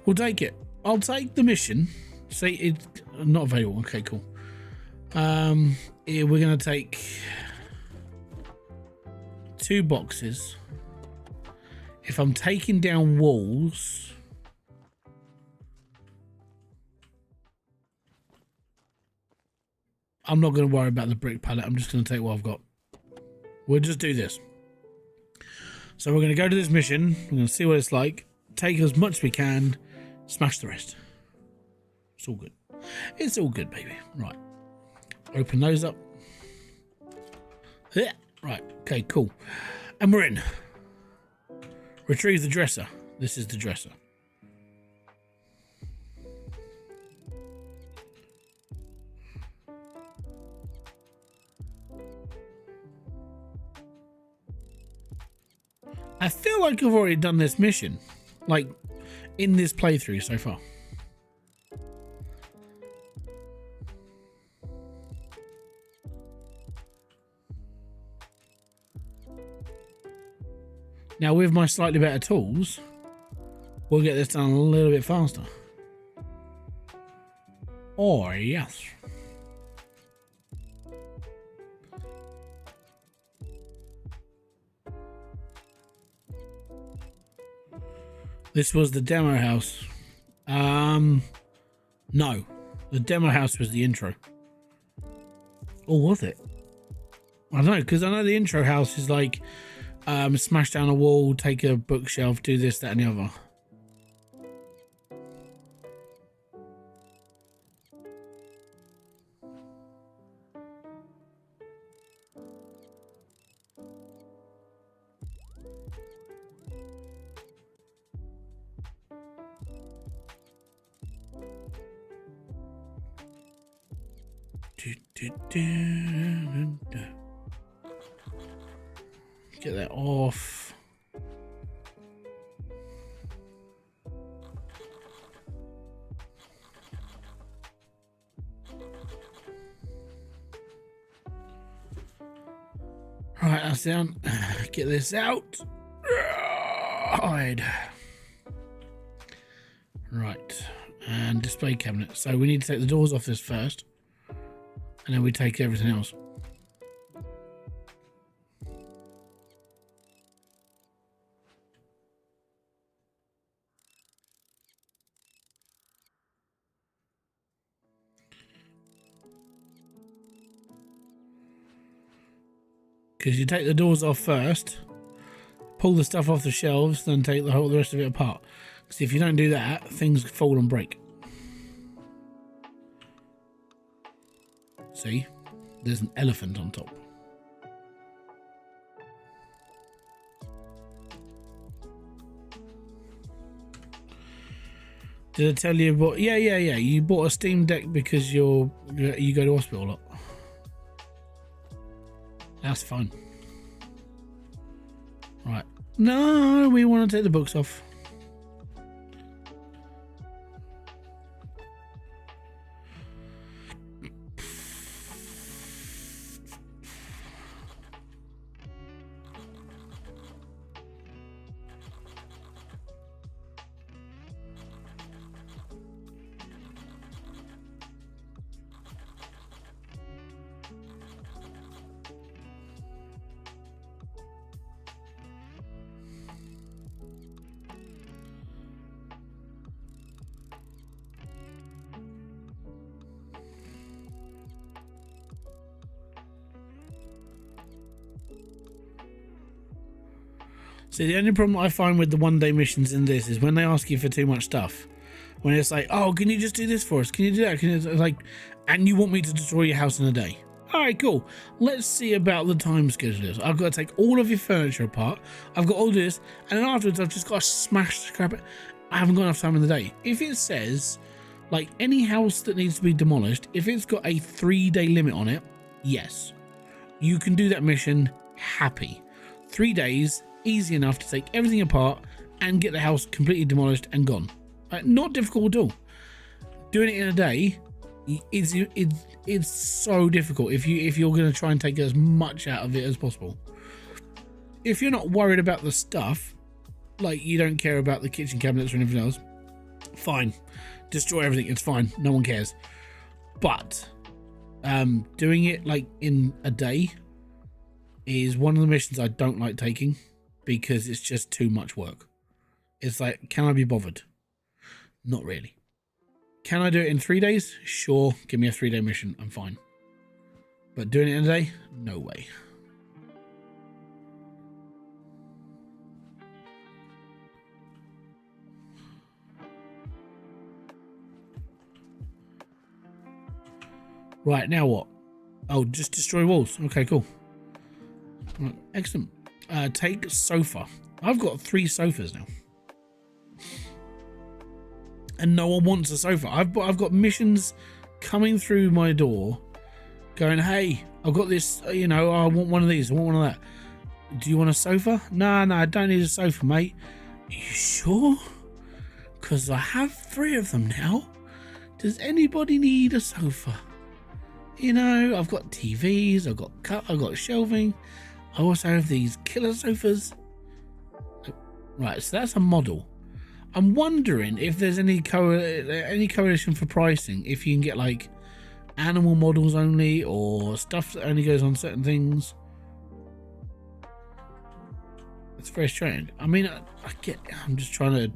We'll take it. I'll take the mission. See, it's not available. Okay, cool. We're going to take 2 boxes. If I'm taking down walls, I'm not going to worry about the brick pallet. I'm just going to take what I've got. We'll just do this. So we're going to go to this mission. We're going to see what it's like. Take as much as we can. Smash the rest. It's all good. It's all good, baby. Right. Open those up. Yeah. Right. Okay, cool. And we're in. Retrieve the dresser. This is the dresser. I feel like I've already done this mission. Like, in this playthrough so far. Now, with my slightly better tools, we'll get this done a little bit faster. Oh, yes. This was the demo house. No. The demo house was the intro. Or was it? I don't know, because I know the intro house is like smash down a wall, take a bookshelf, do this, that and the other. Get that off. Right, that's down. Get this out. Hide. Right, and display cabinet. So we need to take the doors off this first, and then we take everything else. Because you take the doors off first, pull the stuff off the shelves, then take the rest of it apart. Because if you don't do that, things fall and break. See? There's an elephant on top. Did I tell you about? Yeah. You bought a Steam Deck because you go to hospital a lot. That's fine. Right. No, we want to take the books off. See, the only problem I find with the one-day missions in this is when they ask you for too much stuff. When it's like, oh, can you just do this for us? Can you do that? Can you, like, and you want me to destroy your house in a day. All right, cool. Let's see about the time schedule. I've got to take all of your furniture apart. I've got all this. And then afterwards, I've just got to smash the scrap it. I haven't got enough time in the day. If it says, like, any house that needs to be demolished, if it's got a 3-day limit on it, yes. You can do that mission happy. 3 days. Easy enough to take everything apart and get the house completely demolished and gone. Not difficult at all. Doing it in a day it's so difficult if you're going to try and take as much out of it as possible. If you're not worried about the stuff, like you don't care about the kitchen cabinets or anything else, fine, destroy everything, it's fine, no one cares. But doing it like in a day is one of the missions I don't like taking. Because it's just too much work. It's like, can I be bothered? Not really. Can I do it in 3 days? Sure, give me a 3-day mission, I'm fine. But doing it in a day? No way. Right, now what? Oh, just destroy walls. Okay, cool. Right, excellent. Take sofa. I've got 3 sofas now. And no one wants a sofa. I've got missions coming through my door going, hey, I've got this, I want one of these, I want one of that. Do you want a sofa? No, I don't need a sofa, mate. Are you sure? Because I have 3 of them now. Does anybody need a sofa? I've got TVs, I've got shelving. I also have these killer sofas. Right, so that's a model. I'm wondering if there's any correlation for pricing. If you can get like animal models only or stuff that only goes on certain things. It's very strange. I mean, I'm just trying to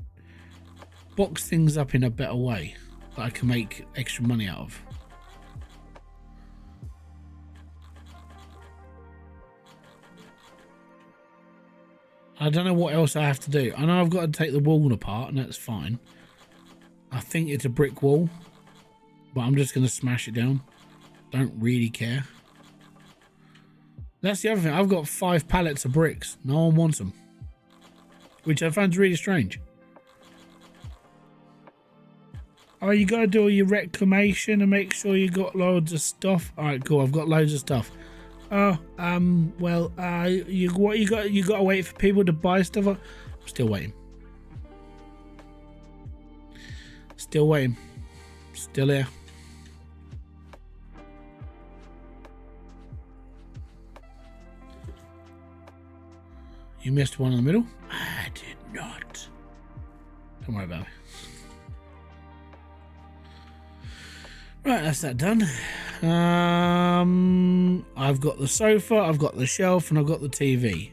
box things up in a better way that I can make extra money out of. I don't know what else I have to do. I know I've got to take the wall apart, and that's fine. I think it's a brick wall, but I'm just going to smash it down. Don't really care. That's the other thing. I've got 5 pallets of bricks. No one wants them, which I find really strange. Oh, you got to do all your reclamation and make sure you got loads of stuff. All right, cool. I've got loads of stuff. Oh, well, you got to wait for people to buy stuff. I'm still waiting. Still waiting. Still here. You missed one in the middle? I did not. Don't worry about it. Right, that's that done. I've got the sofa, I've got the shelf, and I've got the TV.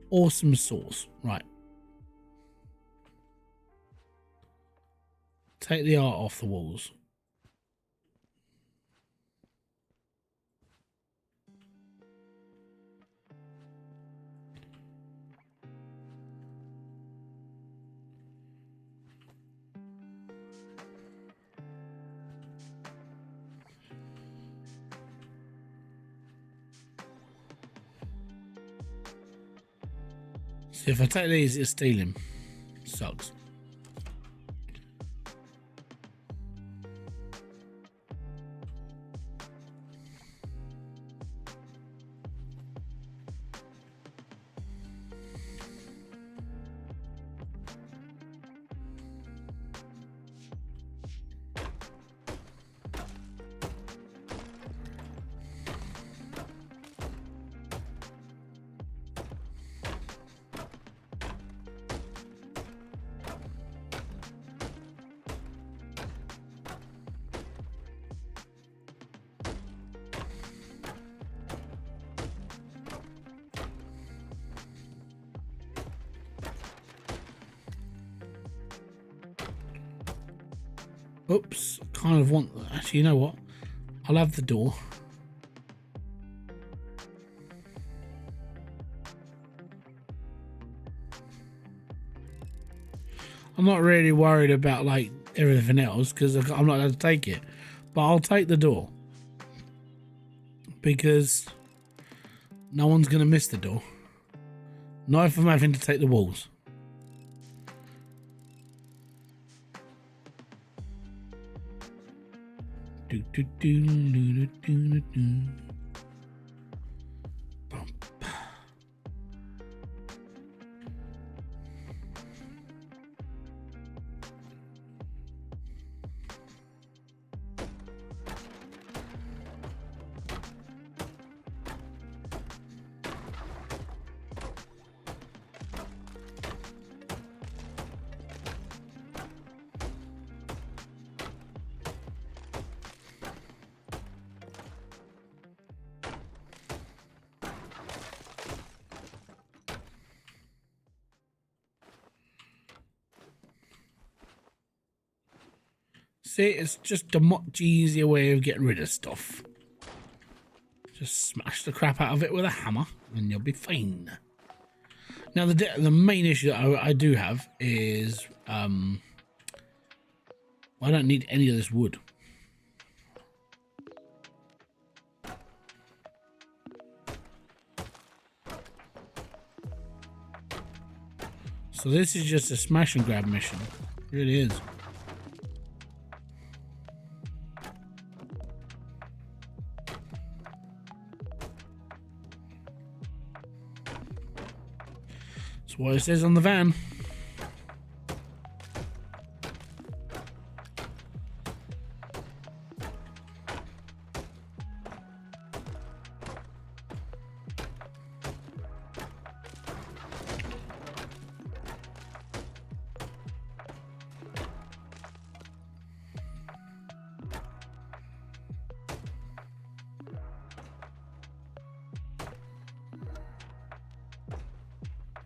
Awesome sauce. Right. Take the art off the walls. So if I take these, it's stealing. Sucks. Oops, kind of want... Actually, you know what? I'll have the door. I'm not really worried about, like, everything else because I'm not allowed to take it. But I'll take the door. Because no one's going to miss the door. Not if I'm having to take the walls. Do, do, do, do, do, do, do. Bump. See, it's just a much easier way of getting rid of stuff. Just smash the crap out of it with a hammer and you'll be fine. Now, the main issue that I do have is I don't need any of this wood. So this is just a smash and grab mission. It really is. That's what it says on the van.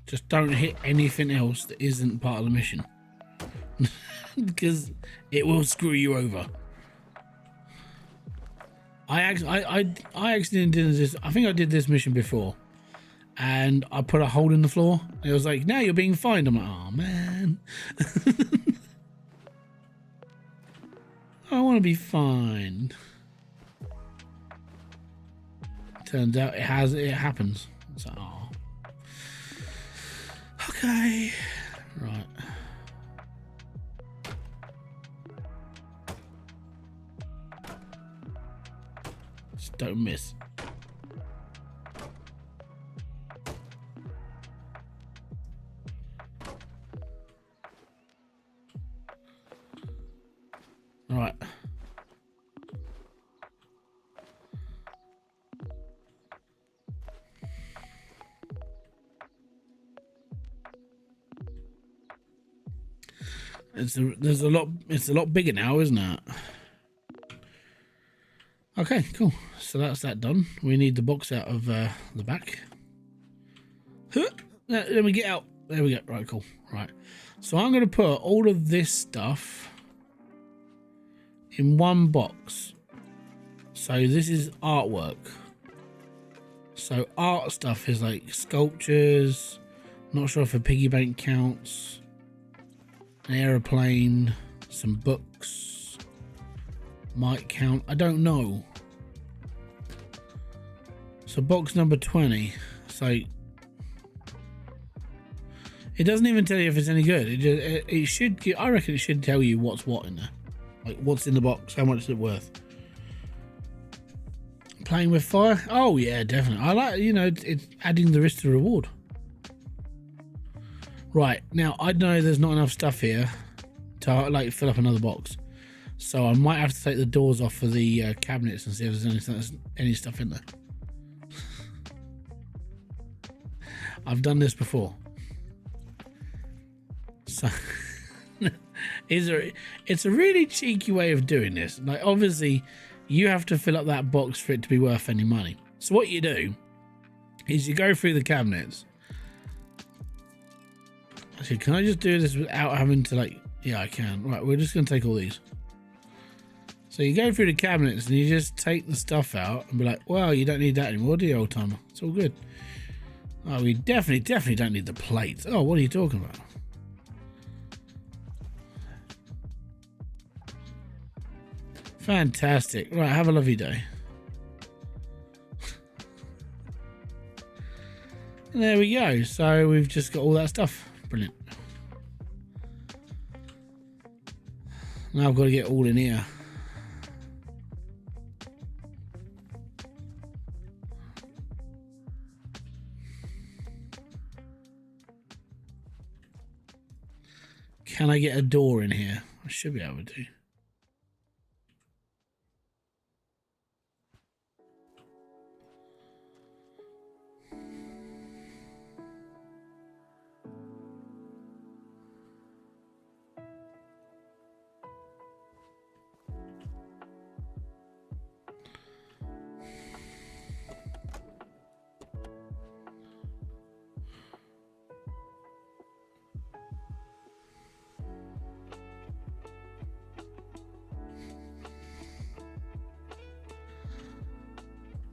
Just don't hit anything else that isn't part of the mission. Because it will screw you over. I actually did this. I think I did this mission before. And I put a hole in the floor. It was like, now you're being fined. I'm like, oh man. I want to be fined. Turns out it happens. It's like, oh. Okay, right. Just don't miss. Right. It's a lot bigger now, isn't it? Okay, cool. So that's that done. We need the box out of the back. Let me get out. There we go. Right, cool. Right. So I'm going to put all of this stuff in one box. So this is artwork. So art stuff is like sculptures. Not sure if a piggy bank counts. An aeroplane, some books might count. I don't know. So box number 20. So It doesn't even tell you if it's any good. It should. I reckon it should tell you what's what in there, like what's in the box, how much is it worth. Playing with fire? Oh yeah, definitely. I like, you know, it's adding the risk to reward. Right now, I know there's not enough stuff here to like fill up another box, so I might have to take the doors off for the cabinets and see if there's any stuff in there. I've done this before. So it's a really cheeky way of doing this. Like obviously you have to fill up that box for it to be worth any money. So what you do is you go through the cabinets. Actually, can I just do this without having to like, yeah, I can. Right, we're just gonna take all these. So you go through the cabinets and you just take the stuff out and be like, well, you don't need that anymore, do you, old timer? It's all good. Oh, we definitely don't need the plates. Oh, what are you talking about? Fantastic. Right, have a lovely day. And there we go. So we've just got all that stuff. Brilliant. Now I've got to get all in here. Can I get a door in here? I should be able to.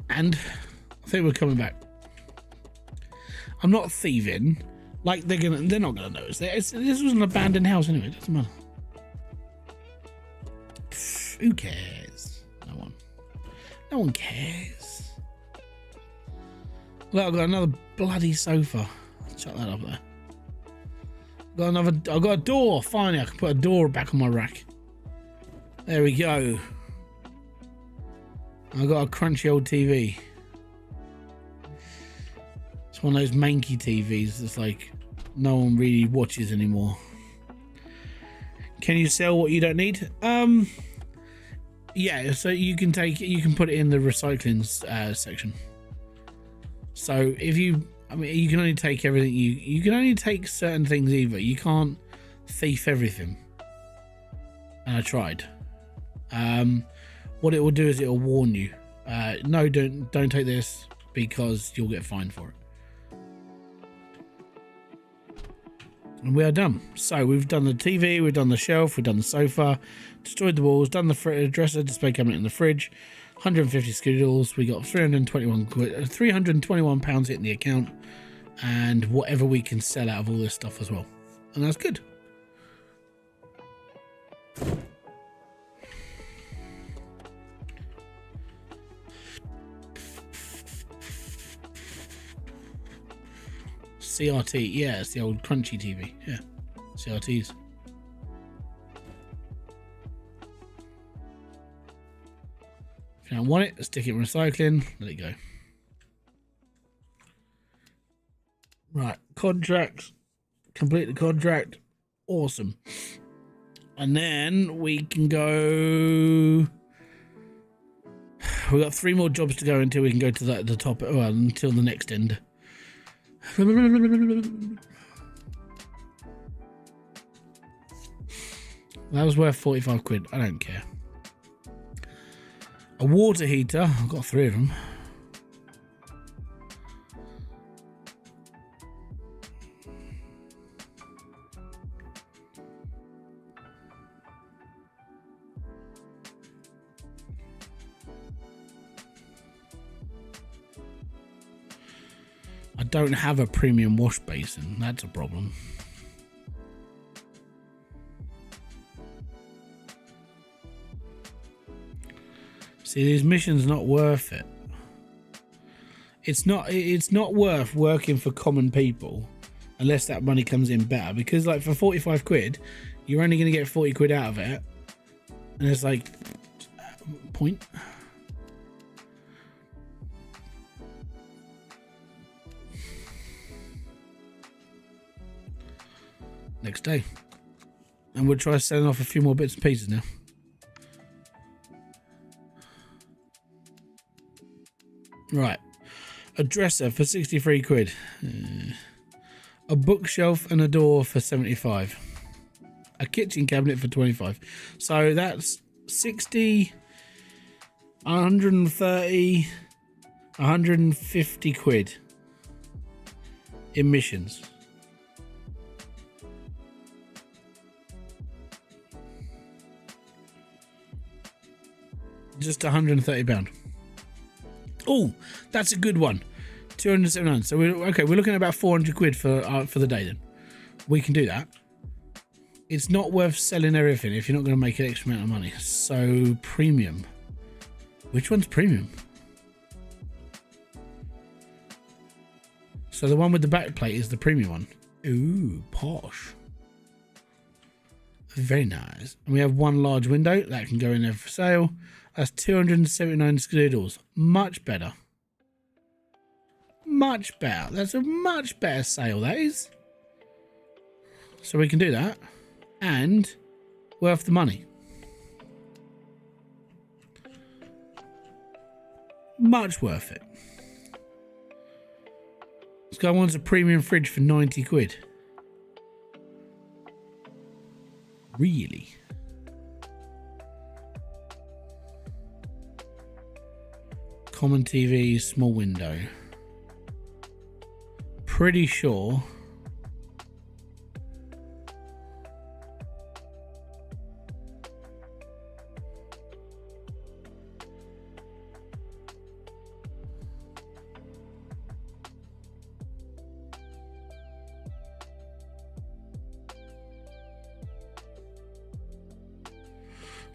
And I think we're coming back. I'm not thieving. Like they're not gonna notice. This was an abandoned house anyway. It doesn't matter. Pfft, who cares? No one. No one cares. Look, I've got another bloody sofa. Shut that up there. I've got a door. Finally, I can put a door back on my rack. There we go. I've got a crunchy old TV. It's one of those manky TVs that's like no one really watches anymore. Can you sell what you don't need? Yeah, so you can put it in the recycling section. So if you can only take everything you can only take certain things either. You can't thief everything. And I tried. What it will do is it will warn you. No, don't take this because you'll get fined for it. And we are done. So we've done the TV, we've done the shelf, we've done the sofa, destroyed the walls, done the dresser, display cabinet in the fridge, 150 skittles. We got 321 pounds hitting the account, and whatever we can sell out of all this stuff as well. And that's good. CRT, yeah, it's the old crunchy TV. Yeah, CRTs. If you don't want it, stick it in recycling, let it go. Right, contracts. Complete the contract. Awesome. And then we can go. We've got 3 more jobs to go until we can go to the top, well, until the next end. That was worth 45 quid. I don't care. A water heater. I've got 3 of them. I don't have a premium wash basin. That's a problem. See, these missions not worth it. It's not worth working for common people unless that money comes in better, because like for 45 quid you're only going to get 40 quid out of it, and it's like point. Next day, and we'll try selling off a few more bits and pieces now. Right, a dresser for 63 quid, a bookshelf and a door for 75, a kitchen cabinet for 25. So that's 60, 130, 150 quid in missions. Just £130. Oh, that's a good one. 279. So we're looking at about 400 quid for the day. Then we can do that. It's not worth selling everything if you're not going to make an extra amount of money. So premium. Which one's premium? So the one with the back plate is the premium one. Ooh, posh. Very nice. And we have one large window that can go in there for sale. That's 279 skiddles. Much better. Much better. That's a much better sale, that is. So we can do that. And worth the money. Much worth it. This guy wants a premium fridge for 90 quid. Really? Common TV, small window. Pretty sure.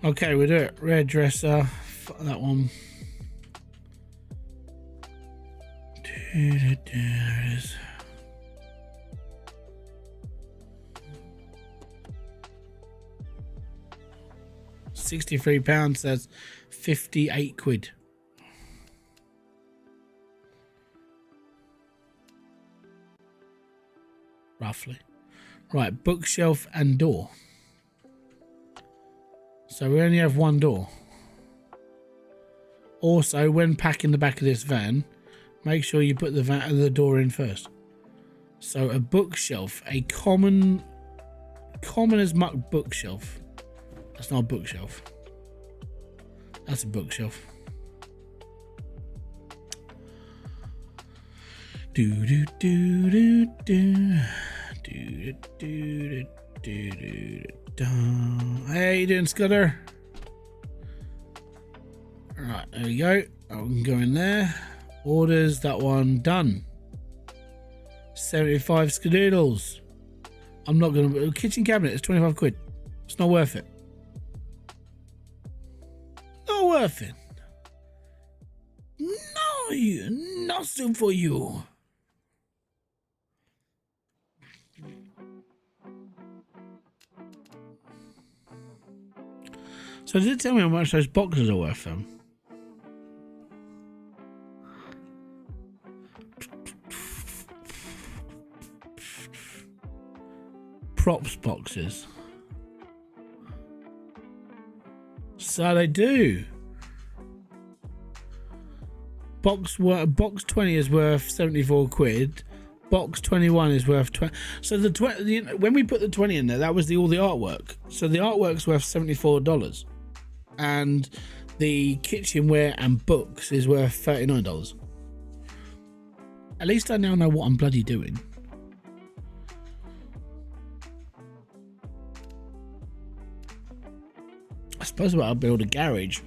Okay, we'll do it. Red dresser. Fuck that one. There it is. £63. That's 58 quid. Roughly. Right, bookshelf and door. So we only have one door. Also, when packing the back of this van, make sure you put the door in first. So a bookshelf, a common as muck bookshelf. That's not a bookshelf. That's a bookshelf. Do do do do do do do do do. Hey, you doing, Scudder? Right, there we go. I can go in there. Orders, that one done. 75 skadoodles. I'm not gonna. Kitchen cabinet is 25 quid. It's not worth it. Not worth it. No, not so for you. So did it tell me how much those boxes are worth then? Props boxes. So they do. Box 20 is worth 74 quid. Box 21 is worth 20. So when we put the 20 in there, that was all the artwork. So the artwork's worth $74. And the kitchenware and books is worth $39. At least I now know what I'm bloody doing. I suppose I'll build a garage.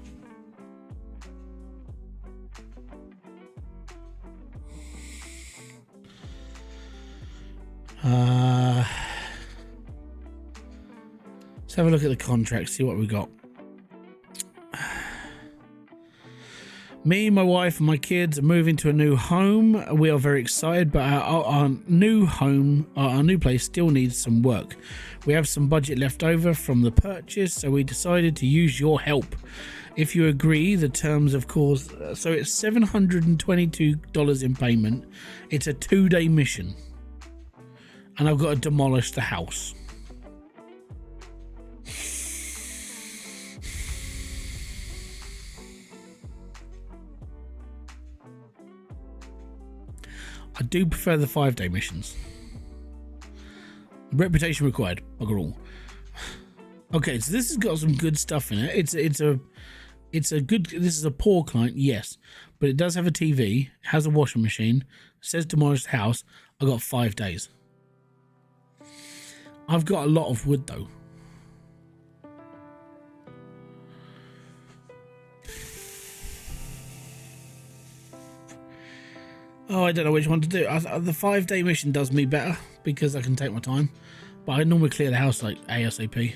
Let's have a look at the contract, see what we got. Me, my wife, and my kids are moving to a new home. We are very excited, but our new home, our new place still needs some work. We have some budget left over from the purchase, so we decided to use your help. If you agree, the terms, of course, so it's $722 in payment. It's a 2-day mission. And I've got to demolish the house. I do prefer the 5-day missions. Reputation required. Bugger all. Okay, so this has got some good stuff in it. It's a good. This is a poor client, yes, but it does have a TV, has a washing machine, says demolish the house. I got 5 days. I've got a lot of wood though. Oh, I don't know which one to do. The 5-day mission does me better because I can take my time, but I normally clear the house like ASAP.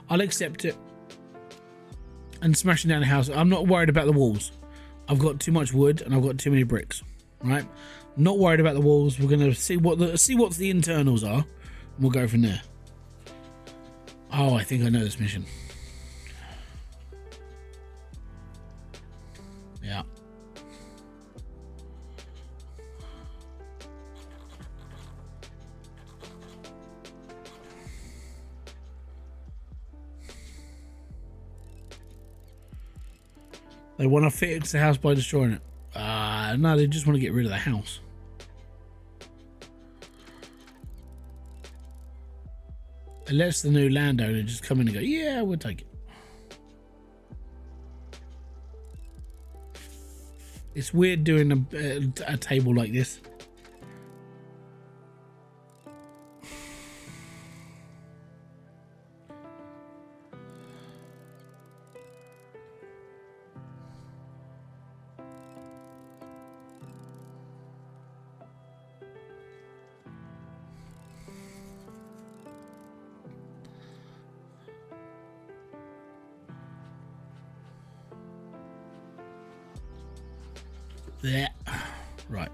I'll accept it. And smashing down the house. I'm not worried about the walls. I've got too much wood and I've got too many bricks. Right? Not worried about the walls. We're gonna see what the internals are, and we'll go from there. Oh, I think I know this mission. Yeah. They want to fix the house by destroying it. No, they just want to get rid of the house. It lets the new landowner just come in and go, yeah, we'll take it. It's weird doing a table like this. There. Right.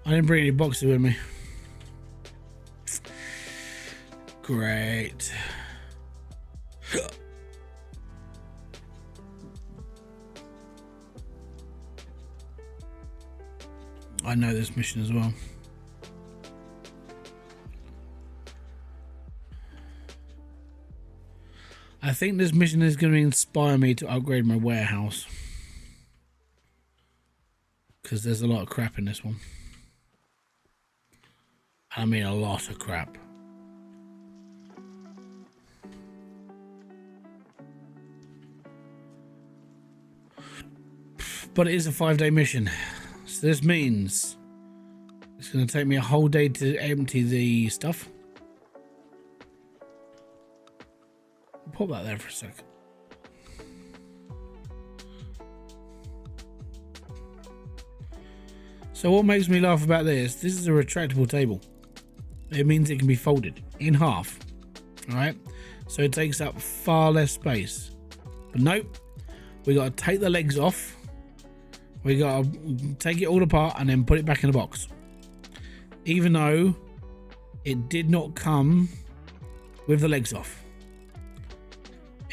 I didn't bring any boxes with me. Great. I know this mission as well. I think this mission is going to inspire me to upgrade my warehouse. Because there's a lot of crap in this one. I mean a lot of crap. But it is a 5-day mission. So this means it's going to take me a whole day to empty the stuff. Pop that there for a sec. So what makes me laugh about this is a retractable table. It means it can be folded in half. Alright? So it takes up far less space. But nope. We got to take the legs off. We got to take it all apart and then put it back in the box. Even though it did not come with the legs off.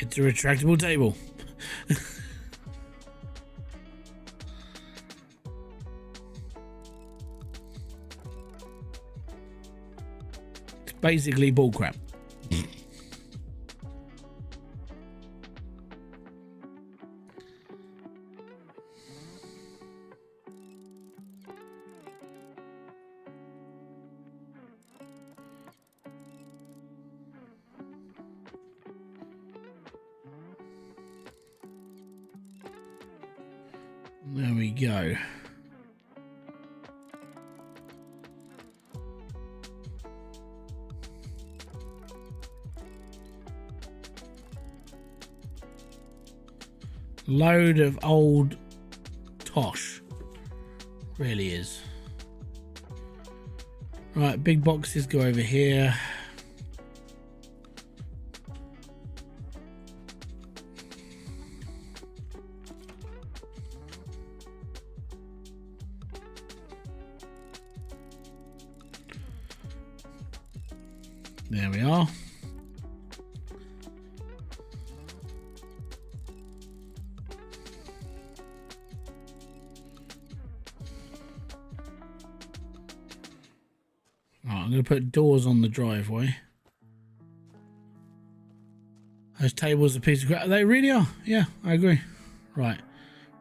It's a retractable table. It's basically bullcrap. There we go. Load of old tosh. Really is. Right, big boxes go over here. There we are. Right, I'm going to put doors on the driveway. Those tables are a piece of crap. They really are. Yeah, I agree. Right,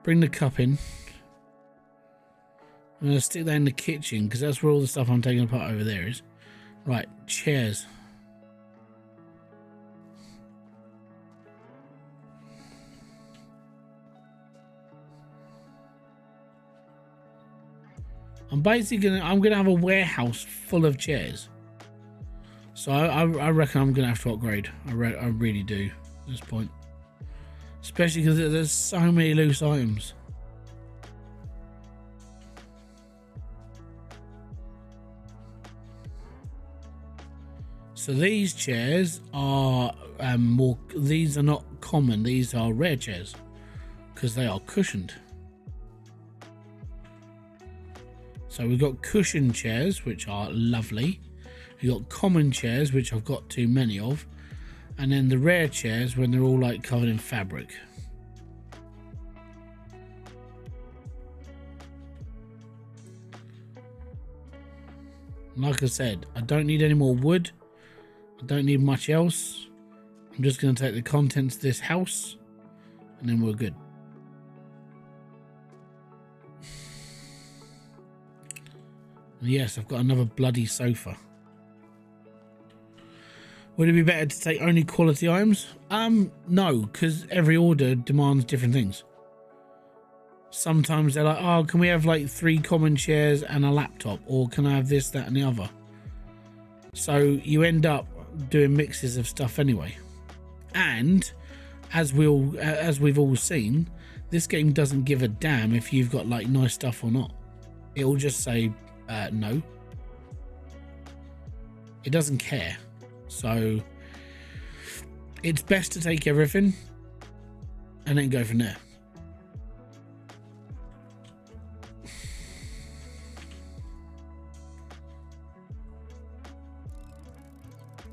bring the cup in. I'm going to stick that in the kitchen because that's where all the stuff I'm taking apart over there is. Right, chairs. I'm gonna have a warehouse full of chairs. So I reckon I'm gonna have to upgrade. I really do at this point, especially because there's so many loose items. So these chairs are these are not common. These are rare chairs because they are cushioned. So we've got cushion chairs, which are lovely. We've got common chairs, which I've got too many of. And then the rare chairs when they're all like covered in fabric. Like I said, I don't need any more wood. I don't need much else. I'm just going to take the contents of this house and then we're good. Yes, I've got another bloody sofa. Would it be better to take only quality items? No, because every order demands different things. Sometimes they're like, oh, can we have like 3 common chairs and a laptop? Or can I have this, that and the other? So you end up doing mixes of stuff anyway. And as we've all seen, this game doesn't give a damn if you've got like nice stuff or not. It'll just say no. It doesn't care. So it's best to take everything and then go from there.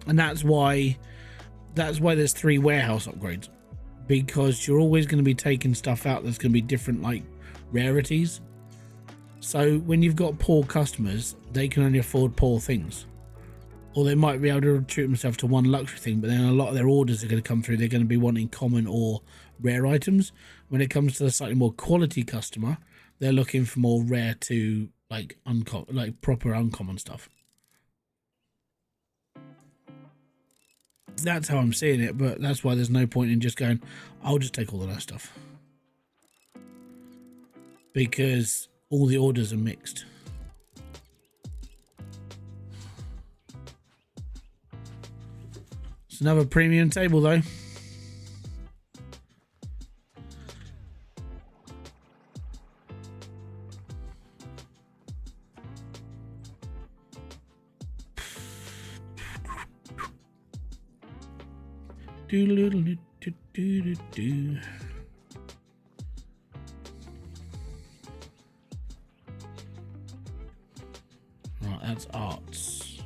And that's why there's 3 warehouse upgrades, because you're always going to be taking stuff out that's going to be different, like rarities. So when you've got poor customers, they can only afford poor things, or they might be able to treat themselves to one luxury thing, but then a lot of their orders are going to come through, they're going to be wanting common or rare items. When it comes to the slightly more quality customer, they're looking for more rare to like proper uncommon stuff. That's how I'm seeing it, but that's why there's no point in just going, I'll just take all of that stuff, because all the orders are mixed. It's another premium table though. Do. Right, that's arts.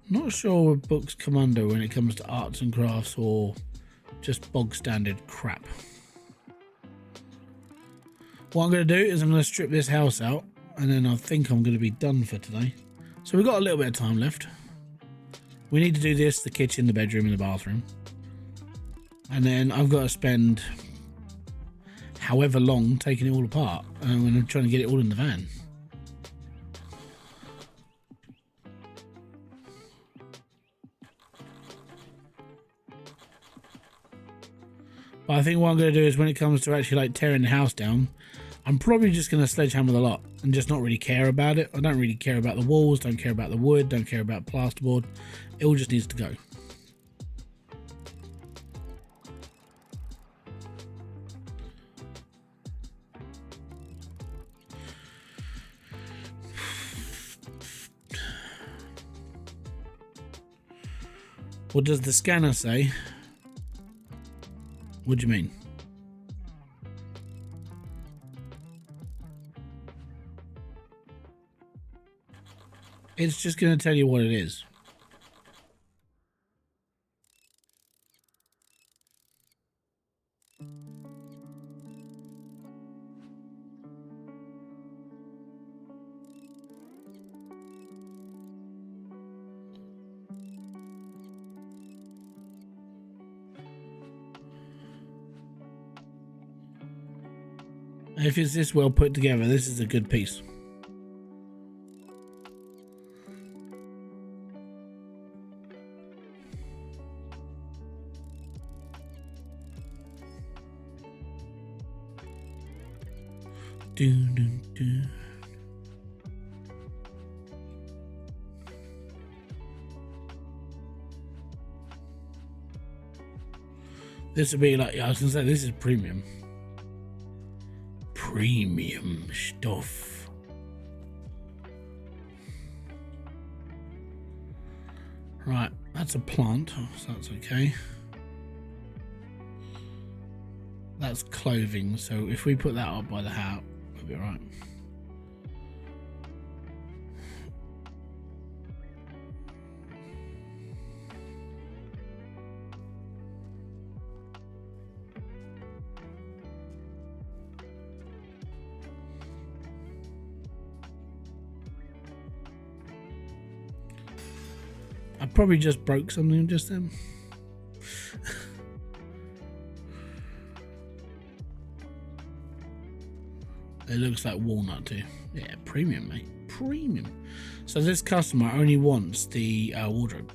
Not sure what books come under when it comes to arts and crafts or just bog standard crap. What I'm going to do is I'm going to strip this house out, and then I think I'm going to be done for today. So we've got a little bit of time left. We need to do this, the kitchen, the bedroom and the bathroom. And then I've got to spend however long taking it all apart when I'm trying to get it all in the van. But I think what I'm going to do is when it comes to actually like tearing the house down, I'm probably just going to sledgehammer the lot and just not really care about it. I don't really care about the walls, don't care about the wood, don't care about plasterboard. It all just needs to go. What does the scanner say? What do you mean? It's just going to tell you what it is. If it's this well put together, this is a good piece. This would be like, I was gonna say, this is premium. Premium stuff. Right, that's a plant, so that's okay. That's clothing, so if we put that up by the house, we'll be alright. I probably just broke something just then. It looks like walnut too. Yeah, premium, mate. Premium. So this customer only wants the wardrobe.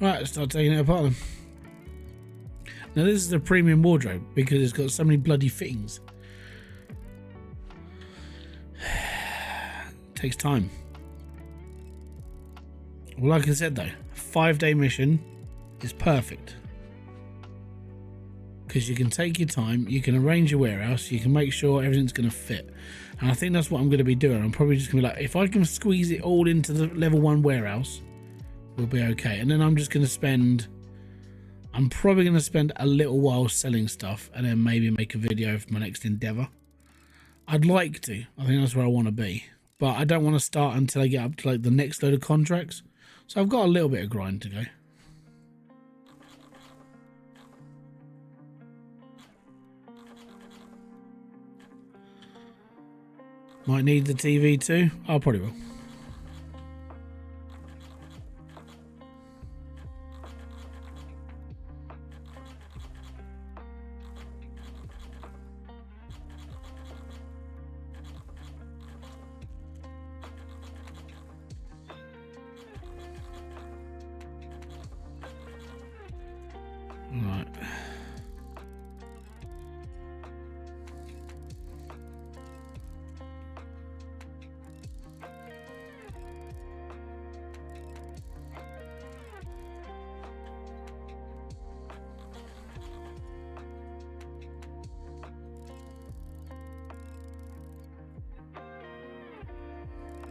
Right, let's start taking it apart then. Now this is a premium wardrobe because it's got so many bloody fittings. It takes time. Well, like I said though, a 5-day mission is perfect. Because you can take your time, you can arrange your warehouse, you can make sure everything's going to fit. And I think that's what I'm going to be doing. I'm probably just going to be like, if I can squeeze it all into the level 1 warehouse, we'll be okay. And then I'm just going to spend, I'm probably going to spend a little while selling stuff and then maybe make a video for my next endeavor. I'd like to. I think that's where I want to be. But I don't want to start until I get up to like the next load of contracts. So I've got a little bit of grind to go. Might need the TV too. I probably will. Right.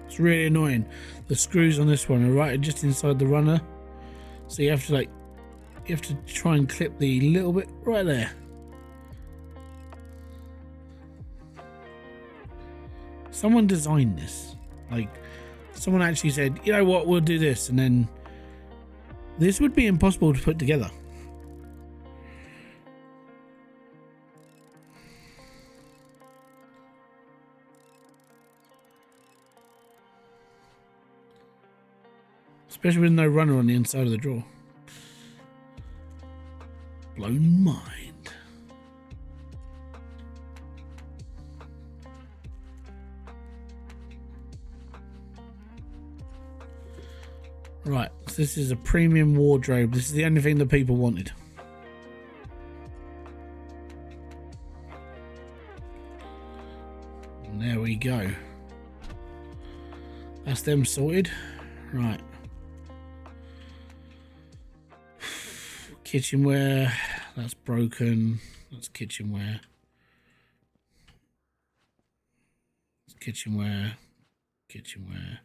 It's really annoying. The screws on this one are right just inside the runner, so you have to try and clip the little bit right there. Someone designed this. Like, someone actually said, you know what, we'll do this, and then this would be impossible to put together. Especially with no runner on the inside of the drawer. Blown mind. Right, so this is a premium wardrobe. This is the only thing that people wanted. And there we go. That's them sorted. Right. Kitchenware. That's broken. That's kitchenware. It's kitchenware. Kitchenware.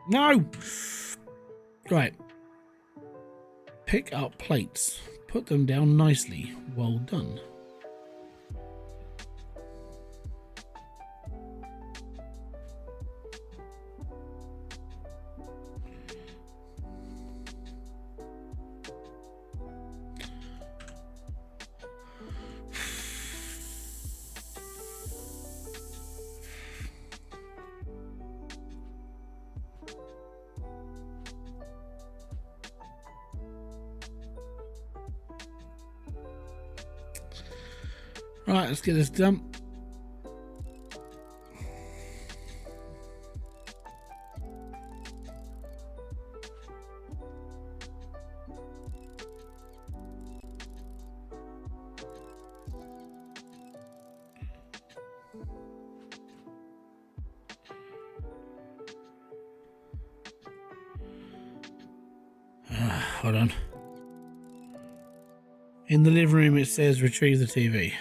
No! Right. Pick up plates. Put them down nicely. Well done. Right, let's get this done. Hold on. In the living room it says retrieve the TV.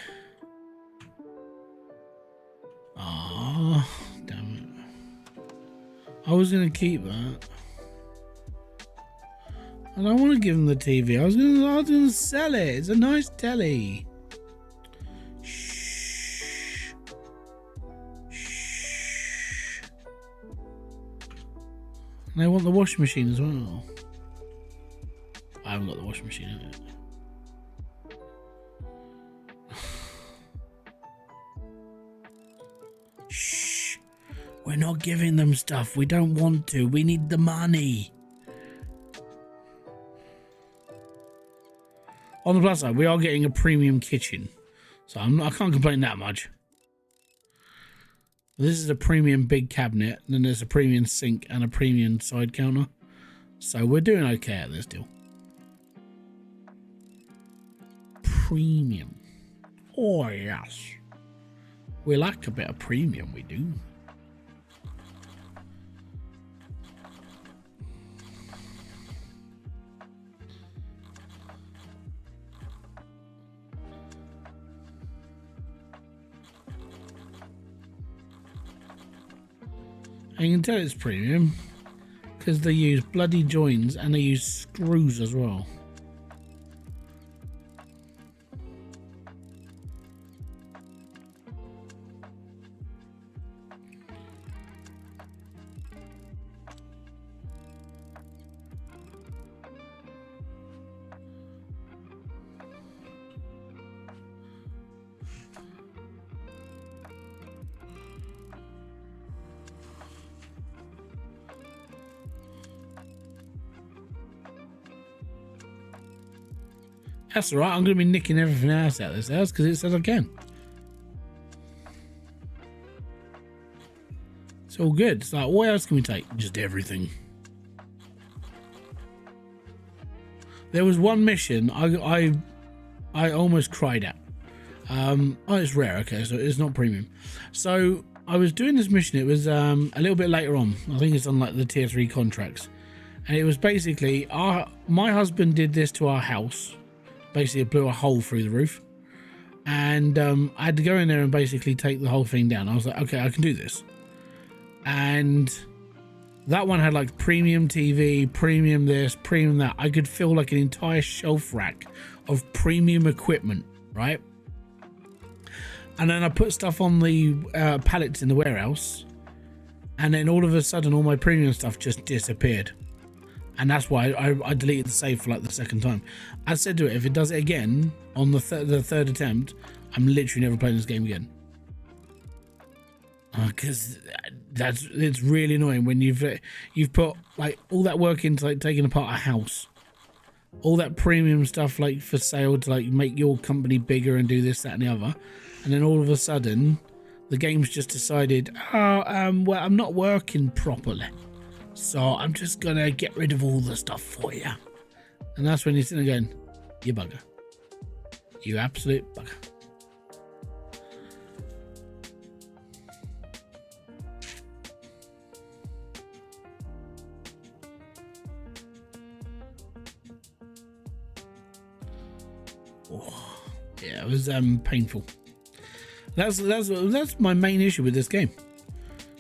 I was going to keep that. I don't want to give him the TV. I was going to sell it. It's a nice telly. Shh. Shh. And I want the washing machine as well. I haven't got the washing machine in it. We're not giving them stuff. We don't want to. We need the money. On the plus side, we are getting a premium kitchen. So I can't complain that much. This is a premium big cabinet. And then there's a premium sink and a premium side counter. So we're doing okay at this deal. Premium. Oh, yes. We like a bit of premium, we do. And you can tell it's premium because they use bloody joins and they use screws as well. That's alright, I'm going to be nicking everything else out of this house because it says I can. It's all good. It's like, what else can we take? Just everything. There was one mission I almost cried at. Oh, it's rare. Okay, so it's not premium. So I was doing this mission. It was a little bit later on. I think it's on like the tier 3 contracts. And it was basically, my husband did this to our house. Basically, it blew a hole through the roof. And I had to go in there and basically take the whole thing down. I was like, okay, I can do this. And that one had like premium TV, premium this, premium that. I could fill like an entire shelf rack of premium equipment, right? And then I put stuff on the pallets in the warehouse. And then all of a sudden, all my premium stuff just disappeared. And that's why I deleted the save for like the second time. I said to it, if it does it again on the third attempt, I'm literally never playing this game again. Because it's really annoying when you've put like all that work into like taking apart a house, all that premium stuff like for sale to like make your company bigger and do this, that, and the other, and then all of a sudden the game's just decided, well, I'm not working properly, so I'm just gonna get rid of all the stuff for you. And that's when you're sitting there going, you bugger, you absolute bugger. Oh, yeah, it was painful. That's my main issue with this game.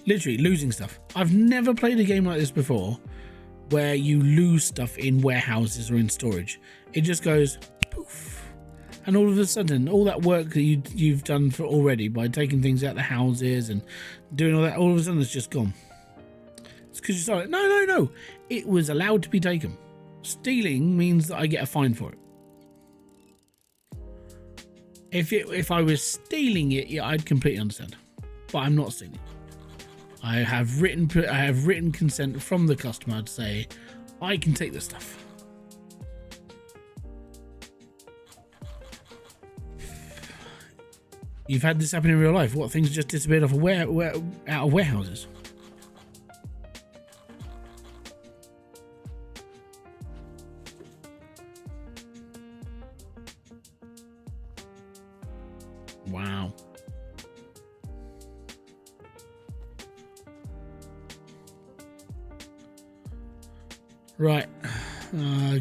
Literally losing stuff. I've never played a game like this before where you lose stuff in warehouses or in storage. It just goes poof, and all of a sudden all that work that you've done for already by taking things out of the houses and doing all that, all of a sudden it's just gone. It's because you started, no, it was allowed to be taken. Stealing means that I get a fine for it. If I was stealing it, yeah, I'd completely understand. But I'm not stealing. I have written consent from the customer to say I can take this stuff. You've had this happen in real life. What, things just disappeared off out of warehouses? Wow. Right.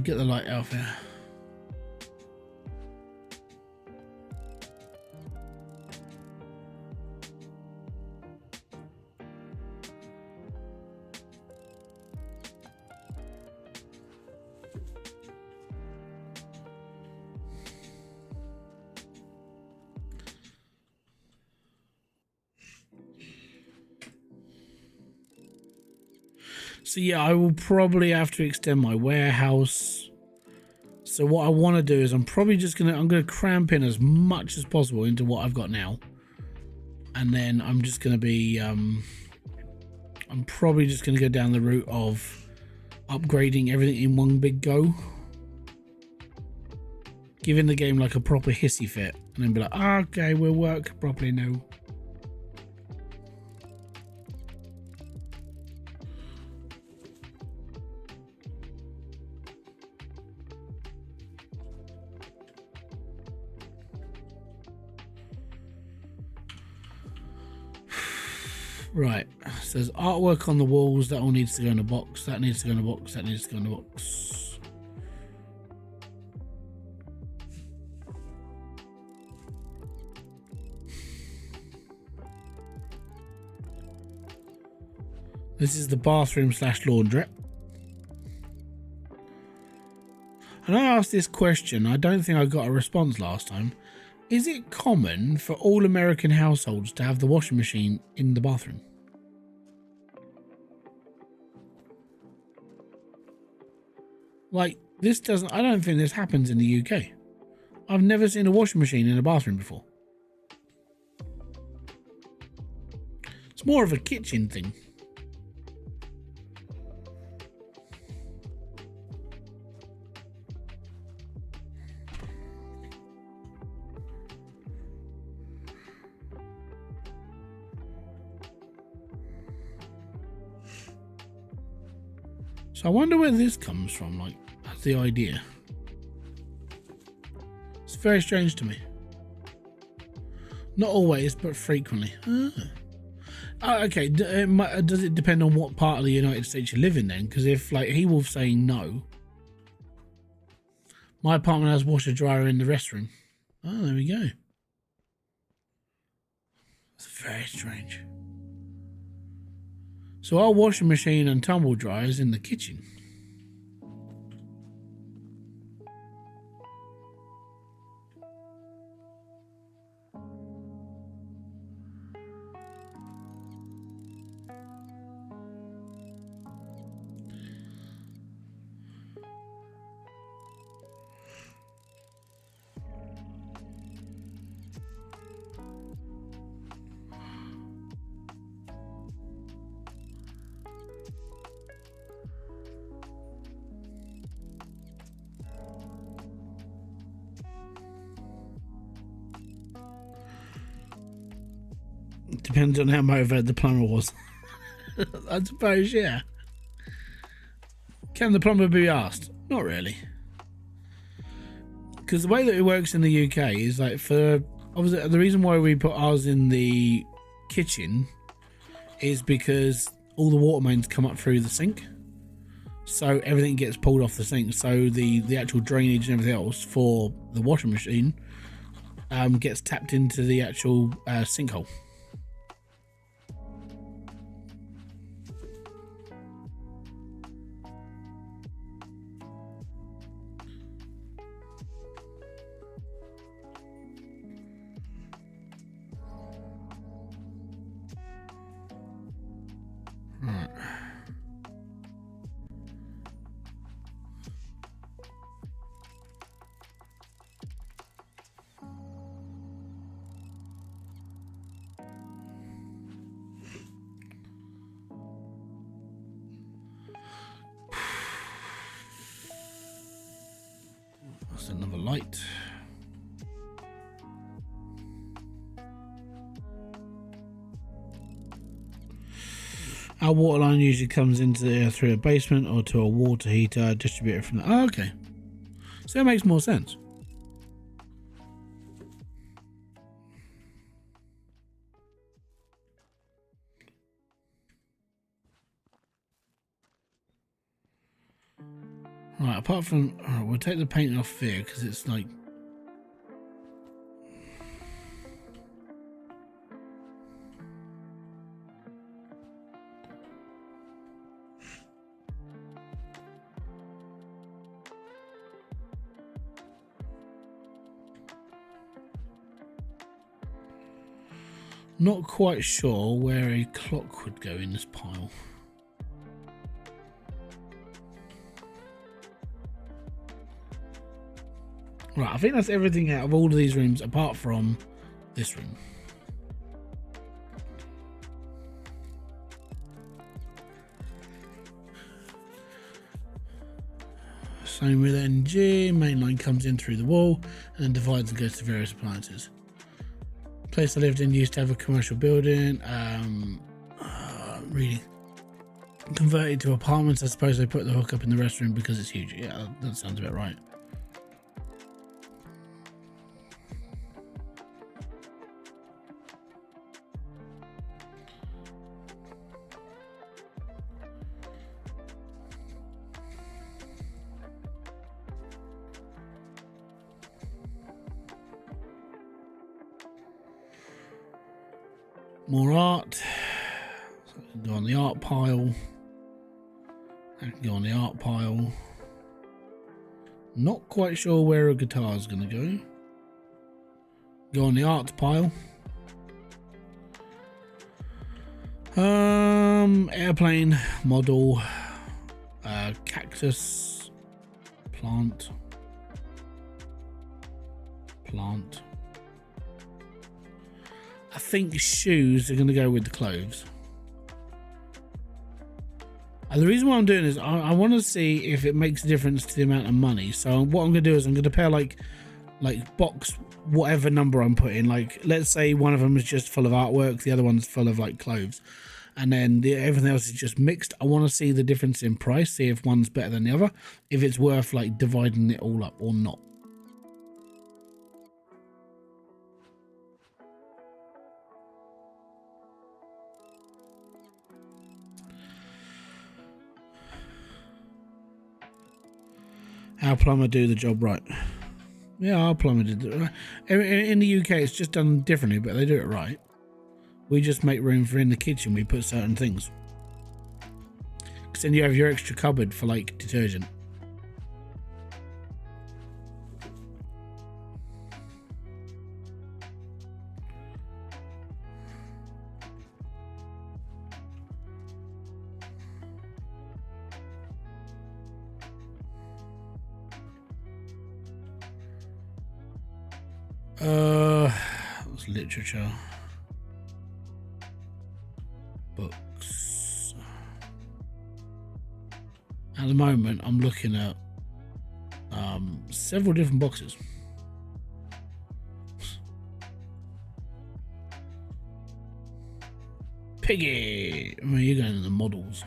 Get the light out here. So yeah, I will probably have to extend my warehouse. So what I want to do is I'm gonna cramp in as much as possible into what I've got now, and then I'm just gonna be I'm probably just gonna go down the route of upgrading everything in one big go, giving the game like a proper hissy fit, and then be like, okay, we'll work properly now. Right, so there's artwork on the walls. That all needs to go in a box. That needs to go in a box. That needs to go in a box. This is the bathroom / laundrette. And I asked this question. I don't think I got a response last time. Is it common for all American households to have the washing machine in the bathroom? Like, this doesn't, I don't think this happens in the UK. I've never seen a washing machine in a bathroom before. It's more of a kitchen thing. So I wonder where this comes from, like, that's the idea. It's very strange to me. Not always, but frequently. Okay, does it depend on what part of the United States you live in then? Because if, like, he will say no. My apartment has washer dryer in the restroom. Oh, there we go. It's very strange. So our washing machine and tumble dryer is in the kitchen. Depends on how motivated the plumber was. I suppose, yeah. Can the plumber be asked? Not really. Because the way that it works in the UK is like obviously the reason why we put ours in the kitchen is because all the water mains come up through the sink. So everything gets pulled off the sink. So the actual drainage and everything else for the washing machine gets tapped into the actual sinkhole. Right. That's another light. Our water line usually comes into through a basement or to a water heater distributed from the... Oh, okay. So that makes more sense. Right, apart from... Right, we'll take the paint off here because it's like... Not quite sure where a clock would go in this pile. Right, I think that's everything out of all of these rooms apart from this room. Same with NG, main line comes in through the wall and then divides and goes to various appliances. Place I lived in used to have a commercial building, really converted to apartments. I suppose they put the hook up in the restroom because it's huge. Yeah, that sounds about right. More art. So I can go on the art pile. I can go on the art pile. Not quite sure where a guitar is going to go. Go on the art pile. Airplane, model, cactus, plant. I think shoes are going to go with the clothes. And the reason why I'm doing is I want to see if it makes a difference to the amount of money. So what I'm going to do is I'm going to pair like box whatever number I'm putting. Like let's say one of them is just full of artwork, the other one's full of like clothes, and then everything else is just mixed. I want to see the difference in price, see if one's better than the other, if it's worth like dividing it all up or not. Our plumber do the job right. Yeah, our plumber did it right. In the UK, it's just done differently, but they do it right. We just make room for in the kitchen. We put certain things. Because then you have your extra cupboard for like detergent. What's literature? Books. At the moment, I'm looking at several different boxes. Piggy. Well, you're going to the models.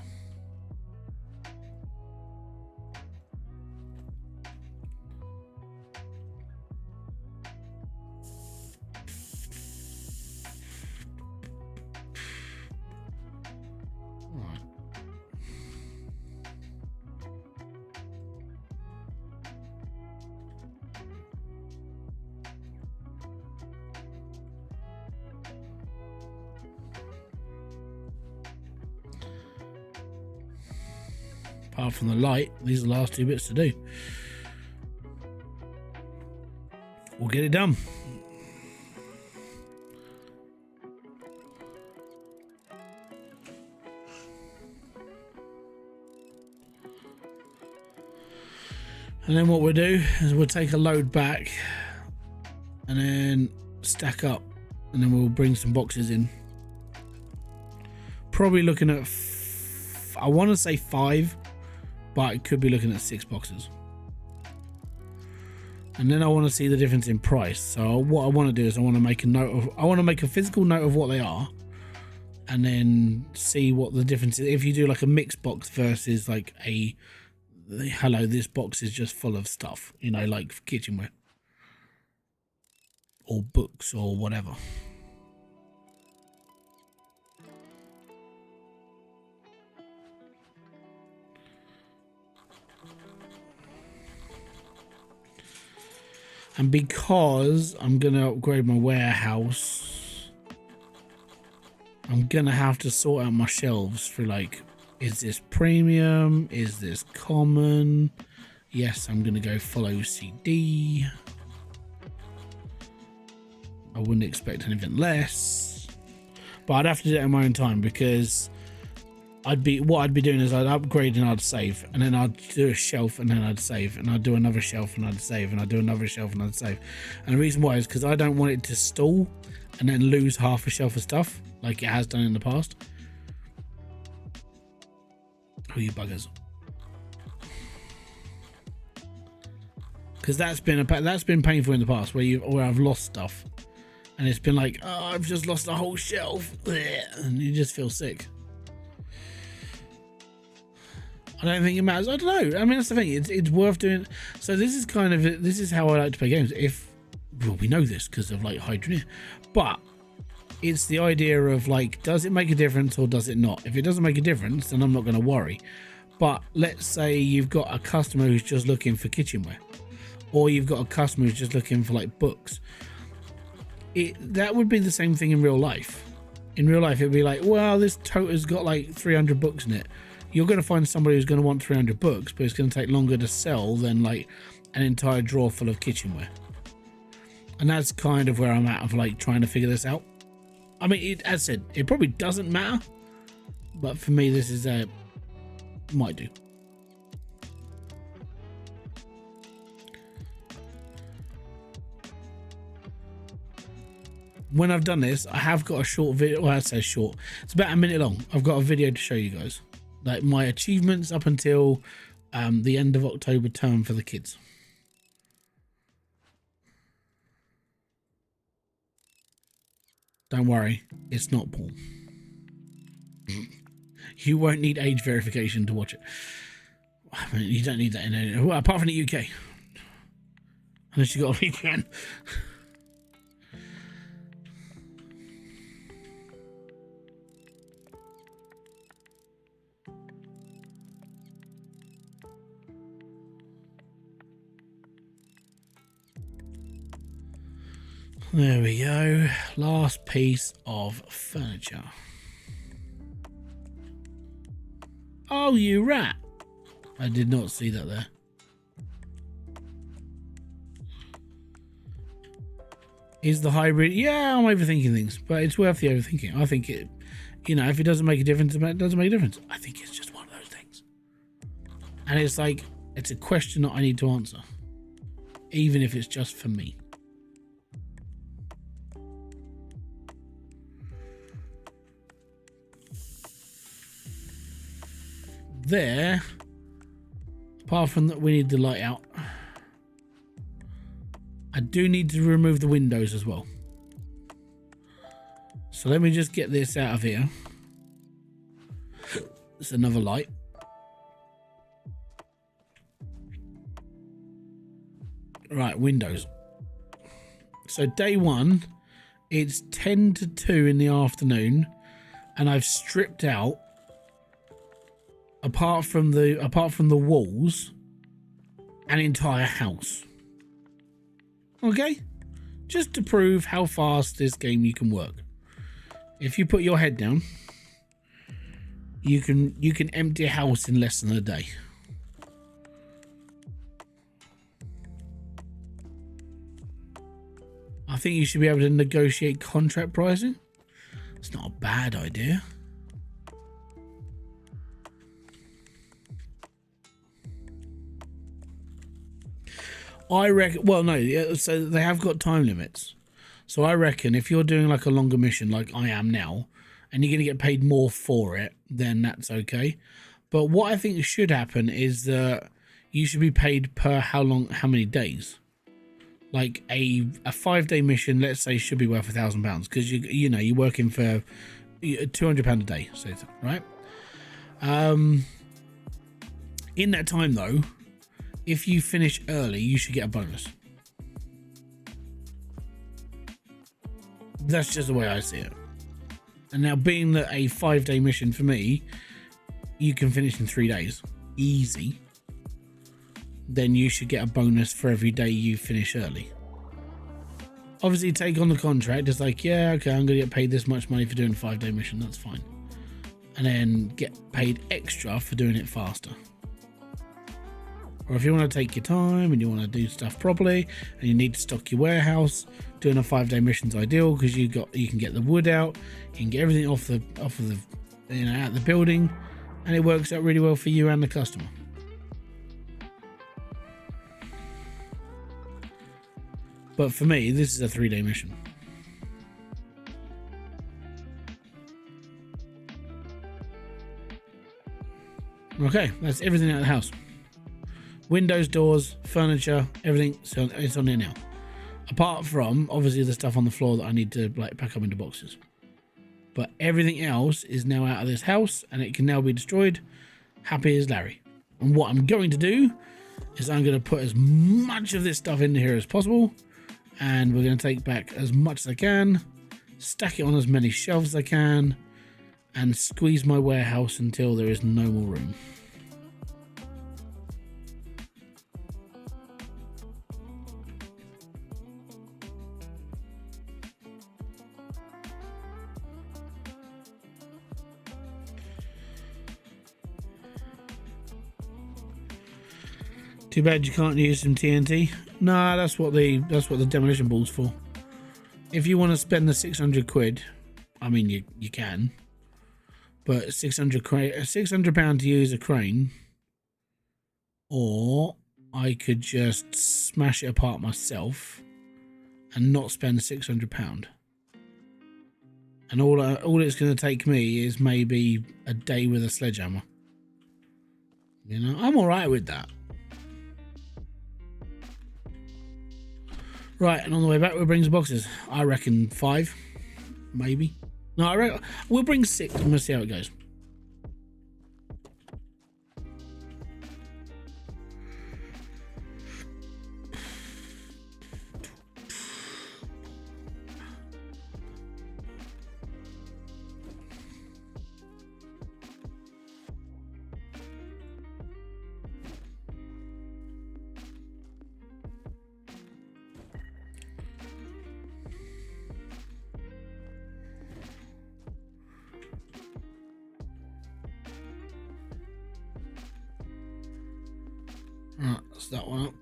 Apart from the light, these are the last 2 bits to do. We'll get it done. And then what we'll do is we'll take a load back and then stack up, and then we'll bring some boxes in. Probably looking at, I want to say 5. But it could be looking at 6 boxes. And then I want to see the difference in price. So what I want to do is I want to make a physical note of what they are, and then see what the difference is. If you do like a mixed box versus like hello, this box is just full of stuff, you know, like kitchenware or books or whatever. And because I'm going to upgrade my warehouse, I'm going to have to sort out my shelves for like, is this premium? Is this common? Yes, I'm going to go full OCD. I wouldn't expect anything less. But I'd have to do it in my own time, because what I'd be doing is I'd upgrade and I'd save, and then I'd do a shelf and then I'd save, and I'd do another shelf and I'd save, and I'd do another shelf and I'd save. And the reason why is because I don't want it to stall and then lose half a shelf of stuff like it has done in the past. Oh, you buggers. Because that's been painful in the past, where I've lost stuff and it's been like, oh, I've just lost a whole shelf, and you just feel sick. I don't think it matters. I don't know. I mean, that's the thing. It's worth doing. So this is how I like to play games. We know this because of like Hybridsteel, but it's the idea of like, does it make a difference or does it not? If it doesn't make a difference, then I'm not going to worry. But let's say you've got a customer who's just looking for kitchenware, or you've got a customer who's just looking for like books. That would be the same thing in real life. In real life, it'd be like, well, this toter's got like 300 books in it. You're going to find somebody who's going to want 300 books, but it's going to take longer to sell than like an entire drawer full of kitchenware. And that's kind of where I'm at of like trying to figure this out. I mean, as I said, it probably doesn't matter, but for me, this is might do. When I've done this, I have got a short video. Well, I say short. It's about a minute long. I've got a video to show you guys, like my achievements up until the end of October term for the kids. Don't worry, it's not porn. You won't need age verification to watch it. I mean, you don't need that in any, well, apart from the UK, unless you got a VPN. There we go. Last piece of furniture. Oh, you rat. I did not see that there. Is the hybrid? Yeah, I'm overthinking things, but it's worth the overthinking. I think it, you know, if it doesn't make a difference, it doesn't make a difference. I think it's just one of those things. And it's like, it's a question that I need to answer, even if it's just for me. There, apart from that, we need the light out. I do need to remove the windows as well. So let me just get this out of here. It's another light. Right, windows. So day 1, it's 10 to 2 in the afternoon, and I've stripped out, apart from the walls, an entire house. Okay? Just to prove how fast this game you can work. If you put your head down, you can empty a house in less than a day. I think you should be able to negotiate contract pricing. It's not a bad idea. I reckon, well, no, so they have got time limits. So I reckon if you're doing like a longer mission like I am now, and you're going to get paid more for it, then that's okay. But what I think should happen is that you should be paid per how many days. Like a 5-day mission, let's say, should be worth £1,000 because you know you're working for £200 a day, so right. In that time though, if you finish early, you should get a bonus. That's just the way I see it. And now, being that a 5-day mission for me, you can finish in 3 days, easy. Then you should get a bonus for every day you finish early. Obviously, take on the contract. It's like, yeah, okay, I'm going to get paid this much money for doing a 5-day mission. That's fine. And then get paid extra for doing it faster. Or if you want to take your time and you want to do stuff properly and you need to stock your warehouse, doing a 5-day mission is ideal because you can get the wood out, you can get everything off the out the building, and it works out really well for you and the customer. But for me, this is a 3-day mission. Okay, that's everything out of the house. Windows, doors, furniture, everything, so it's on there now. Apart from, obviously, the stuff on the floor that I need to like pack up into boxes. But everything else is now out of this house, and it can now be destroyed. Happy as Larry. And what I'm going to do is I'm going to put as much of this stuff in here as possible, and we're going to take back as much as I can, stack it on as many shelves as I can, and squeeze my warehouse until there is no more room. Too bad you can't use some TNT. Nah, that's what the demolition ball's for. If you want to spend the 600 quid, I mean you can, but £600 to use a crane, or I could just smash it apart myself and not spend £600. And all it's going to take me is maybe a day with a sledgehammer. You know, I'm all right with that. Right, and on the way back, we'll bring some boxes. I reckon 5, maybe. No, I reckon we'll bring 6 and we'll see how it goes. Right, that's that one up.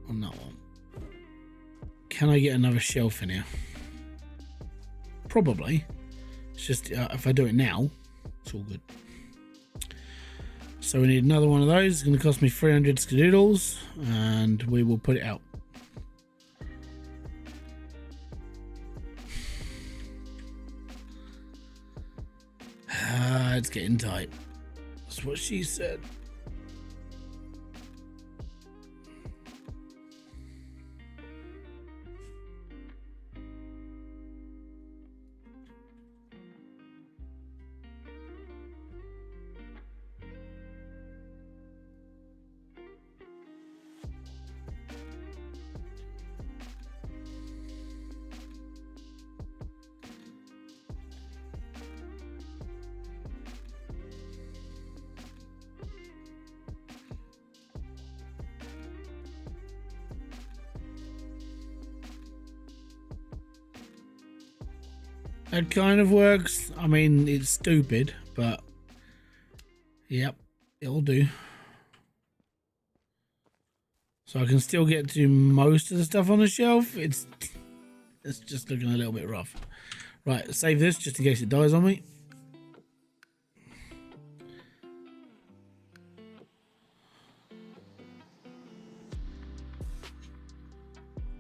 On that one. Can I get another shelf in here? Probably. It's just if I do it now, it's all good. So we need another one of those. It's going to cost me 300 skadoodles, and we will put it out. It's getting tight. That's what she said. That kind of works. I mean, it's stupid, but yep, it'll do. So I can still get to most of the stuff on the shelf. It's just looking a little bit rough. Right, save this just in case it dies on me.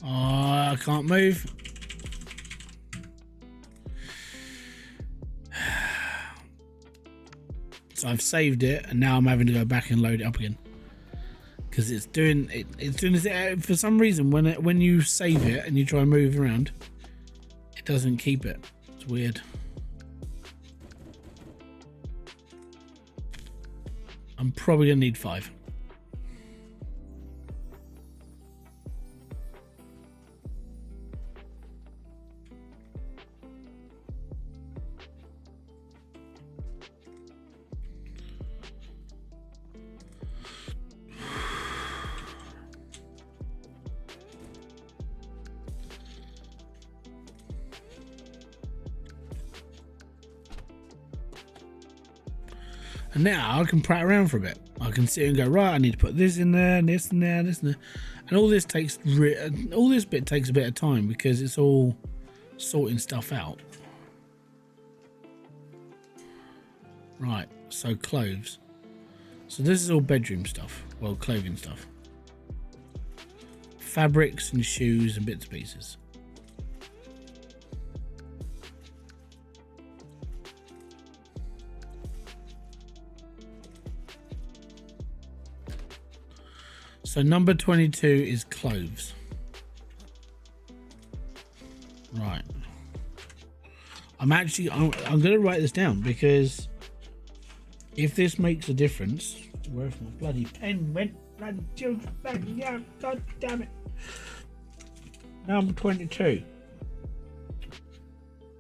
Oh, I can't move. So I've saved it, and now I'm having to go back and load it up again because it's doing this for some reason. When you save it and you try and move around, it doesn't keep it. It's weird. I'm probably gonna need 5. And now I can prat around for a bit. I can sit and go, right, I need to put this in there, and this and there, this and there. And all this bit takes a bit of time because it's all sorting stuff out. Right, so clothes. So this is all bedroom stuff. Well, clothing stuff. Fabrics and shoes and bits and pieces. So number 22 is clothes. Right. I'm going to write this down because if this makes a difference, where's my bloody pen went? Bloody children, yeah, god damn it. Number 22.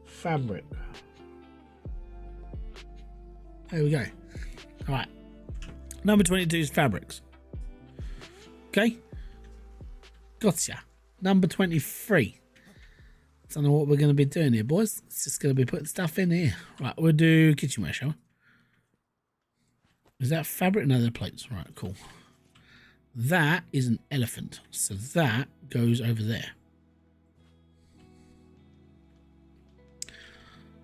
Fabric. There we go. All right. Number 22 is fabrics. Okay, gotcha. Number 23. Don't know what we're going to be doing here, boys. It's just going to be putting stuff in here. Right, we'll do kitchenware, shall we? Is that fabric? No, they're plates. Right, cool. That is an elephant, so that goes over there.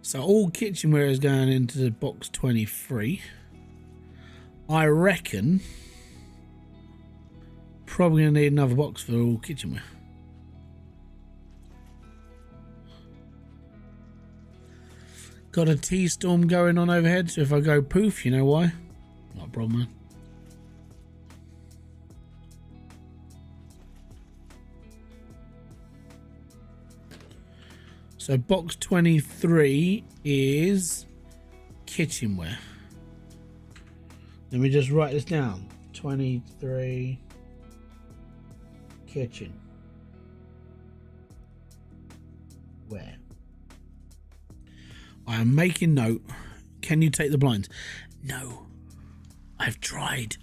So all kitchenware is going into the box 23. I reckon probably gonna need another box for all kitchenware. Got a tea storm going on overhead, so if I go poof, you know why? Not a problem, man. So box 23 is kitchenware. Let me just write this down. 23 kitchen. Where? I am making note. Can you take the blinds? No. I've tried.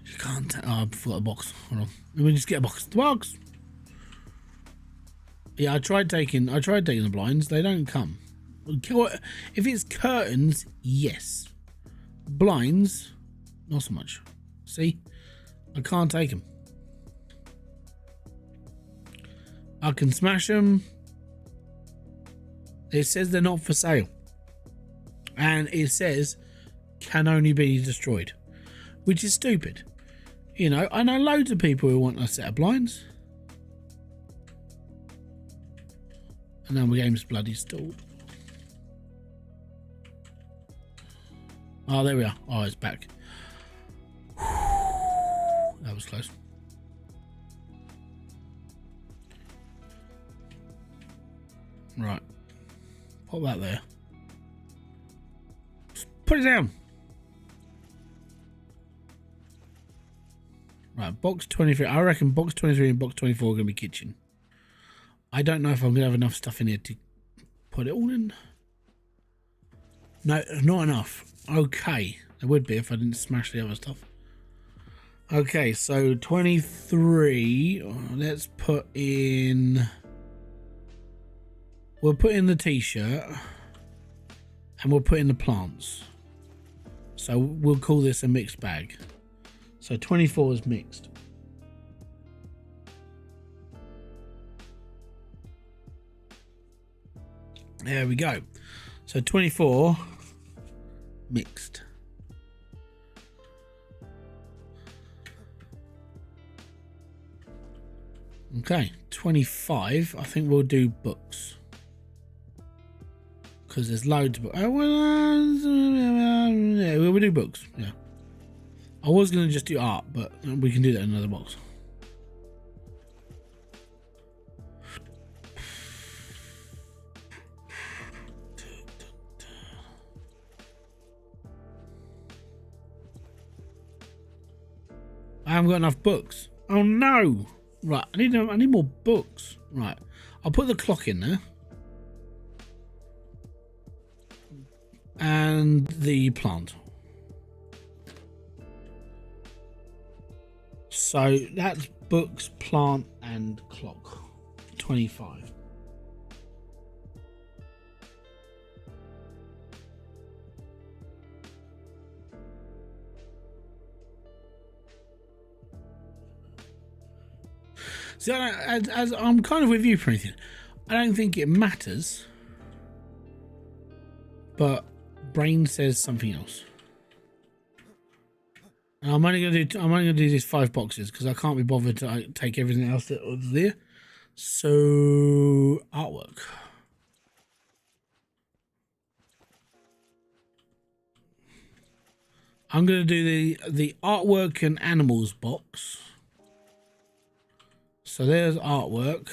You can't. Oh, I forgot a box. Hold on. Let me just get a box. The box. Yeah, I tried taking the blinds. They don't come. If it's curtains, yes. Blinds, not so much. See, I can't take them. I can smash them. It says they're not for sale, and it says can only be destroyed, which is stupid. You know, I know loads of people who want a set of blinds. And now my game's bloody stalled. Oh, there we are. Oh, it's back. That was close. Right. Pop that there. Just put it down. Right, box 23. I reckon box 23 and box 24 are going to be kitchen. I don't know if I'm going to have enough stuff in here to put it all in. No, not enough. Okay. There would be if I didn't smash the other stuff. Okay, so 23. Let's put in We'll put in the t-shirt and we'll put in the plants. So we'll call this a mixed bag. So 24 is mixed. There we go. So 24 mixed. Okay, 25. I think we'll do books. Because there's loads of books. Oh, well, yeah, we'll do books. Yeah. I was going to just do art, but we can do that in another box. I haven't got enough books. Oh no! Right, I need more books. Right, I'll put the clock in there. And the plant. So that's books, plant, and clock. 25. So as I'm kind of with you for anything. I don't think it matters. But brain says something else. And I'm only gonna do these 5 boxes because I can't be bothered to take everything else that was there. So artwork. I'm gonna do the artwork and animals box. So there's artwork.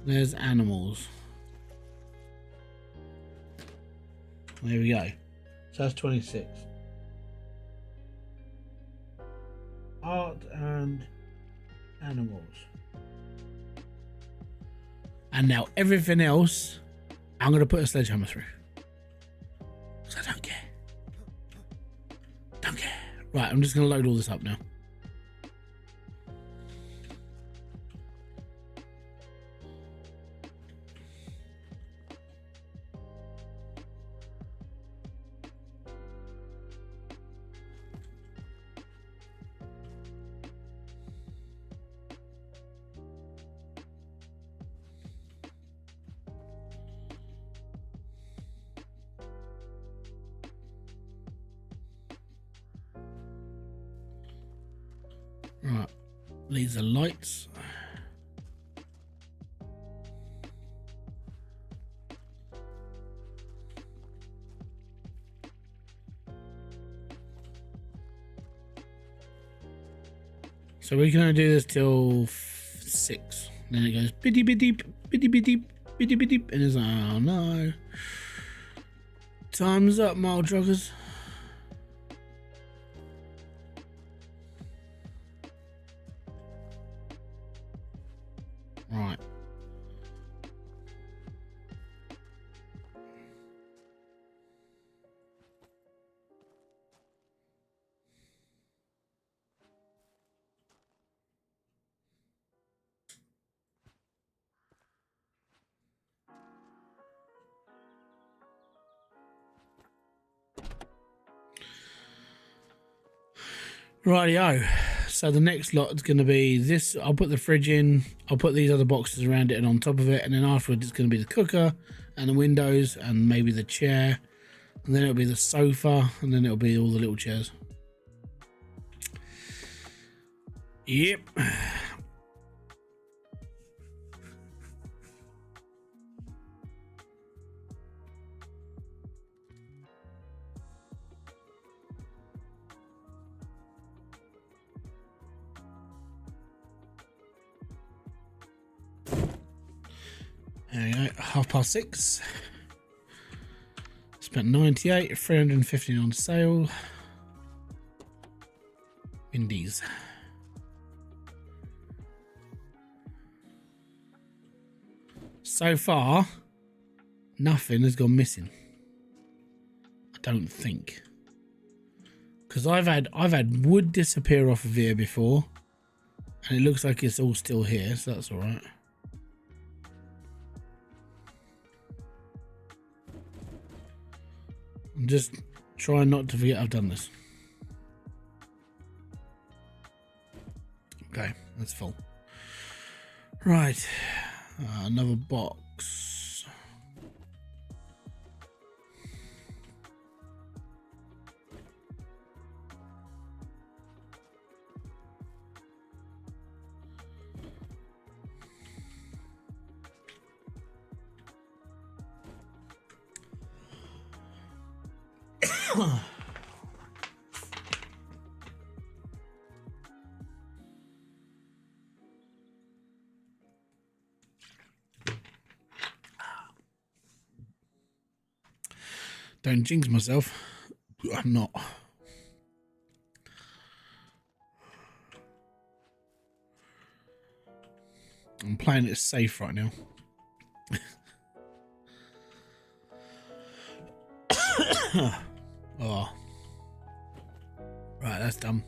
There's animals. There we go. So that's 26. Art and animals. And now everything else, I'm going to put a sledgehammer through. Because I don't care. Don't care. Right, I'm just going to load all this up now. Right, these are lights. So we're gonna do this till 6. Then it goes biddy biddy biddy biddy biddy biddy, and it's like, oh no, time's up, mile truckers. Right. Rightio. So the next lot is going to be this. I'll put the fridge in. I'll put these other boxes around it and on top of it. And then afterwards it's going to be the cooker and the windows and maybe the chair. And then it'll be the sofa. And then it'll be all the little chairs. Yep. There we go, 6:30. Spent 98, 315 on sale. Indies. So far, nothing has gone missing. I don't think. Because I've had wood disappear off of here before. And it looks like it's all still here, so that's all right. I'm just trying not to forget I've done this. Okay, that's full. Right, another box. Don't jinx myself. I'm not. I'm playing it safe right now. Oh. Right, that's done.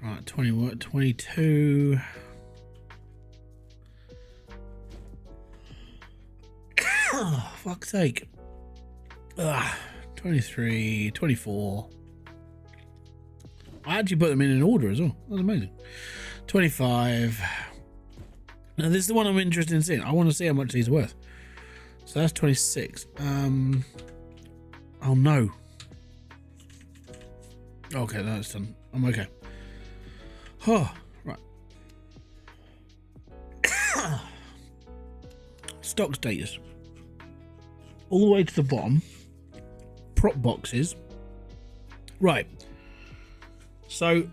Right, 20, 22. Oh, fuck's sake. 23, 24. I actually put them in order as well. That's amazing. 25. Now this is the one I'm interested in seeing. I want to see how much these are worth. So that's 26. Oh no. Okay, that's done. I'm okay. Oh, right. Stock status. All the way to the bottom. Prop boxes. Right. So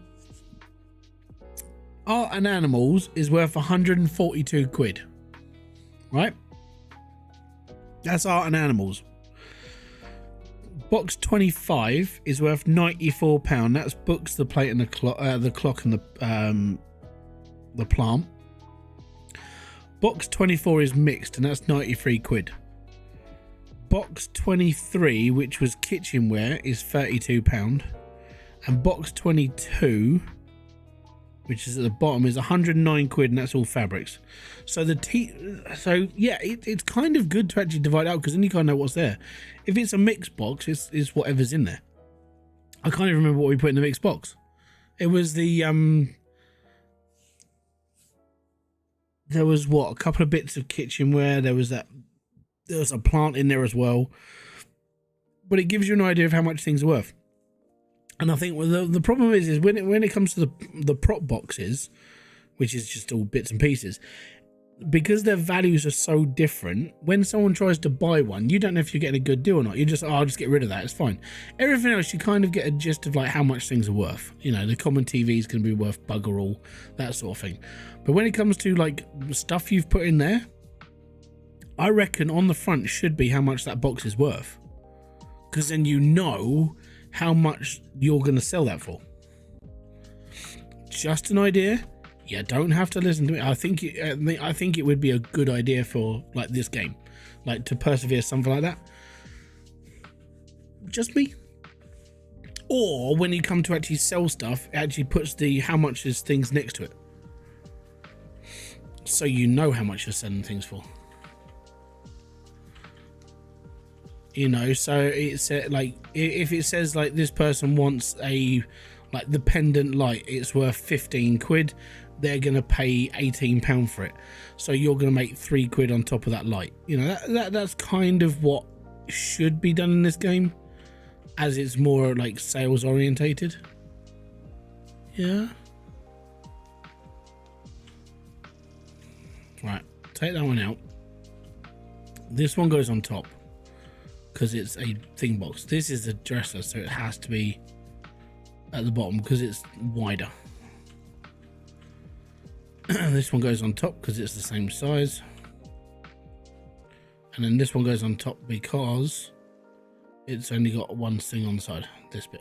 Art and Animals is worth 142 quid. Right? That's Art and Animals. Box 25 is worth £94. That's books, the plate, and the clock and the plant. Box 24 is mixed, and that's 93 quid. Box 23, which was kitchenware, is £32, and box 22, which is at the bottom, is 109 quid, and that's all fabrics. So yeah, it's kind of good to actually divide out, because then you kind of know what's there. If it's a mixed box, it's whatever's in there. I can't even remember what we put in the mixed box. It was the there was a couple of bits of kitchenware. There was a plant in there as well, but it gives you an idea of how much things are worth. And I think the problem is when it comes to the prop boxes, which is just all bits and pieces, because their values are so different. When someone tries to buy one, you don't know if you're getting a good deal or not. You just, I'll just get rid of that. It's fine. Everything else, you kind of get a gist of like how much things are worth. You know, the common TV is going to be worth bugger all, that sort of thing. But when it comes to like stuff you've put in there, I reckon on the front should be how much that box is worth, because then you know how much you're going to sell that for. Just an idea. You don't have to listen to me. I think it would be a good idea for like this game, like to persevere something like that. Just me. Or when you come to actually sell stuff, it actually puts the how much is things next to it, so you know how much you're selling things for. You know, so it's like if it says like this person wants a like the pendant light, it's worth 15 quid. They're gonna pay £18 for it, so you're gonna make 3 quid on top of that light. You know, that's kind of what should be done in this game, as it's more like sales orientated. Yeah. Right, take that one out. This one goes on top because it's a thing box. This is a dresser, so it has to be at the bottom because it's wider. This one goes on top because it's the same size, and then this one goes on top because it's only got one thing on the side, this bit.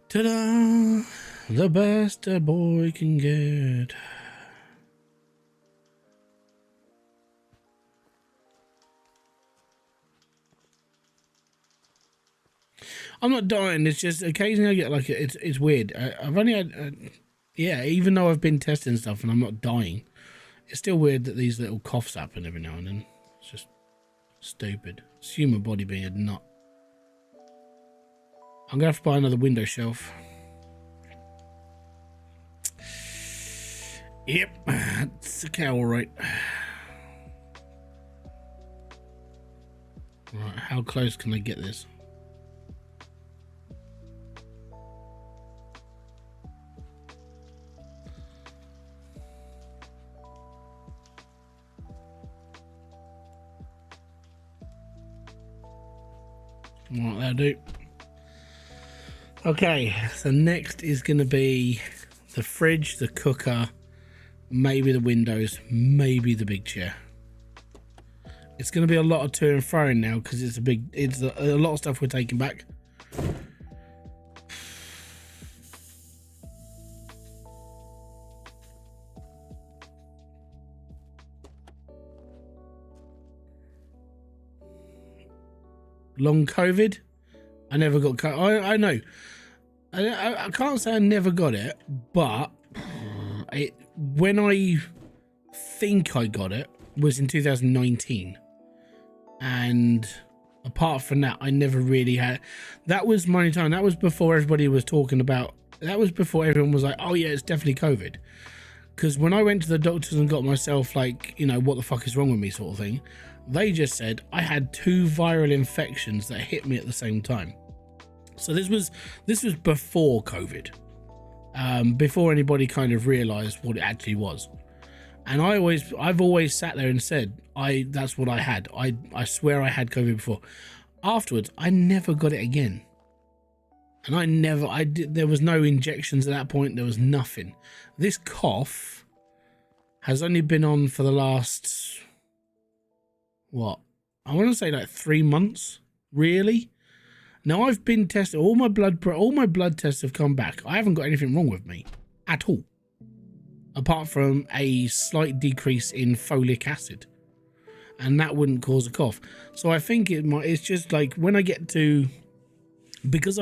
Ta-da! The best a boy can get. I'm not dying. It's just occasionally I get like it's weird. I've only had yeah, even though I've been testing stuff and I'm not dying, it's still weird that these little coughs happen every now and then. It's just stupid. It's human body being a nut. I'm gonna have to buy another window shelf. Yep, that's okay, all right. Right, how close can I get this? Right, that'll do. Okay, so next is going to be the fridge, the cooker, maybe the windows, maybe the big chair. It's going to be a lot of to and froing now because it's a lot of stuff we're taking back. Long COVID. I never got COVID. I know. I can't say I never got it, but when I think I got it was in 2019. And apart from that, I never really had. That was my time. That was before everybody was talking about. That was before everyone was like, oh yeah, it's definitely COVID. Because when I went to the doctors and got myself like, you know, what the fuck is wrong with me sort of thing, they just said I had 2 viral infections that hit me at the same time. So this was before COVID, before anybody kind of realized what it actually was. And I've always sat there and said, that's what I had. I swear I had COVID before. Afterwards, I never got it again. And there was no injections at that point. There was nothing. This cough has only been on for the last, what? I want to say like 3 months, really. Now I've been tested. All my blood tests have come back. I haven't got anything wrong with me at all, apart from a slight decrease in folic acid, and that wouldn't cause a cough. So I think it's just like when I get to, because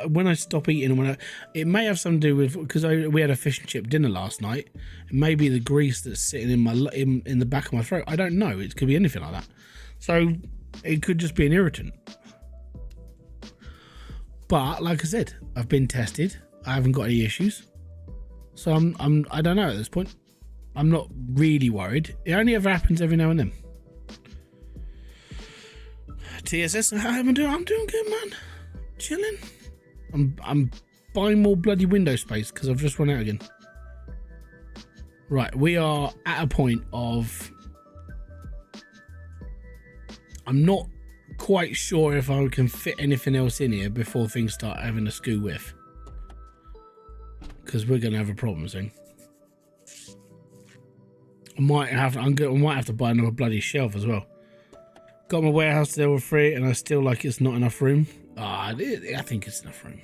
when I stop eating, and it may have something to do with, because we had a fish and chip dinner last night. It may be the grease that's sitting in the back of my throat. I don't know. It could be anything like that. So it could just be an irritant. But like I said, I've been tested. I haven't got any issues. So I don't know at this point. I'm not really worried. It only ever happens every now and then. TSS, how am I doing? I'm doing good, man. Chilling. I'm buying more bloody window space because I've just run out again. Right, we are at a point of, I'm not quite sure if I can fit anything else in here before things start having a screw with, because we're gonna have a problem soon. I might have to buy another bloody shelf as well. Got my warehouse there with 3, and I still like it's not enough room. I think it's enough room.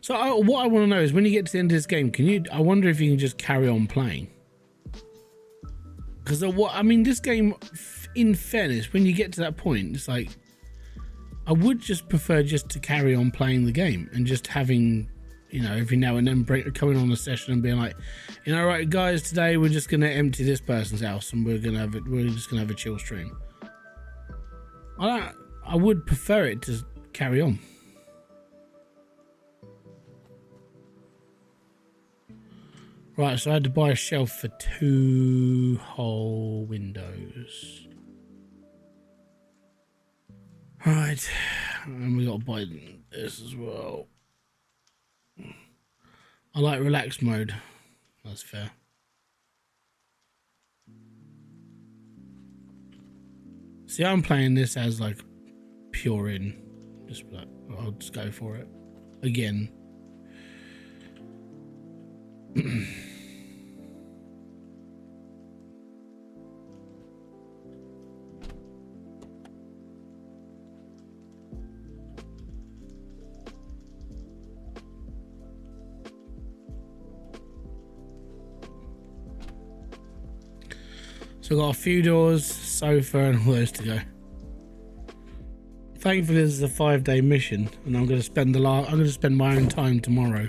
So what I want to know is, when you get to the end of this game, I wonder if you can just carry on playing. Because this game, in fairness, when you get to that point, it's like, I would just prefer just to carry on playing the game and just having, you know, every now and then coming on a session and being like, you know, right guys, today we're just gonna empty this person's house and we're just gonna have a chill stream. I would prefer it to carry on. Right, so I had to buy a shelf for 2 whole windows. Right, and we got to buy this as well. I like relax mode. That's fair. See, I'm playing this as like pure in. Just like, I'll just go for it again. So I've got a few doors, sofa, and all those to go. Thankfully, this is a 5-day mission, and I'm going to spend my own time tomorrow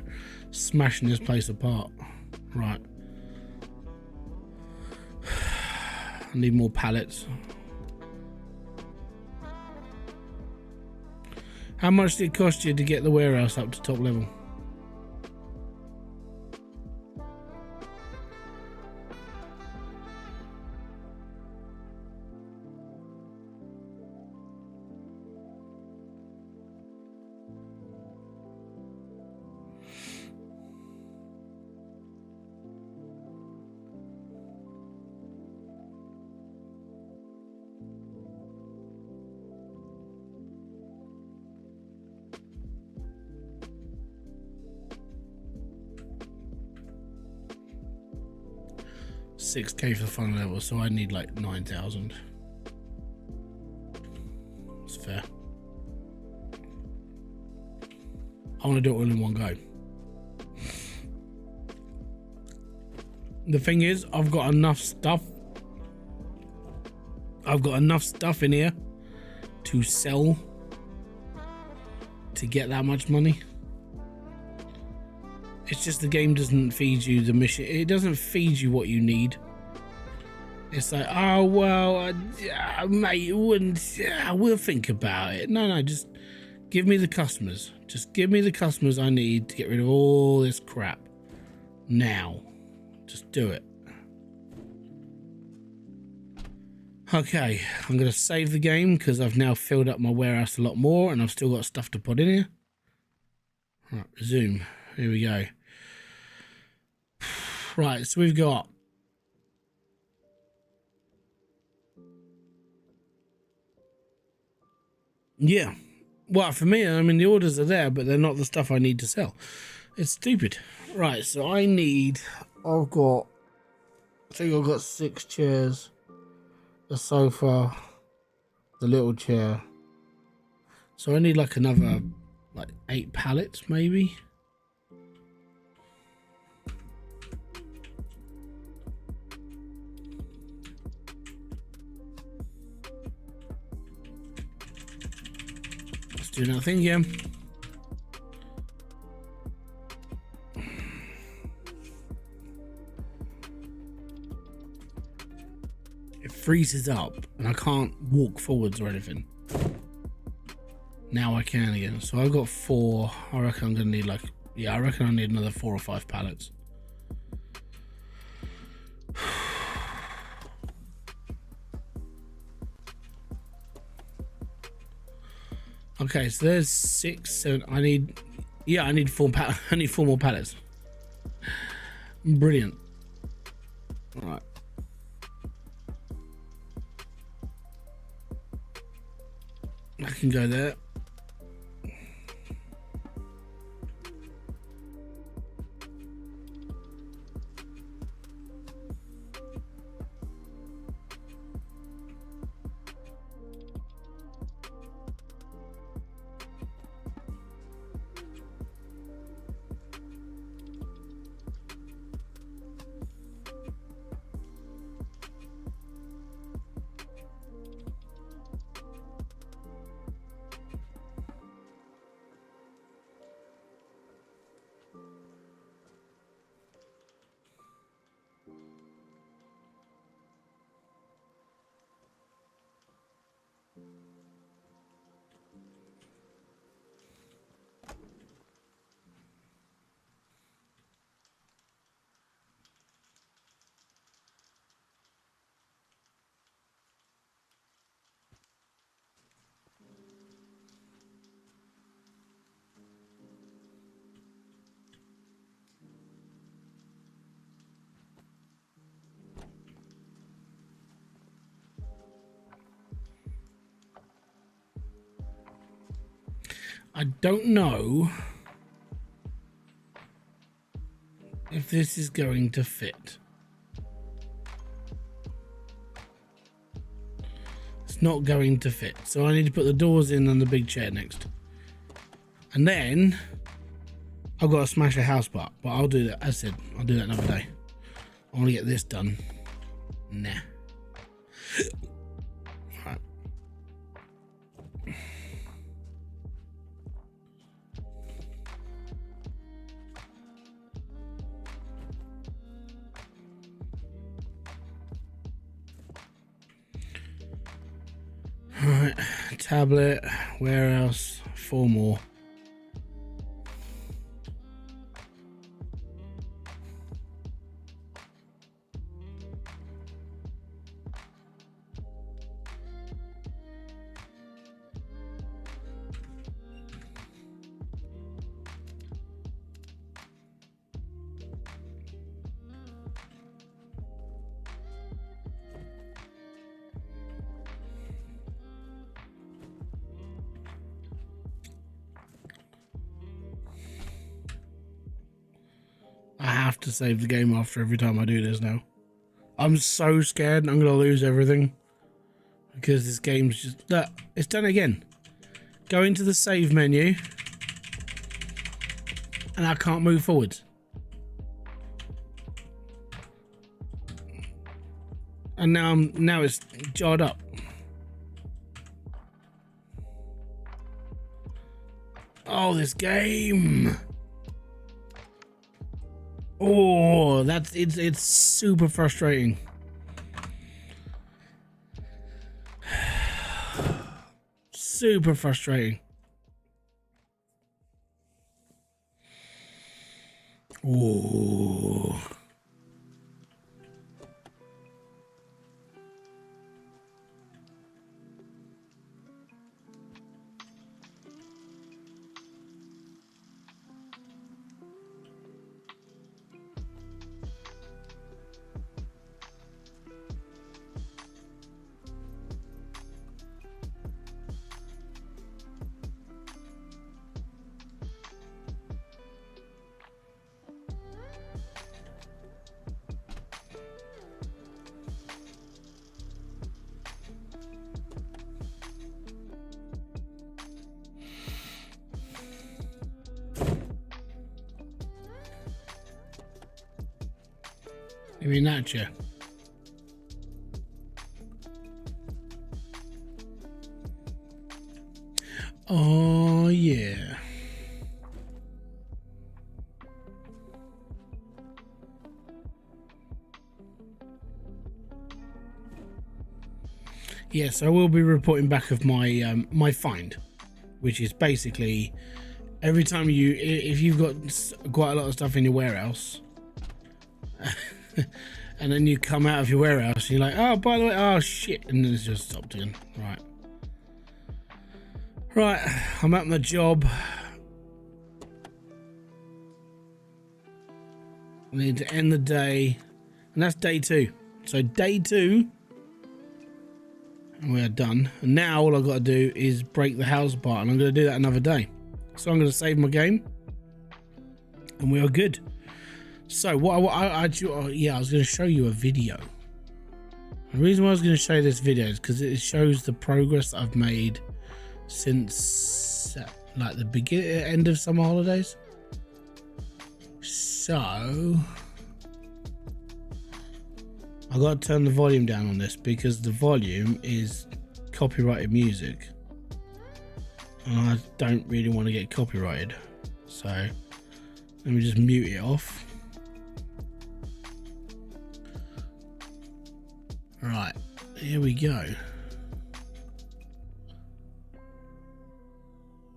smashing this place apart. Right. I need more pallets. How much did it cost you to get the warehouse up to top level? $6K for the final level, so I need like 9,000. That's fair. I want to do it all in one go. The thing is, I've got enough stuff. I've got enough stuff in here to sell to get that much money. It's just the game doesn't feed you the mission. It doesn't feed you what you need. It's like, oh, well, mate, it wouldn't, we'll think about it. No, just give me the customers. Just give me the customers I need to get rid of all this crap. Now. Just do it. Okay, I'm going to save the game because I've now filled up my warehouse a lot more and I've still got stuff to put in here. Right, resume. Here we go. Right, so we've got well, for me, I mean, the orders are there, but they're not the stuff I need to sell. It's stupid. Right, so I think I've got 6 chairs, a sofa, the little chair. So I need like another 8 pallets maybe. Let's do nothing again. It freezes up and I can't walk forwards or anything. Now I can again. So I've got 4. I reckon I'm gonna need I reckon I need another 4 or 5 pallets. Okay, so there's 6, 7. I need 4 I need 4 more pallets. Brilliant. All right. I can go there. I don't know if this is going to fit. It's not going to fit. So I need to put the doors in and the big chair next. And then I've got to smash a house part, but I'll do that. As I said, I'll do that another day. I want to get this done. Nah. Right. Right, tablet, where else? 4 more. I have to save the game after every time I do this now. I'm so scared I'm gonna lose everything because this game's just look, it's done again. Go into the save menu and I can't move forwards. And now it's jarred up. Oh, this game. Oh, it's super frustrating. Super frustrating. Oh. Give me that chair. Oh yeah. Yes, I will be reporting back of my my find, which is basically every time if you've got quite a lot of stuff in your warehouse. And then you come out of your warehouse and you're like, oh, by the way, oh shit, and then it's just stopped again. Right, I'm at my job. I need to end the day, and that's day 2. So day 2, and we are done. And now all I've got to do is break the house apart, and I'm going to do that another day. So I'm going to save my game, and we are good. So what I was going to show you a video. The reason why I was going to show you this video is because it shows the progress I've made since like the end of summer holidays. So I got to turn the volume down on this because the volume is copyrighted music, and I don't really want to get copyrighted. So let me just mute it off. Right, here we go.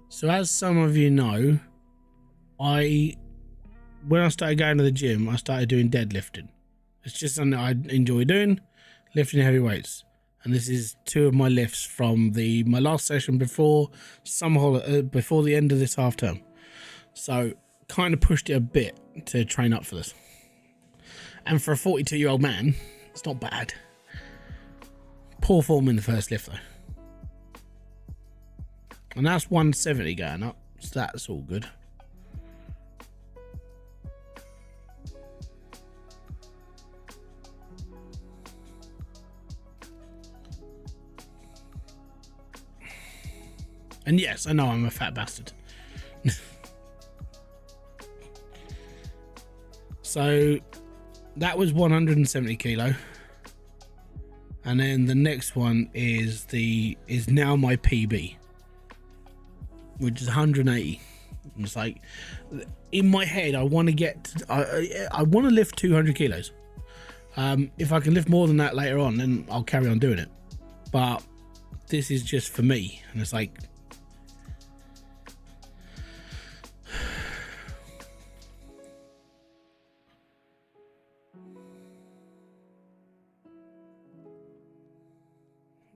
So as some of you know, when I started going to the gym, I started doing deadlifting. It's just something I enjoy doing, lifting heavy weights. And this is 2 of my lifts from my last session before before the end of this half term. So kind of pushed it a bit to train up for this. And for a 42-year-old man, it's not bad. Poor form in the first lift though. And that's 170 going up, so that's all good. And yes, I know I'm a fat bastard. So that was 170 kilo. And then the next one is now my PB, which is 180. And it's like, in my head, I want to get I want to lift 200 kilos. If I can lift more than that later on, then I'll carry on doing it. But this is just for me. And it's like,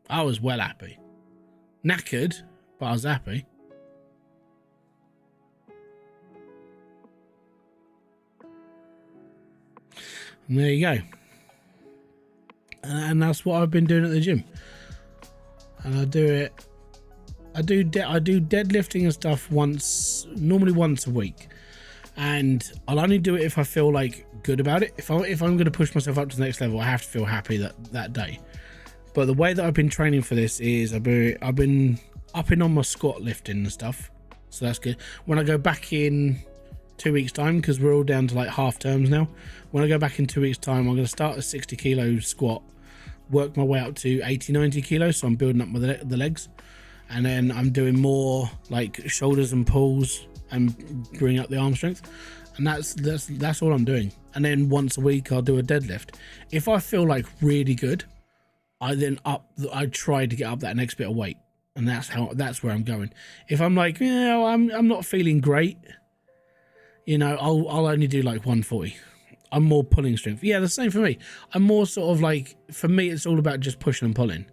I was well happy. Knackered, but I was happy. And there you go. And that's what I've been doing at the gym. And I do deadlifting and stuff normally once a week. And I'll only do it if I feel like good about it. If I'm going to push myself up to the next level, I have to feel happy that day. But the way that I've been training for this is I've been upping on my squat lifting and stuff. So that's good. When I go back in 2 weeks time, because we're all down to like half terms now, when I go back in 2 weeks time, I'm going to start a 60 kilo squat, work my way up to 80-90 kilos, so I'm building up the legs, and then I'm doing more like shoulders and pulls and bring up the arm strength, and that's all I'm doing. And then once a week I'll do a deadlift. If I feel like really good, I try to get up that next bit of weight, and that's where I'm going. If I'm like, yeah, I'm not feeling great, you know, I'll only do like 140. I'm more pulling strength. Yeah, the same for me. I'm more sort of like, for me, it's all about just pushing and pulling.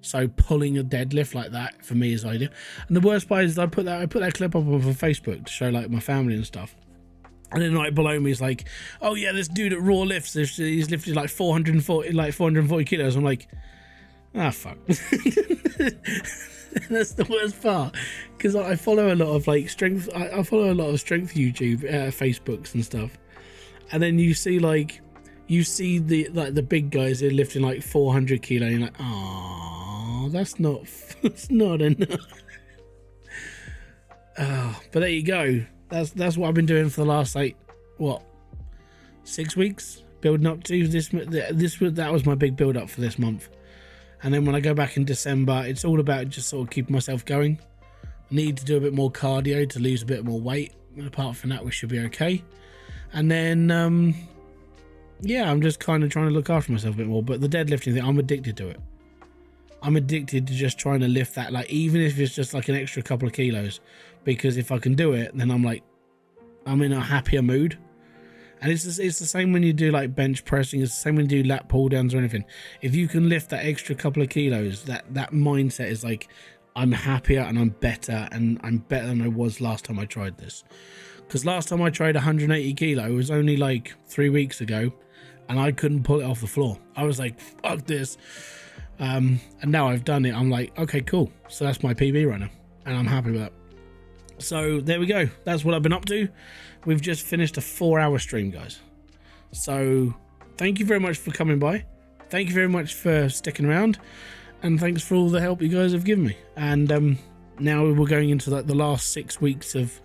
So pulling a deadlift like that for me is ideal. And the worst part is I put that clip up on Facebook to show like my family and stuff. And then right below me is like, oh yeah, this dude at Raw lifts, he's lifted like 440 kilos. I'm like, fuck. That's the worst part, because I follow a lot of like strength. I follow a lot of strength YouTube, Facebooks and stuff. And then you see the big guys who are lifting like 400 kilo. And you're like, oh, that's not enough. But there you go. That's what I've been doing for the last 6 weeks, building up to that was my big build up for this month. And then when I go back in December, it's all about just sort of keeping myself going. I need to do a bit more cardio to lose a bit more weight. And apart from that, we should be okay. And then I'm just kind of trying to look after myself a bit more. But the deadlifting thing, I'm addicted to it. I'm addicted to just trying to lift that, like, even if it's just like an extra couple of kilos, because if I can do it, then I'm in a happier mood. And it's the same when you do like bench pressing. It's the same when you do lat pull downs or anything. If you can lift that extra couple of kilos, that mindset is like, I'm happier and I'm better, and I'm better than I was last time I tried this. Because last time I tried 180 kilo, it was only like 3 weeks ago, and I couldn't pull it off the floor. I was like, fuck this. And now I've done it. I'm like, okay, cool. So that's my PB runner, and I'm happy with that. So there we go. That's what I've been up to. We've just finished a 4-hour stream, guys. So thank you very much for coming by. Thank you very much for sticking around, and thanks for all the help you guys have given me. And now we're going into like the last 6 weeks of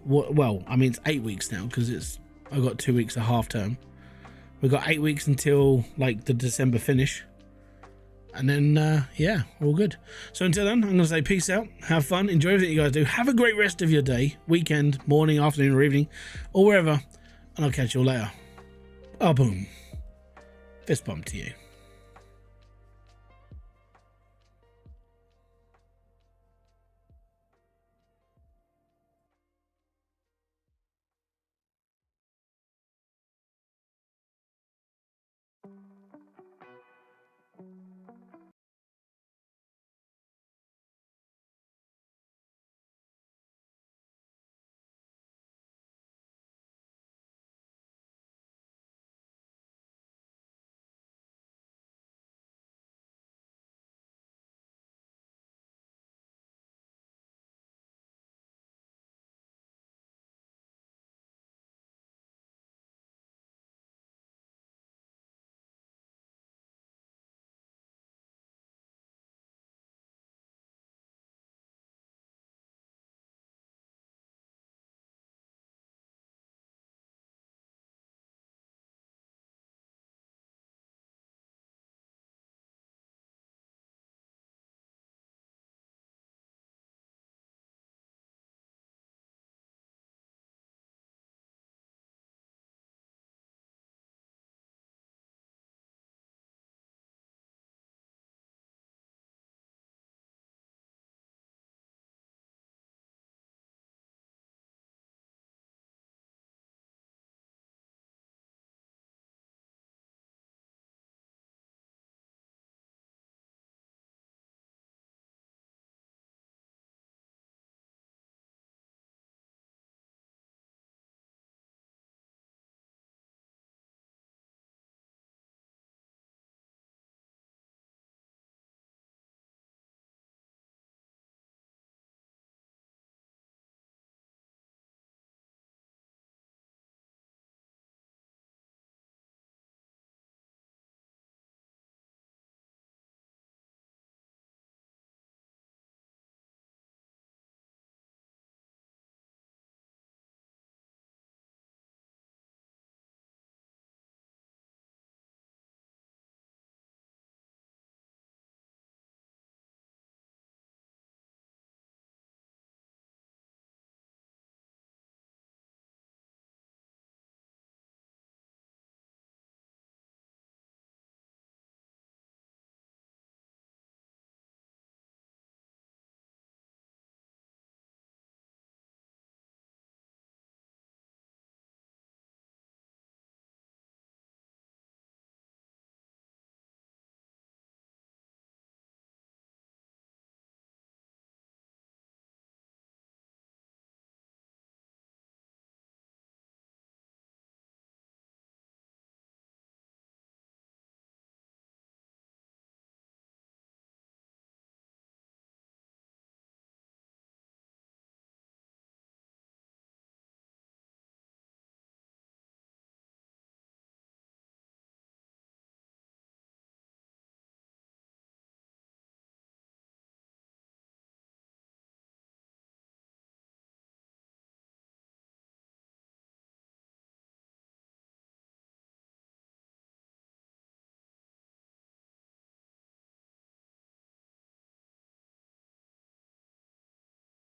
it's 8 weeks now, because I've got 2 weeks of half term. We've got 8 weeks until like the December finish. And then, all good. So until then, I'm going to say peace out. Have fun. Enjoy everything you guys do. Have a great rest of your day, weekend, morning, afternoon, or evening, or wherever. And I'll catch you all later. Oh, boom. Fist bump to you.